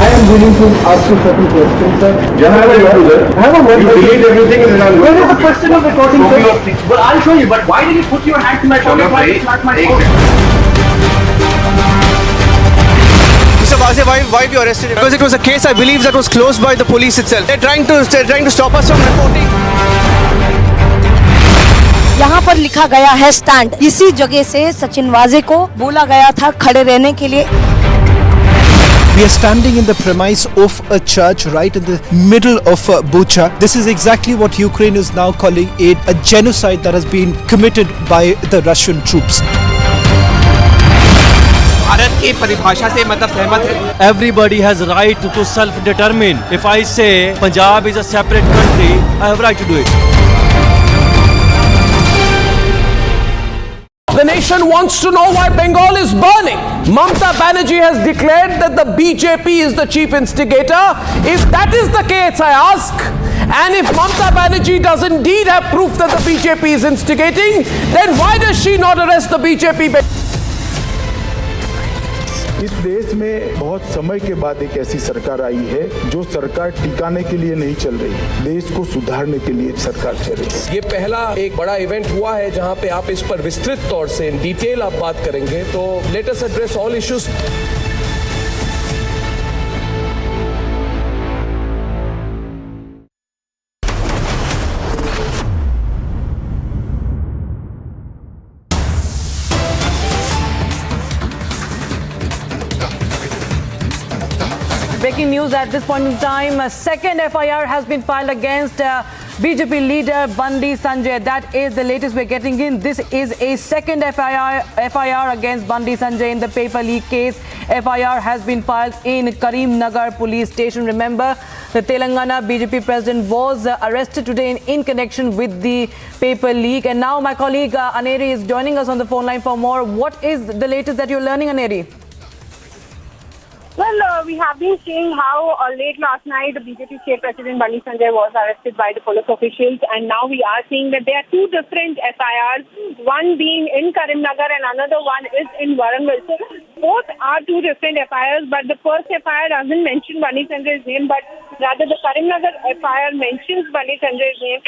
I am willing to ask you certain questions, sir. You delete everything and then where is the question of recording, sir? Well, I'll show you, but why did you put your hand in my pocket? Why is not my phone? Mr. Vaze, why were you arrested? Because it was a case, I believe, that was closed by the police itself. They're trying to stop us from reporting. यहाँ पर लिखा गया है stand. इसी जगह से सचिन वाजे को बोला गया था खड़े रहने के लिए। We are standing in the premise of a church right in the middle of Bucha. This is exactly what Ukraine is now calling a genocide that has been committed by the Russian troops. Bharat की परिभाषा से मतलब सहमत है। Everybody has right to self-determine. If I say Punjab is a separate country, I have right to do it. The nation wants to know why Bengal is burning. Mamata Banerjee has declared that the BJP is the chief instigator. If that is the case, I ask, and if Mamata Banerjee does indeed have proof that the BJP is instigating, then why does she not arrest the BJP? इस देश में बहुत समय के बाद एक ऐसी सरकार आई है जो सरकार टिकाने के लिए नहीं चल रही, देश को सुधारने के लिए सरकार चल रही है। ये पहला एक बड़ा इवेंट हुआ है जहां पे आप इस पर विस्तृत तौर से इन डिटेल आप बात करेंगे, तो let us address all issues. Breaking news at this point in time, a second FIR has been filed against BJP leader Bandi Sanjay. That is the latest we're getting in. This is a second FIR against Bandi Sanjay in the paper leak case. FIR has been filed in Karimnagar police station. Remember, the Telangana BJP president was arrested today in connection with the paper leak. And now my colleague Aneri is joining us on the phone line for more. What is the latest that you're learning, Aneri? Well, we have been seeing how late last night the BJP state president Bandi Sanjay was arrested by the police officials, and now we are seeing that there are two different FIRs, one being in Karimnagar and another one is in Warangal. So both are two different FIRs, but the first FIR doesn't mention Bandi Sanjay's name, but rather the Karimnagar FIR mentions Bandi Sanjay's name.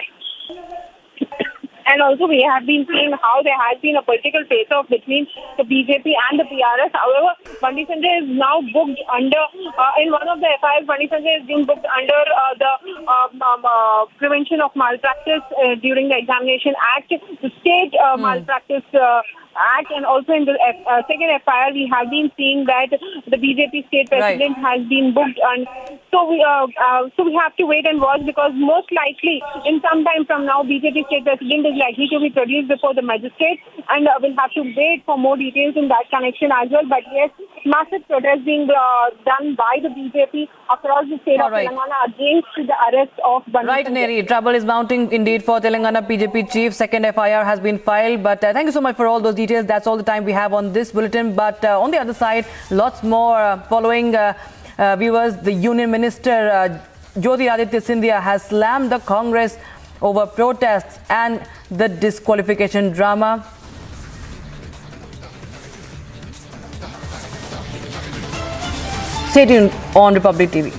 And also we have been seeing how there has been a political face-off between the BJP and the PRS. However, Bandi Sanjay is now booked under, in one of the FIRs, Bandi Sanjay is being booked under the Prevention of Malpractice during the Examination Act, the State Malpractice Act, and also in the second FIR we have been seeing that the BJP state president has been booked, and so we have to wait and watch, because most likely in some time from now BJP state president is likely to be produced before the magistrate, and we'll have to wait for more details in that connection as well. But yes, massive protest being done by the BJP across the state of Telangana against the arrest of Bandi Sanjay. Right, Neri, trouble is mounting indeed for Telangana BJP chief. Second FIR has been filed, but thank you so much for all those details. That's all the time we have on this bulletin. But on the other side, lots more following. Viewers, the Union Minister Jyoti Aditya Scindia has slammed the Congress over protests and the disqualification drama. Stay tuned on Republic TV.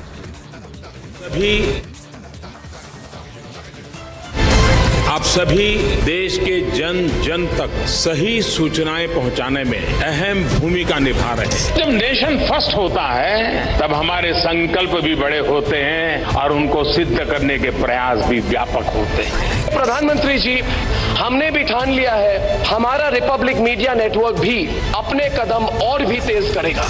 आप सभी देश के जन जन तक सही सूचनाएं पहुंचाने में अहम भूमिका निभा रहे हैं। जब नेशन फर्स्ट होता है तब हमारे संकल्प भी बड़े होते हैं और उनको सिद्ध करने के प्रयास भी व्यापक होते हैं। प्रधानमंत्री जी, हमने भी ठान लिया है हमारा रिपब्लिक मीडिया नेटवर्क भी अपने कदम और भी तेज करेगा।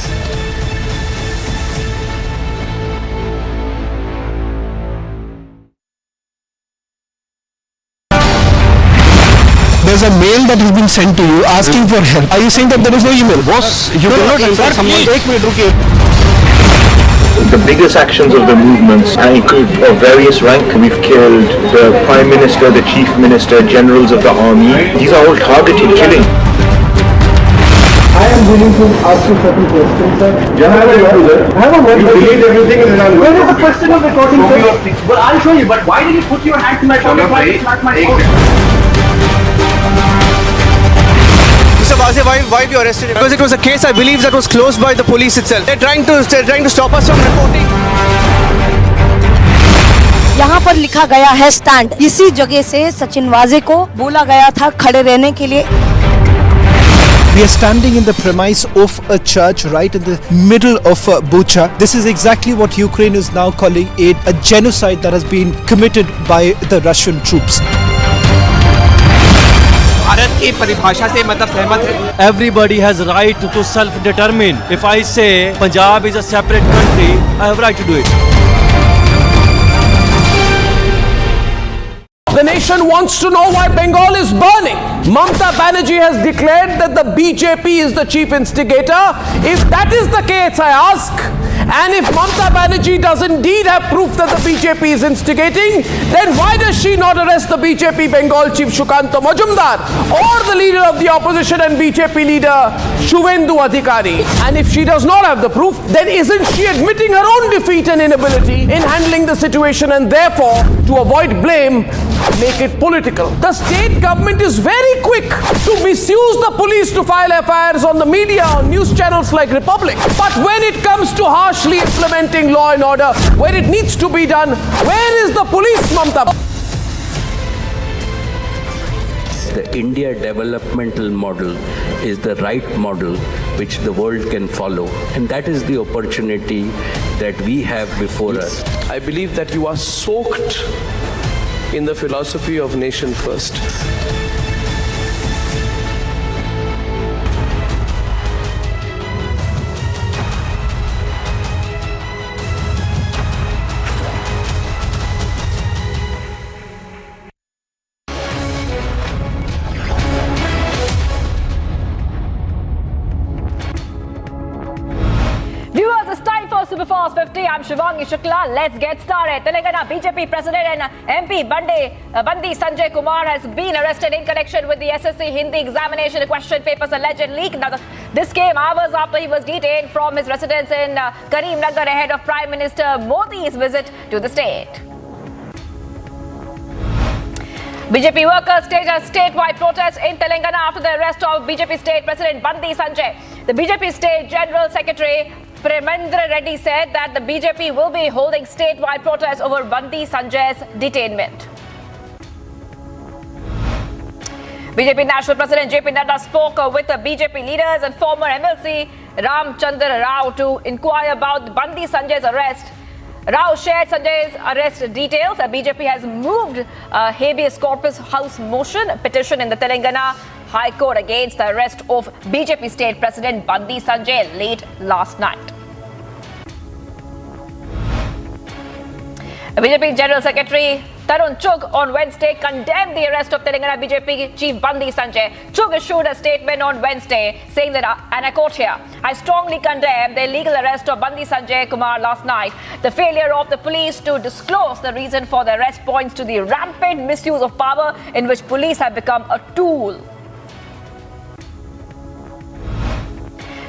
There's a mail that has been sent to you asking for help. Are you saying that there is no email? Boss, you cannot insult someone. Take me, okay. The biggest actions of the movements include of various rank. We've killed the Prime Minister, the Chief Minister, generals of the army. These are all targeted killing. I am willing to ask you certain questions, sir. I have a word. You delete everything and then I'll... Where is the question of recording, sir? Well, I'll show you, but why did you put your hand to my phone? Why did you slap my phone? Why have you arrested him? Because it was a case, I believe, that was closed by the police itself. They're trying to stop us from reporting. यहाँ पर लिखा गया है stand. इसी जगह से सचिन वाजे को बोला गया था खड़े रहने के लिए। We are standing in the premise of a church right in the middle of Bucha. This is exactly what Ukraine is now calling a genocide that has been committed by the Russian troops. Bharat की परिभाषा से मतलब सहमत है। Everybody has right to self-determine. If I say Punjab is a separate country, I have right to do it. The nation wants to know why Bengal is burning. Mamta Banerjee has declared that the BJP is the chief instigator. If that is the case, I ask, and if Mamta Banerjee does indeed have proof that the BJP is instigating, then why does she not arrest the BJP Bengal chief Shukanta Majumdar or the leader of the opposition and BJP leader Shuvendu Adhikari? And if she does not have the proof, then isn't she admitting her own defeat and inability in handling the situation, and therefore, to avoid blame, make it political? The state government is very quick to misuse the police to file FIRs on the media, on news channels like Republic. But when it comes to harshly implementing law and order, where it needs to be done, where is the police, Mamta? The India developmental model is the right model which the world can follow, and that is the opportunity that we have before us. I believe that you are soaked in the philosophy of nation first. Superfast 50, I'm Shivangi Shukla. Let's get started. Telangana BJP President and MP Bandi Sanjay Kumar has been arrested in connection with the SSC Hindi examination question papers alleged leak. Now, this came hours after he was detained from his residence in Karimnagar ahead of Prime Minister Modi's visit to the state. BJP workers staged a statewide protest in Telangana after the arrest of BJP State President Bandi Sanjay. The BJP State General Secretary Premendra Reddy said that the BJP will be holding statewide protests over Bandi Sanjay's detainment. BJP National President JP Nadda spoke with the BJP leaders and former MLC Ramchandra Rao to inquire about Bandi Sanjay's arrest. Rao shared Sanjay's arrest details. BJP has moved a habeas corpus house motion petition in the Telangana High Court against the arrest of BJP State President Bandi Sanjay late last night. BJP General Secretary Tarun Chugh on Wednesday condemned the arrest of Telangana BJP Chief Bandi Sanjay. Chugh issued a statement on Wednesday saying that, and I quote here, I strongly condemn the illegal arrest of Bandi Sanjay Kumar last night. The failure of the police to disclose the reason for the arrest points to the rampant misuse of power in which police have become a tool.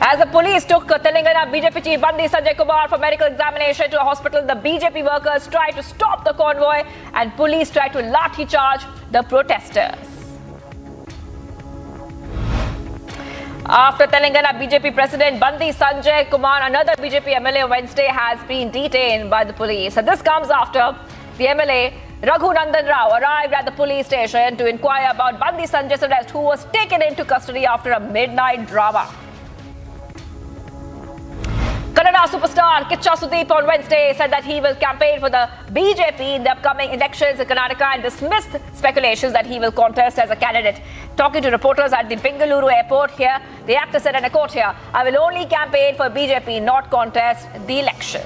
As the police took Telangana BJP Chief Bandi Sanjay Kumar for medical examination to a hospital, the BJP workers tried to stop the convoy and police tried to lathi charge the protesters. After Telangana BJP President Bandi Sanjay Kumar, another BJP MLA on Wednesday has been detained by the police. And this comes after the MLA Raghunandan Rao arrived at the police station to inquire about Bandi Sanjay's arrest, who was taken into custody after a midnight drama. Kannada superstar Kichcha Sudeep on Wednesday said that he will campaign for the BJP in the upcoming elections in Karnataka and dismissed speculations that he will contest as a candidate. Talking to reporters at the Bengaluru airport here, the actor said, and I quote here, "I will only campaign for BJP, not contest the elections."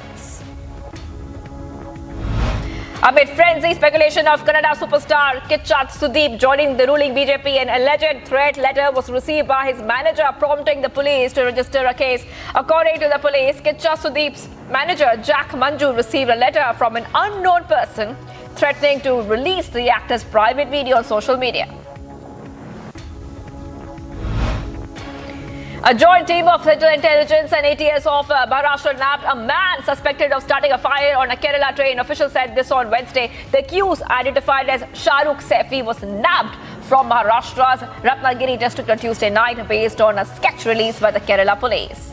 Amid frenzy speculation of Kannada superstar Kichcha Sudeep joining the ruling BJP, an alleged threat letter was received by his manager prompting the police to register a case. According to the police, Kichcha Sudeep's manager Jack Manju received a letter from an unknown person threatening to release the actor's private video on social media. A joint team of Central Intelligence and ATS of Maharashtra nabbed a man suspected of starting a fire on a Kerala train. Officials said this on Wednesday. The accused, identified as Shahrukh Saifi, was nabbed from Maharashtra's Ratnagiri district on Tuesday night based on a sketch released by the Kerala police.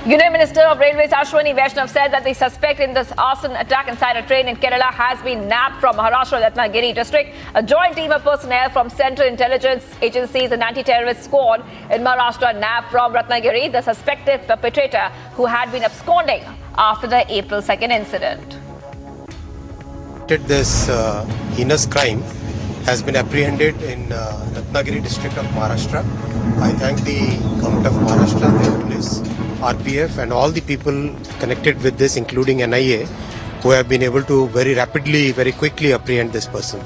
Union Minister of Railways Ashwani Vaishnav said that the suspect in this arson attack inside a train in Kerala has been nabbed from Maharashtra Ratnagiri district. A joint team of personnel from Central Intelligence Agencies and Anti-Terrorist Squad in Maharashtra nabbed from Ratnagiri the suspected perpetrator who had been absconding after the April 2nd incident. This heinous crime has been apprehended in Ratnagiri district of Maharashtra. I thank the government of Maharashtra, the police, RPF and all the people connected with this, including NIA, who have been able to very rapidly, very quickly apprehend this person.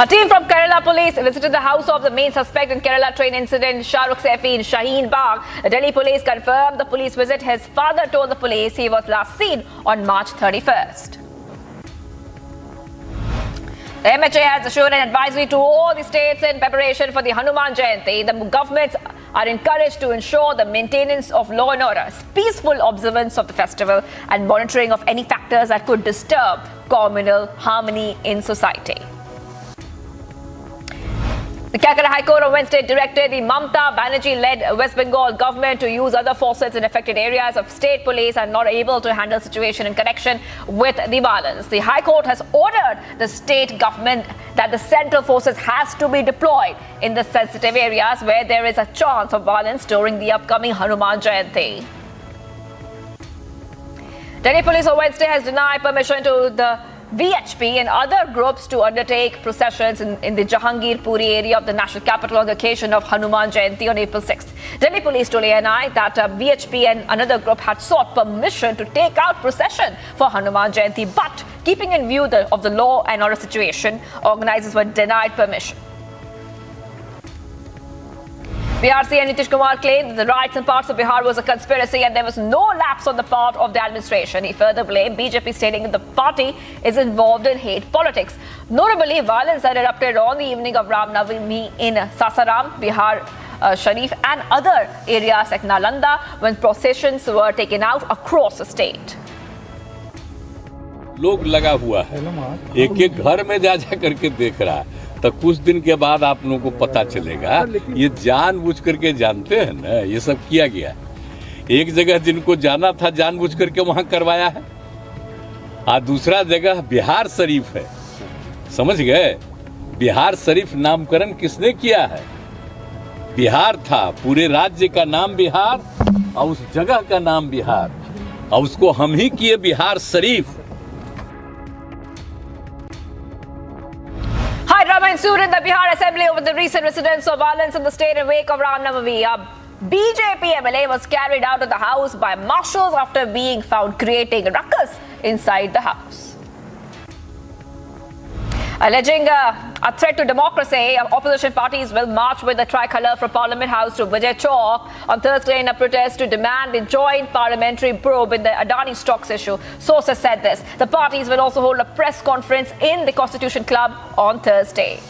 A team from Kerala police visited the house of the main suspect in Kerala train incident, Shahrukh Saifi, in Shaheen Bagh. The Delhi police confirmed the police visit. His father told the police he was last seen on March 31st. The MHA has issued an advisory to all the states in preparation for the Hanuman Jayanti. The governments are encouraged to ensure the maintenance of law and order, peaceful observance of the festival, and monitoring of any factors that could disturb communal harmony in society. The Calcutta High Court on Wednesday directed the Mamta Banerjee-led West Bengal government to use other forces in affected areas of state police are not able to handle situation in connection with the violence. The High Court has ordered the state government that the central forces has to be deployed in the sensitive areas where there is a chance of violence during the upcoming Hanuman Jayanti. Delhi police on Wednesday has denied permission to the VHP and other groups to undertake processions in the Jahangir Puri area of the national capital on the occasion of Hanuman Jayanti on April 6th. Delhi police told ANI that VHP and another group had sought permission to take out procession for Hanuman Jayanti, but keeping in view of the law and order situation, organizers were denied permission. Bihar CM Nitish Kumar claimed that the riots in parts of Bihar was a conspiracy and there was no lapse on the part of the administration. He further blamed BJP, stating that the party is involved in hate politics. Notably, violence had erupted on the evening of Ram Navami in Sasaram, Bihar Sharif and other areas like Nalanda when processions were taken out across the state. लोग लगा हुआ है, एक एक घर में जा करके देख रहा है, तो कुछ दिन के बाद आप लोगों को पता चलेगा। ये जानबूझ करके जानते हैं ना, ये सब किया गया है। एक जगह जिनको जाना था जानबूझ करके वहां करवाया है, और दूसरा जगह बिहार शरीफ है, समझ गए? बिहार शरीफ नामकरण किसने किया है? बिहार था, पूरे राज्य का नाम बिहार और उस जगह का नाम बिहार, और उसको हम ही किए Bihar Sharif. High drama ensued in the Bihar Assembly over the recent incidents of violence in the state in wake of Ram Navami. A BJP MLA was carried out of the house by marshals after being found creating ruckus inside the house. Alleging a threat to democracy, opposition parties will march with the tricolour from Parliament House to Vijay Chowk on Thursday in a protest to demand the joint parliamentary probe in the Adani stocks issue. Sources said this. The parties will also hold a press conference in the Constitution Club on Thursday.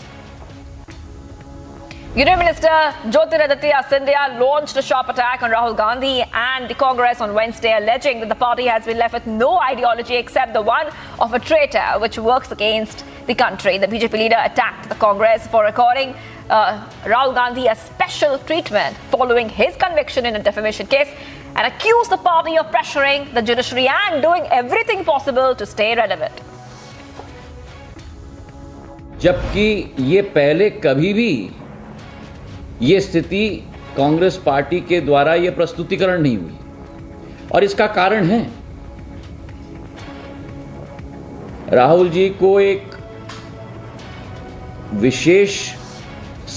Union Minister Jyotiraditya Scindia launched a sharp attack on Rahul Gandhi and the Congress on Wednesday, alleging that the party has been left with no ideology except the one of a traitor which works against the country. The BJP leader attacked the Congress for according Rahul Gandhi a special treatment following his conviction in a defamation case and accused the party of pressuring the judiciary and doing everything possible to stay relevant. जबकि ये पहले कभी भी ये स्थिति Congress party के द्वारा ये प्रस्तुतिकरण नहीं हुई और इसका कारण है राहुल जी को एक विशेष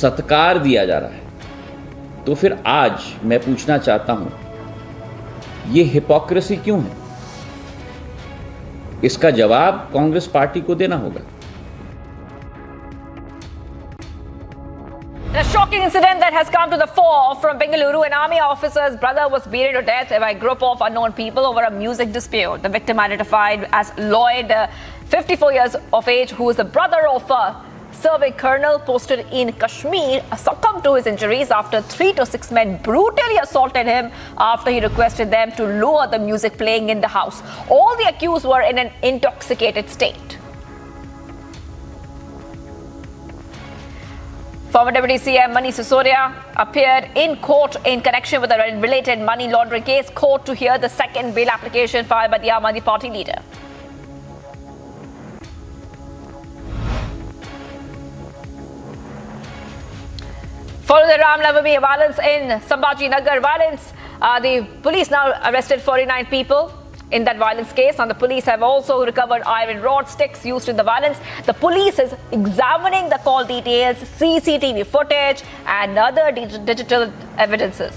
सत्कार दिया जा रहा है। तो फिर आज मैं पूछना चाहता हूं ये हिपोक्रेसी क्यों है? इसका जवाब कांग्रेस पार्टी को देना होगा। A shocking incident that has come to the fore from Bengaluru. An army officer's brother was beaten to death by a group of unknown people over a music dispute. The victim, identified as Lloyd, 54 years of age, who is the brother of a serving colonel posted in Kashmir, succumbed to his injuries after 3 to 6 men brutally assaulted him after he requested them to lower the music playing in the house. All the accused were in an intoxicated state. Former Deputy CM Manish Sisodia appeared in court in connection with a related money laundering case. Court to hear the second bail application filed by the Aam Aadmi Party leader. Following the Ram Navami violence in Sambhaji Nagar violence, the police now arrested 49 people in that violence case, and the police have also recovered iron rod sticks used in the violence. The police is examining the call details, CCTV footage and other digital evidences.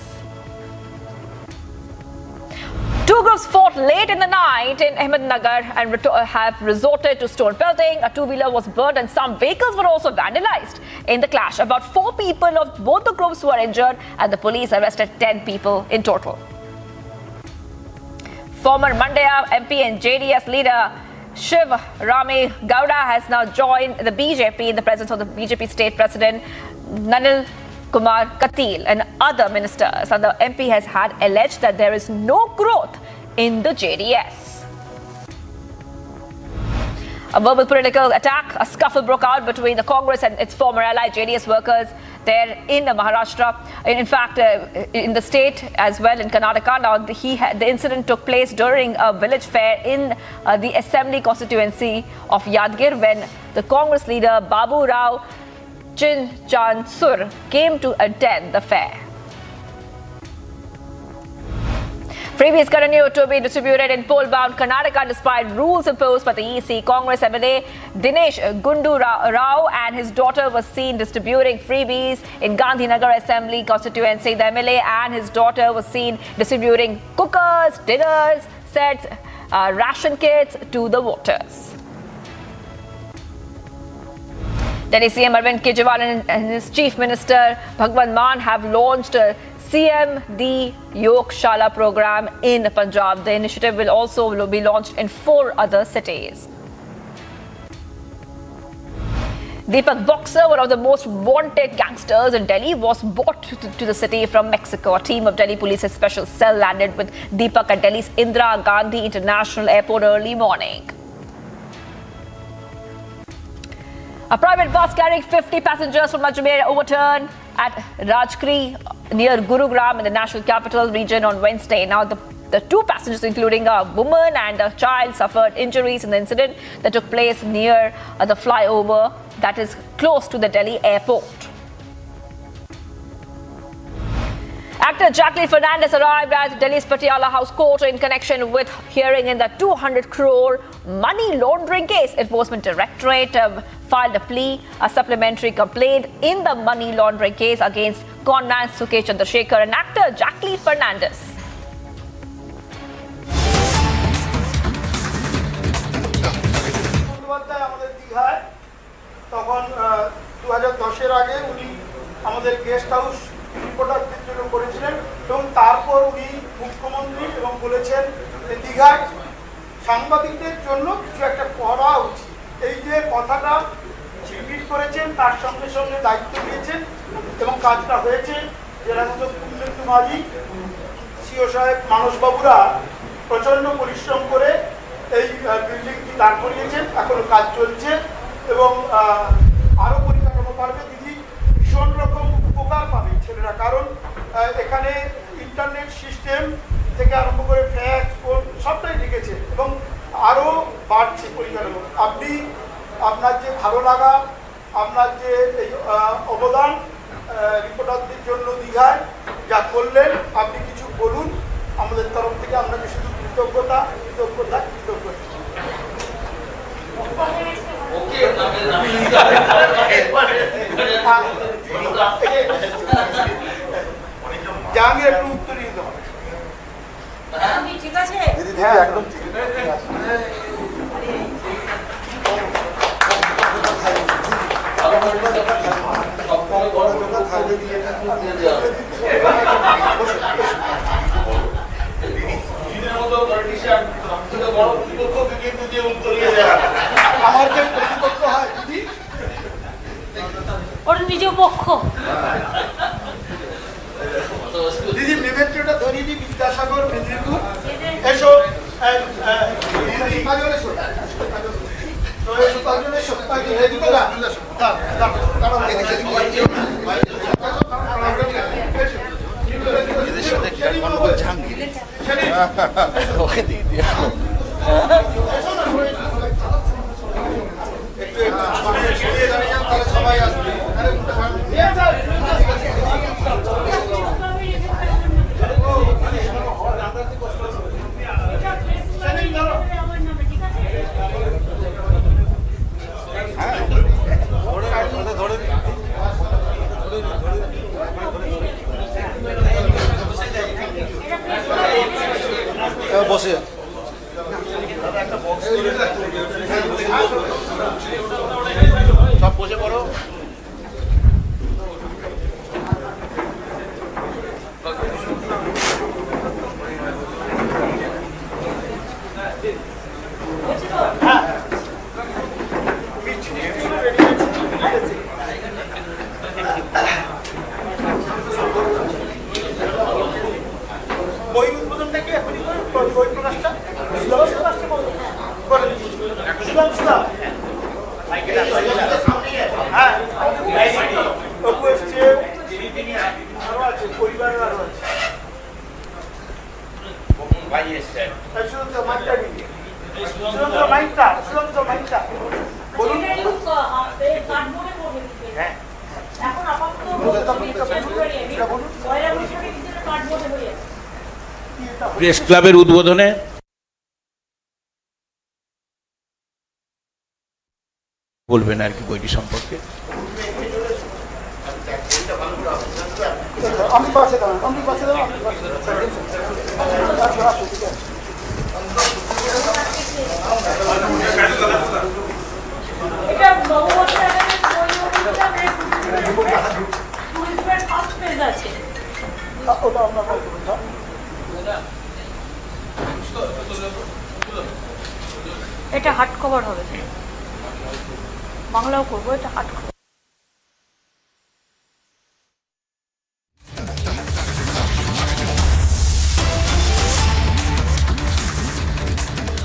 Two groups fought late in the night in Ahmednagar and have resorted to stone pelting. A two-wheeler was burned and some vehicles were also vandalized in the clash. About 4 people of both the groups were injured and the police arrested 10 people in total. Former Mandya MP and JDS leader Shiv Rame Gowda has now joined the BJP in the presence of the BJP state president Nanil Kumar Katil and other ministers. And the MP has had alleged that there is no growth in the JDS. A verbal political attack, a scuffle broke out between the Congress and its former ally JDS workers there in Maharashtra. In fact, in the state as well, in Karnataka. Now, the incident took place during a village fair in the Assembly constituency of Yadgir when the Congress leader Babu Rao Chinchansur came to attend the fair. Freebies continue to be distributed in poll-bound Karnataka despite rules imposed by the EC. Congress MLA Dinesh Gundu Rao and his daughter were seen distributing freebies in Gandhinagar Assembly constituency. The MLA and his daughter were seen distributing cookers, dinners, sets, ration kits to the voters. Delhi CM Arvind Kejriwal and his Chief Minister Bhagwant Mann have launched CM the Yogshala program in Punjab. The initiative will also be launched in 4 other cities. Deepak Boxer, one of the most wanted gangsters in Delhi, was brought to the city from Mexico. A team of Delhi Police's special cell landed with Deepak at Delhi's Indira Gandhi International Airport early morning. A private bus carrying 50 passengers from Ajmer overturned at Rajkri near Gurugram in the national capital region on Wednesday. Now, the 2 passengers, including a woman and a child, suffered injuries in the incident that took place near the flyover that is close to the Delhi airport. Actor Jacqueline Fernandez arrived at Delhi's Patiala House Court in connection with hearing in the 200 crore money laundering case. Enforcement Directorate filed a plea, a supplementary complaint in the money laundering case against conman Sukesh Chandrasekhar and actor Jacqueline Fernandez. তখন 2010-এর আগে উনি আমাদের guest house রিপোর্টারদের জন্য করেছিলেন এবং তারপর উনি মুখ্যমন্ত্রী এবং বলেছেন যে দীঘায় সাংবাদিকদের জন্য কিছু একটা করা উচিত। এই যে কথাটা রিপিট করেছেন তার সঙ্গে সঙ্গে দায়িত্ব দিয়েছেন এবং কাজটা হয়েছে। জেলা শাসক কুন্দেন্দু মাঝি, সিও সাহেব, মানসবাবুরা প্রচণ্ড পরিশ্রম করে এই বিল্ডিংটি দাঁড় করিয়েছেন। এখনো কাজ চলছে এবং আরও পরিকাঠামো পারবে। দিদি ভীষণ রকম উপকার পাবে ছেলেরা, কারণ এখানে ইন্টারনেট সিস্টেম আপনি আপনার যে ভালো লাগা, আপনার যে অবদান রিপোর্টারদের জন্য দীঘায় যা করলেন, আপনি কিছু বলুন। আমাদের তরফ থেকে আপনাকে শুধু কৃতজ্ঞতা কৃতজ্ঞতা কৃতজ্ঞতা। জাহাঙ্গীর একটু উত্তর দিতে হবে। ঠিক আছে? হ্যাঁ, একদম ঠিক আছে। আমার যে প্রতিপক্ষ হয় দিদি, ওর নিজ পক্ষ। দিদি মেমেন্টোটা ধরিয়ে দিই। বিদ্যাসাগর মেদিনীপুর, এসো। ওকে দিয়ে দিয়ে সবাই আসবে। বসে সব বসে পড়ো। বই উদ্বোধনটাকে এখনই করে বই প্রকাশটা হ্যাঁ, অপু এসছে, আরো আছে, পরিবারের আরো আছে। সুরন্ত মাইকটা নিয়ে, সুরন্ত মাইকটা, সুরন্ত মাইকটা বলুন। হ্যাঁ, এখন আপাতত প্রেস ক্লাবের উদ্বোধনে বলবেন আর কি বইটি সম্পর্কে। আমি পাশে দাঁড়ান, আমি পাশে দাঁড়ান, আমি পাশে এটা হার্ড কভার হবে, বাংলাও করবো, এটা hard cover.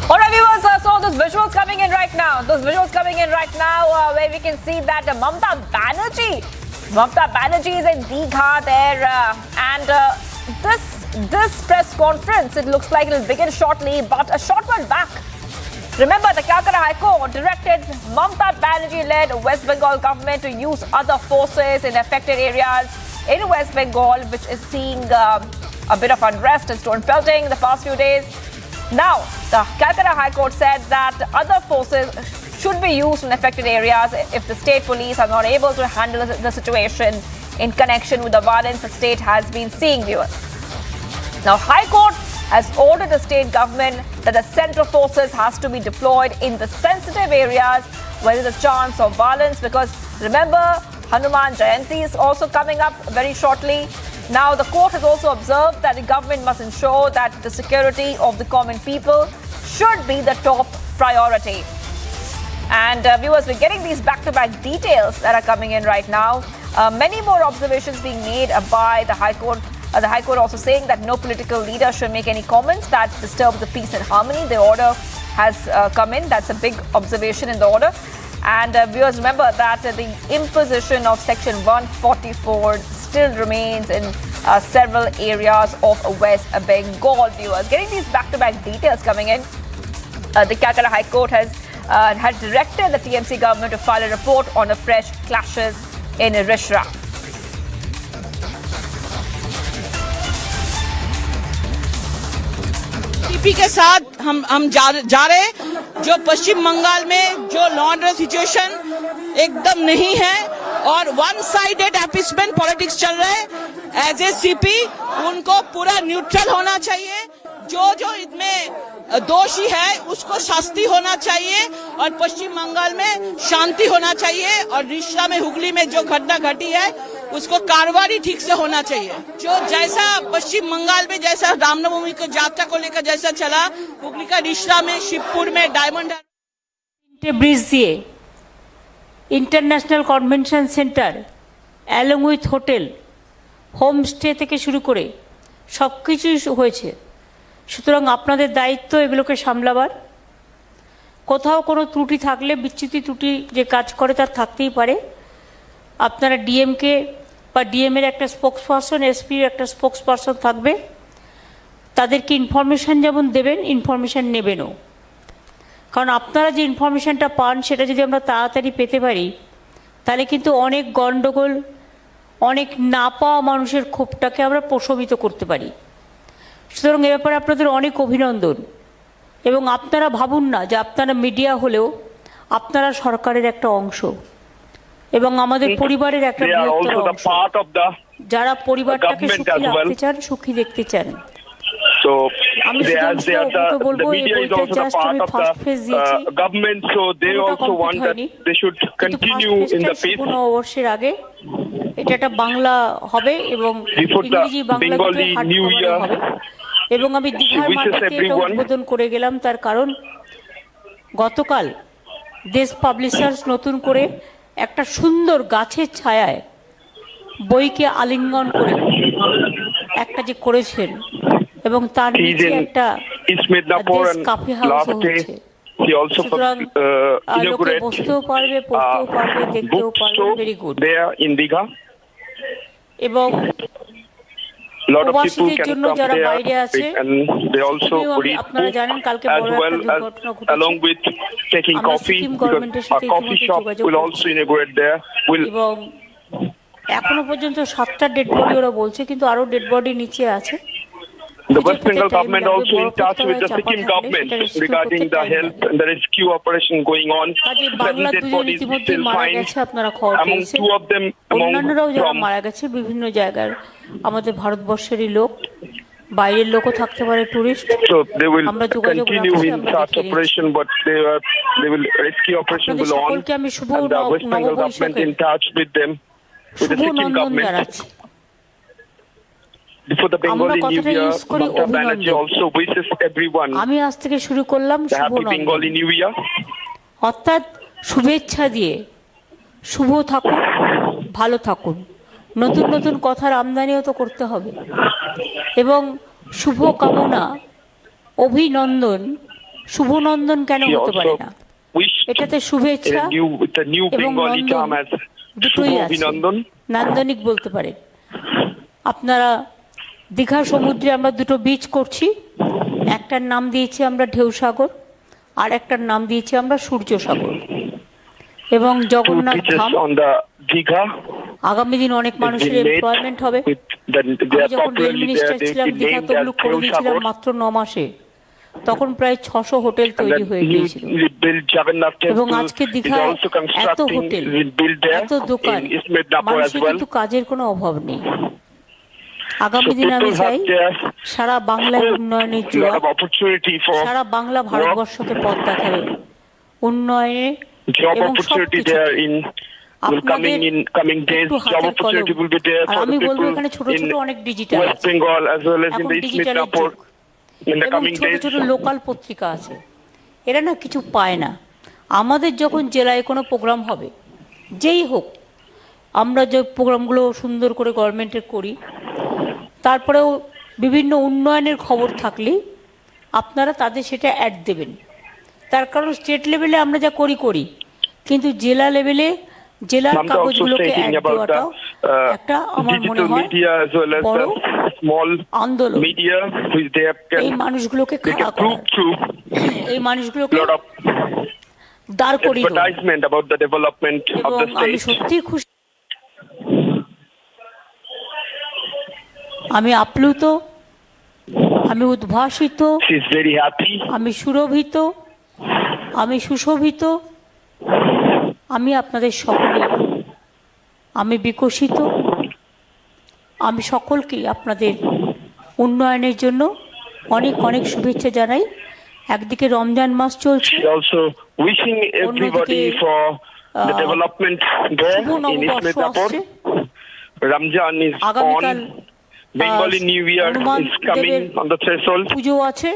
All right, viewers, so those visuals coming in right now. Where we can see that Mamta Banerjee is in Digha there, and this press conference, it looks like it will begin shortly, but a short one back. Remember, the Calcutta High Court directed Mamta Banerjee-led West Bengal government to use other forces in affected areas in West Bengal, which is seeing a bit of unrest and stone pelting the past few days. Now, the Calcutta High Court said that other forces should be used in affected areas if the state police are not able to handle the situation in connection with the violence the state has been seeing, viewers. Now, High Court has ordered the state government that the central forces has to be deployed in the sensitive areas where there's a chance of violence, because remember, Hanuman Jayanti is also coming up very shortly. Now, the court has also observed that the government must ensure that the security of the common people should be the top priority. And viewers, we're getting these back-to-back details that are coming in right now. Many more observations being made by the High Court. The High Court also saying that no political leader should make any comments that disturb the peace and harmony. The order has come in. That's a big observation in the order. And viewers, remember that the imposition of Section 144 still remains in several areas of West Bengal, viewers. Getting these back-to-back details coming in. The Calcutta High Court has had directed the TMC government to file a report on the fresh clashes in Rishra. CP के साथ हम जा रहे हैं। जो पश्चिम बंगाल में जो law and order situation एकदम नहीं है और वन साइडेड एपिसमेंट पॉलिटिक्स चल रहा है। एज ए सीपी उनको पूरा न्यूट्रल होना चाहिए। जो इनमें दोषी है उसको शास्ति होना चाहिए और पश्चिम बंगाल में शांति होना चाहिए और रिश्ता में हुगली में जो घटना घटी है उसको कार्रवाई ठीक से होना चाहिए। जो जैसा पश्चिम बंगाल में जैसा रामनवमी को जात्रा को लेकर जैसा चला, हुगली का रिश्ता में शिवपुर में डायमंड ब्रिज दिए international convention centre along with hotel homestay থেকে শুরু করে সব কিছুই হয়েছে। সুতরাং আপনাদের দায়িত্ব এগুলোকে সামলাবার। কোথাও কোনো ত্রুটি থাকলে বিচ্যুতি ত্রুটি যে কাজ করে তার থাকতেই পারে। আপনারা ডিএমকে বা ডিএমের একটা স্পোক্স পারসন, এসপির একটা স্পোক্স পারসন থাকবে, তাদেরকে ইনফরমেশান যেমন দেবেন ইনফরমেশান নেবেনও। কারণ আপনারা যে ইনফরমেশানটা পান সেটা যদি আমরা তাড়াতাড়ি পেতে পারি তাহলে কিন্তু অনেক গণ্ডগোল, অনেক না পাওয়া মানুষের ক্ষোভটাকে আমরা প্রশমিত করতে পারি। সুতরাং এ ব্যাপারে আপনাদের অনেক অভিনন্দন। এবং আপনারা ভাবুন না যে আপনারা মিডিয়া হলেও আপনারা সরকারের একটা অংশ এবং আমাদের পরিবারের একটা বৃহত্তর অংশ, যারা পরিবারটাকে সুখী রাখতে চান, সুখী দেখতে চান। আমি বলবো এই বইটা জাস্ট আমি ফার্স্ট ফেজ দিয়েছি, নববর্ষের আগে এটা একটা বাংলা হবে এবং ইংরেজি বাংলা দুটো হার্ড কভারে হবে। এবং আমি দীঘার মাটিতে এটা উদ্বোধন করে গেলাম, তার কারণ গতকাল দেশ পাবলিশার্স নতুন করে একটা সুন্দর গাছের ছায়ায় বইকে আলিঙ্গন করে একটা যে করেছেন এবং তার নিচে একটা দেশ কাফি হাউস হচ্ছে। সুতরাং লোকে বসতেও পারবে, পড়তেও পারবে, দেখতেও পারবে। Very good. এবং প্রবাসীদের জন্য যারা বাইরে আছে, আপনারা জানেন কালকে বড় একটা দুর্ঘটনা ঘটেছে। আমরা সিকিম গভর্নমেন্টের সাথে ইতিমধ্যে যোগাযোগ করছি এবং এখনো পর্যন্ত 7টা ডেড বডি ওরা বলছে, কিন্তু আরো ডেড বডি নিচে আছে। The West Bengal government also in touch with the Sikkim government regarding the health and the rescue operation going on. 7 dead bodies still find. Among 2 of them অন্যান্যরাও যারা মারা গেছে বিভিন্ন জায়গার আমাদের ভারতবর্ষেরই লোক, বাইরের লোকও থাকতে পারে, tourist. So they will continue in such operation, but they will rescue operation will on. And the West Bengal government in touch with them, with the Sikkim government. Before the Bengali New Year, Mamata Banerjee also wishes everyone আমি আজ থেকে শুরু করলাম the happy Bengali New Year. অর্থাৎ শুভেচ্ছা দিয়ে শুভ থাকুন, ভালো থাকুন। নতুন নতুন কথার আমদানিও তো করতে হবে এবং শুভ কামনা, অভিনন্দন, শুভনন্দন কেন হতে পারে না? এটাতে শুভেচ্ছা এবং নন্দন দুটোই আছে। নান্দনিক বলতে পারে। আপনারা দীঘা সমুদ্রে আমরা 2টো বিচ করছি, একটার নাম দিয়েছি আমরা ঢেউ সাগর আর একটার নাম দিয়েছি আমরা সূর্য সাগর। এবং জগন্নাথ ধাম, আগামী দিন অনেক মানুষের এমপ্লয়মেন্ট হবে। আমি যখন রেল মিনিস্টার ছিলাম দীঘা তবলুক করে দিয়েছিলাম মাত্র 9 মাসে, তখন প্রায় 600 হোটেল তৈরি হয়ে গিয়েছিল। এবং আজকে দীঘায় এত হোটেল, এত দোকান, মানুষের কিন্তু কাজের কোনো অভাব নেই। আগামী দিনে আমি চাই সারা বাংলায় উন্নয়নের জোয়ার, সারা বাংলা ভারতবর্ষকে পথ দেখাবে উন্নয়নে এবং সবকিছু। আমি বলবো এখানে ছোট ছোট অনেক ডিজিটাল আছে, এখন ডিজিটালের যুগ, এবং ছোট ছোট লোকাল পত্রিকা আছে। এরা না কিছু পায় না। আমাদের যখন জেলায় কোনো প্রোগ্রাম হবে, যেই হোক, আমরা যে প্রোগ্রামগুলো সুন্দর করে গভর্নমেন্টের করি, তারপরেও বিভিন্ন উন্নয়নের খবর থাকলে আপনারা তাদের সেটা অ্যাড দেবেন। তার কারণ স্টেট লেভেলে আমরা যা করি, কিন্তু জেলা লেভেলে জেলার কাগজগুলোকে অ্যাড দেওয়াটাও একটা আমার মনে হয় বড় আন্দোলন। এই মানুষগুলোকে খাড়া করা, এই মানুষগুলোকে দাঁড় করিয়ে দেবো। advertisement about the development of এবং the আমি state. সত্যিই খুশি, আমি আপ্লুত, আমি উদ্ভাসিত, She is very happy. আমি সুরভিত, আমি সুশোভিত, আমি আপনাদের সকলে, আমি বিকশিত, আমি সকলকে আপনাদের উন্নয়নের জন্য অনেক অনেক শুভেচ্ছা জানাই। একদিকে রমজান মাস চলছে, She also wishing everybody for the development there in East Midnapur. Ramjan is আগামীকাল on. Bengali New Year is coming on the threshold. পুজো আছে,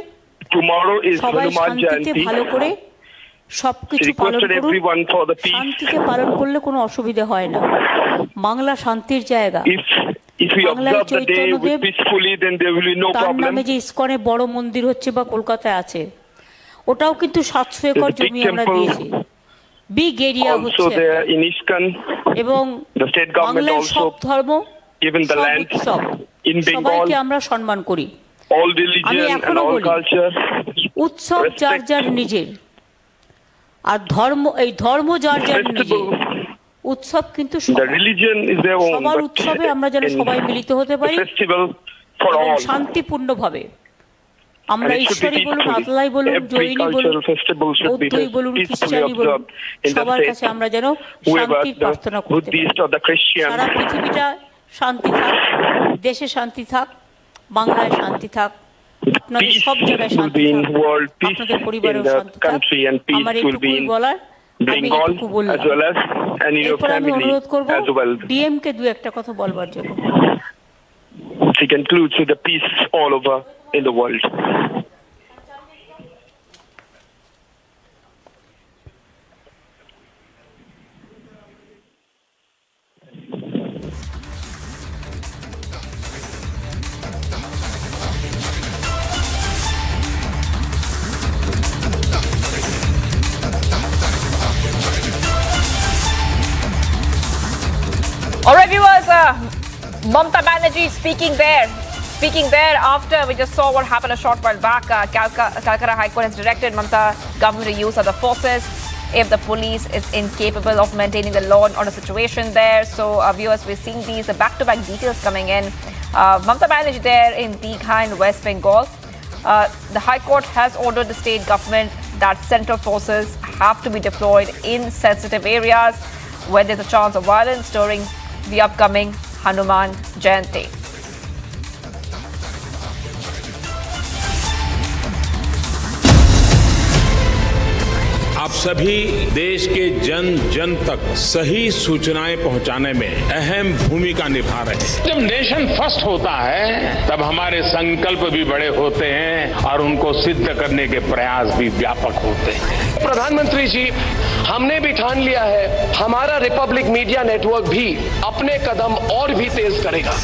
Tomorrow is সবাই Hanuman শান্তিতে Jayanti. ভালো করে She সবকিছু পালন requested করুন। everyone for the peace. শান্তিতে পালন করলে কোনো অসুবিধা হয় না। বাংলা শান্তির জায়গা। If we observe the day peacefully, then there will be no তার problem. নামে যে ইসকনে বড় মন্দির হচ্ছে বা কলকাতায় আছে, ওটাও কিন্তু 700 একর জমি আমরা দিয়েছি। বিগ এরিয়া Also হচ্ছে there in ISKCON, এবং the state government বাংলার also সব ধর্ম, given the সব land উৎসব, in Bengal. সবাইকে আমরা সম্মান করি। All আমি religion and এখনো all বলি, culture. উৎসব যার যার নিজের, আর ধর্ম এই ধর্ম যার যার নিজের, উৎসব কিন্তু The religion is their own, সবার but উৎসবে আমরা যেন সবাই মিলিত হতে পারি festival for এবং all. শান্তিপূর্ণভাবে। আমরা And it should be ঈশ্বরী বলুন, peaceful. আল্লাহ বলুন, Every জৈনী বলুন, cultural festival should be বৌদ্ধই বলুন, peacefully খ্রিস্টানি বলুন, observed in the সবার state. কাছে আমরা যেন Whoever শান্তির the প্রার্থনা করতে পারি। Buddhist or the Christian, সারা পৃথিবীটা শান্তি থাক, দেশে শান্তি থাক, বাংলায় শান্তি থাক, আপনাদের সব জায়গায় will শান্তি be in থাক, world, peace আপনাদের in পরিবারেও the শান্তি থাক। country, and peace আমার will be এটুকুই in বলার, আমি Bengal এটুকু বললাম। as well as and in your এরপর আমি family অনুরোধ করব as well. ডিএমকে দু একটা কথা বলবার জন্য। She concludes with the peace all over in the world. All right, viewers, Mamata Banerjee speaking there after we just saw what happened a short while back. Calcutta High Court has directed Mamata government to use other forces if the police is incapable of maintaining the law and order situation there. So, viewers, we're seeing these back-to-back details coming in. Mamata Banerjee there in Digha in West Bengal. The High Court has ordered the state government that central forces have to be deployed in sensitive areas where there's a chance of violence during the upcoming Hanuman Jayanti. आप सभी देश के जन जन तक सही सूचनाएं पहुंचाने में अहम भूमिका निभा रहे हैं। जब नेशन फर्स्ट होता है तब हमारे संकल्प भी बड़े होते हैं और उनको सिद्ध करने के प्रयास भी व्यापक होते हैं। प्रधानमंत्री जी, हमने भी ठान लिया है, हमारा रिपब्लिक मीडिया नेटवर्क भी अपने कदम और भी तेज करेगा।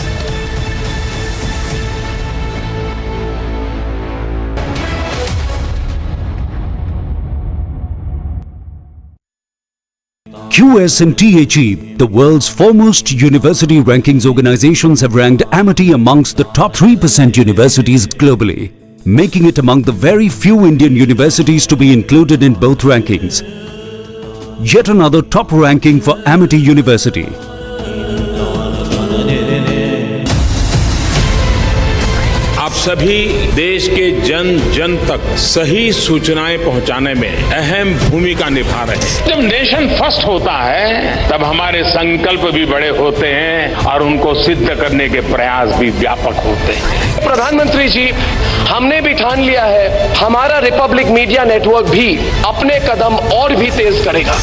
QS and THE, the world's foremost university rankings organizations, have ranked Amity amongst the top 3% universities globally, making it among the very few Indian universities to be included in both rankings. Yet another top ranking for Amity University. आप सभी देश के जन जन तक सही सूचनाएं पहुंचाने में अहम भूमिका निभा रहे हैं। जब नेशन फर्स्ट होता है तब हमारे संकल्प भी बड़े होते हैं और उनको सिद्ध करने के प्रयास भी व्यापक होते हैं। प्रधानमंत्री जी, हमने भी ठान लिया है, हमारा रिपब्लिक मीडिया नेटवर्क भी अपने कदम और भी तेज करेगा।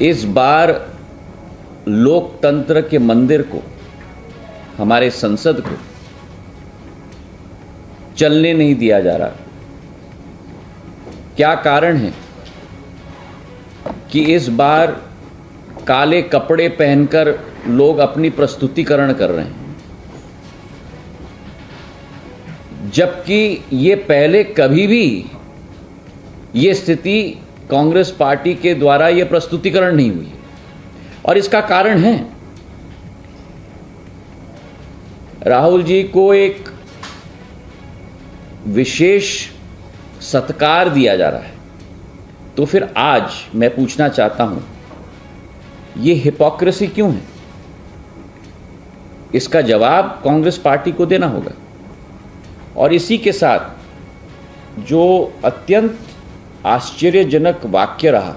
इस बार लोकतंत्र के मंदिर को, हमारे संसद को चलने नहीं दिया जा रहा। क्या कारण है कि इस बार काले कपड़े पहनकर लोग अपनी प्रस्तुतिकरण कर रहे हैं, जबकि ये पहले कभी भी ये स्थिति कांग्रेस पार्टी के द्वारा यह प्रस्तुतिकरण नहीं हुई। और इसका कारण है राहुल जी को एक विशेष सत्कार दिया जा रहा है, तो फिर आज मैं पूछना चाहता हूं, ये हिपोक्रेसी क्यों है? इसका जवाब कांग्रेस पार्टी को देना होगा। और इसी के साथ जो अत्यंत आश्चर्यजनक वाक्य रहा,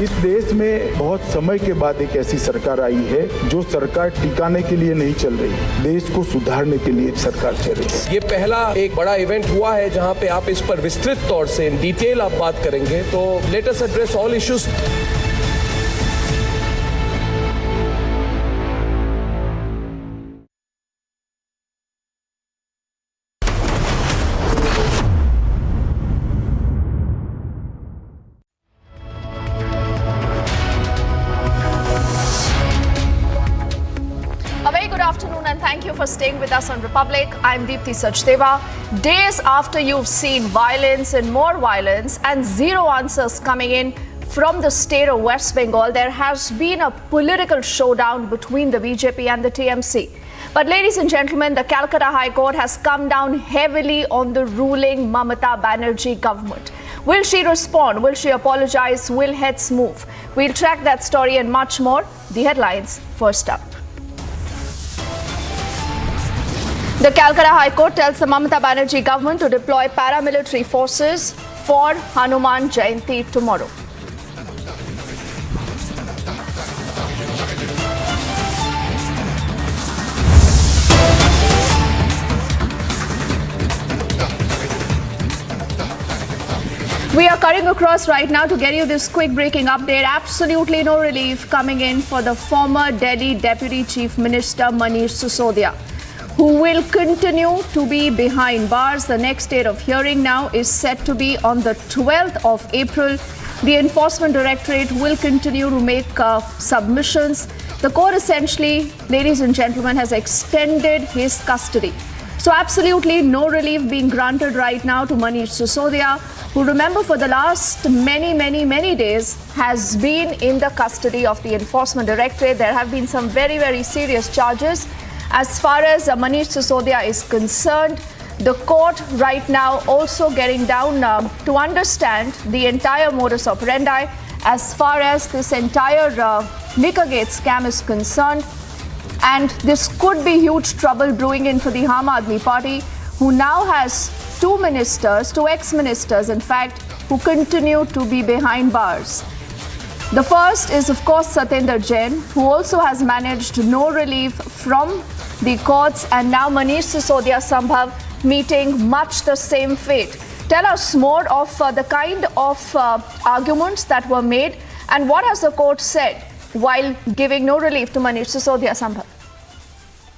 इस देश में बहुत समय के बाद एक ऐसी सरकार आई है जो सरकार टिकाने के लिए नहीं चल रही, देश को सुधारने के लिए सरकार चल रही है। ये पहला एक बड़ा इवेंट हुआ है जहां पे आप इस पर विस्तृत तौर से इन डिटेल आप बात करेंगे, तो let us address all issues. A very good afternoon and thank you for staying with us on Republic. I'm Deepthi Sachdeva. Days after you've seen violence and more violence and zero answers coming in from the state of West Bengal, there has been a political showdown between the BJP and the TMC. But ladies and gentlemen, the Calcutta High Court has come down heavily on the ruling Mamata Banerjee government. Will she respond? Will she apologize? Will heads move? We'll track that story and much more. The headlines first up. The Calcutta High Court tells the Mamata Banerjee government to deploy paramilitary forces for Hanuman Jayanti tomorrow. We are cutting across right now to get you this quick breaking update. Absolutely no relief coming in for the former Delhi Deputy Chief Minister Manish Sisodia, who will continue to be behind bars. The next date of hearing now is set to be on the 12th of April. The Enforcement Directorate will continue to make submissions. The court essentially, ladies and gentlemen, has extended his custody. So absolutely no relief being granted right now to Manish Sisodia, who, remember, for the last many days has been in the custody of the Enforcement Directorate. There have been some very serious charges. As far as Manish Sisodia is concerned, the court right now also getting down to understand the entire modus operandi as far as this entire Liquorgate scam is concerned. And this could be huge trouble brewing in for the Aam Aadmi Party, who now has two ex-ministers, in fact, who continue to be behind bars. The first is, of course, Satyendra Jain, who also has managed no relief from the courts, and now Manish Sisodia Sambhav meeting much the same fate. Tell us more of the kind of arguments that were made and what has the court said while giving no relief to Manish Sisodia Sambhav.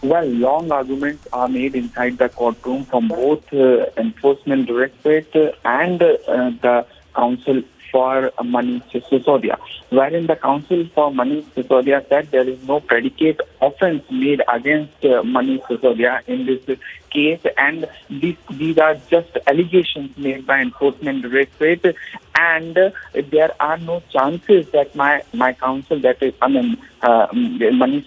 Well, long arguments are made inside the courtroom from both Enforcement Directorate and the Council for Manish Sisodia, wherein the Council for Manish Sisodia said there is no predicate offence made against Manish Sisodia in this case, and these are just allegations made by Enforcement Directorate, and there are no chances that my counsel, that is, Manish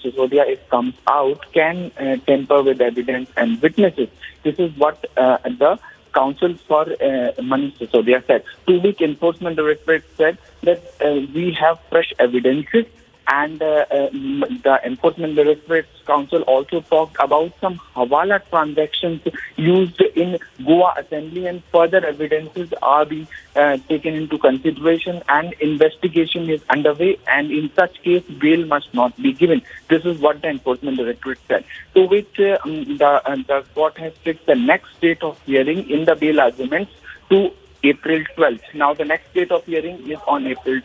Sisodia, if comes out, can tamper with evidence and witnesses. This is what the Council for Manish Sisodia said. 2-week Enforcement Directorate said that we have fresh evidences, and the Enforcement Directorate's Council also talked about some Hawala transactions used in Goa Assembly, and further evidences are being taken into consideration, and investigation is underway, and in such case bail must not be given. This is what the Enforcement Directorate said. To which the court has fixed the next date of hearing in the bail arguments to April 12th. Now the next date of hearing is on April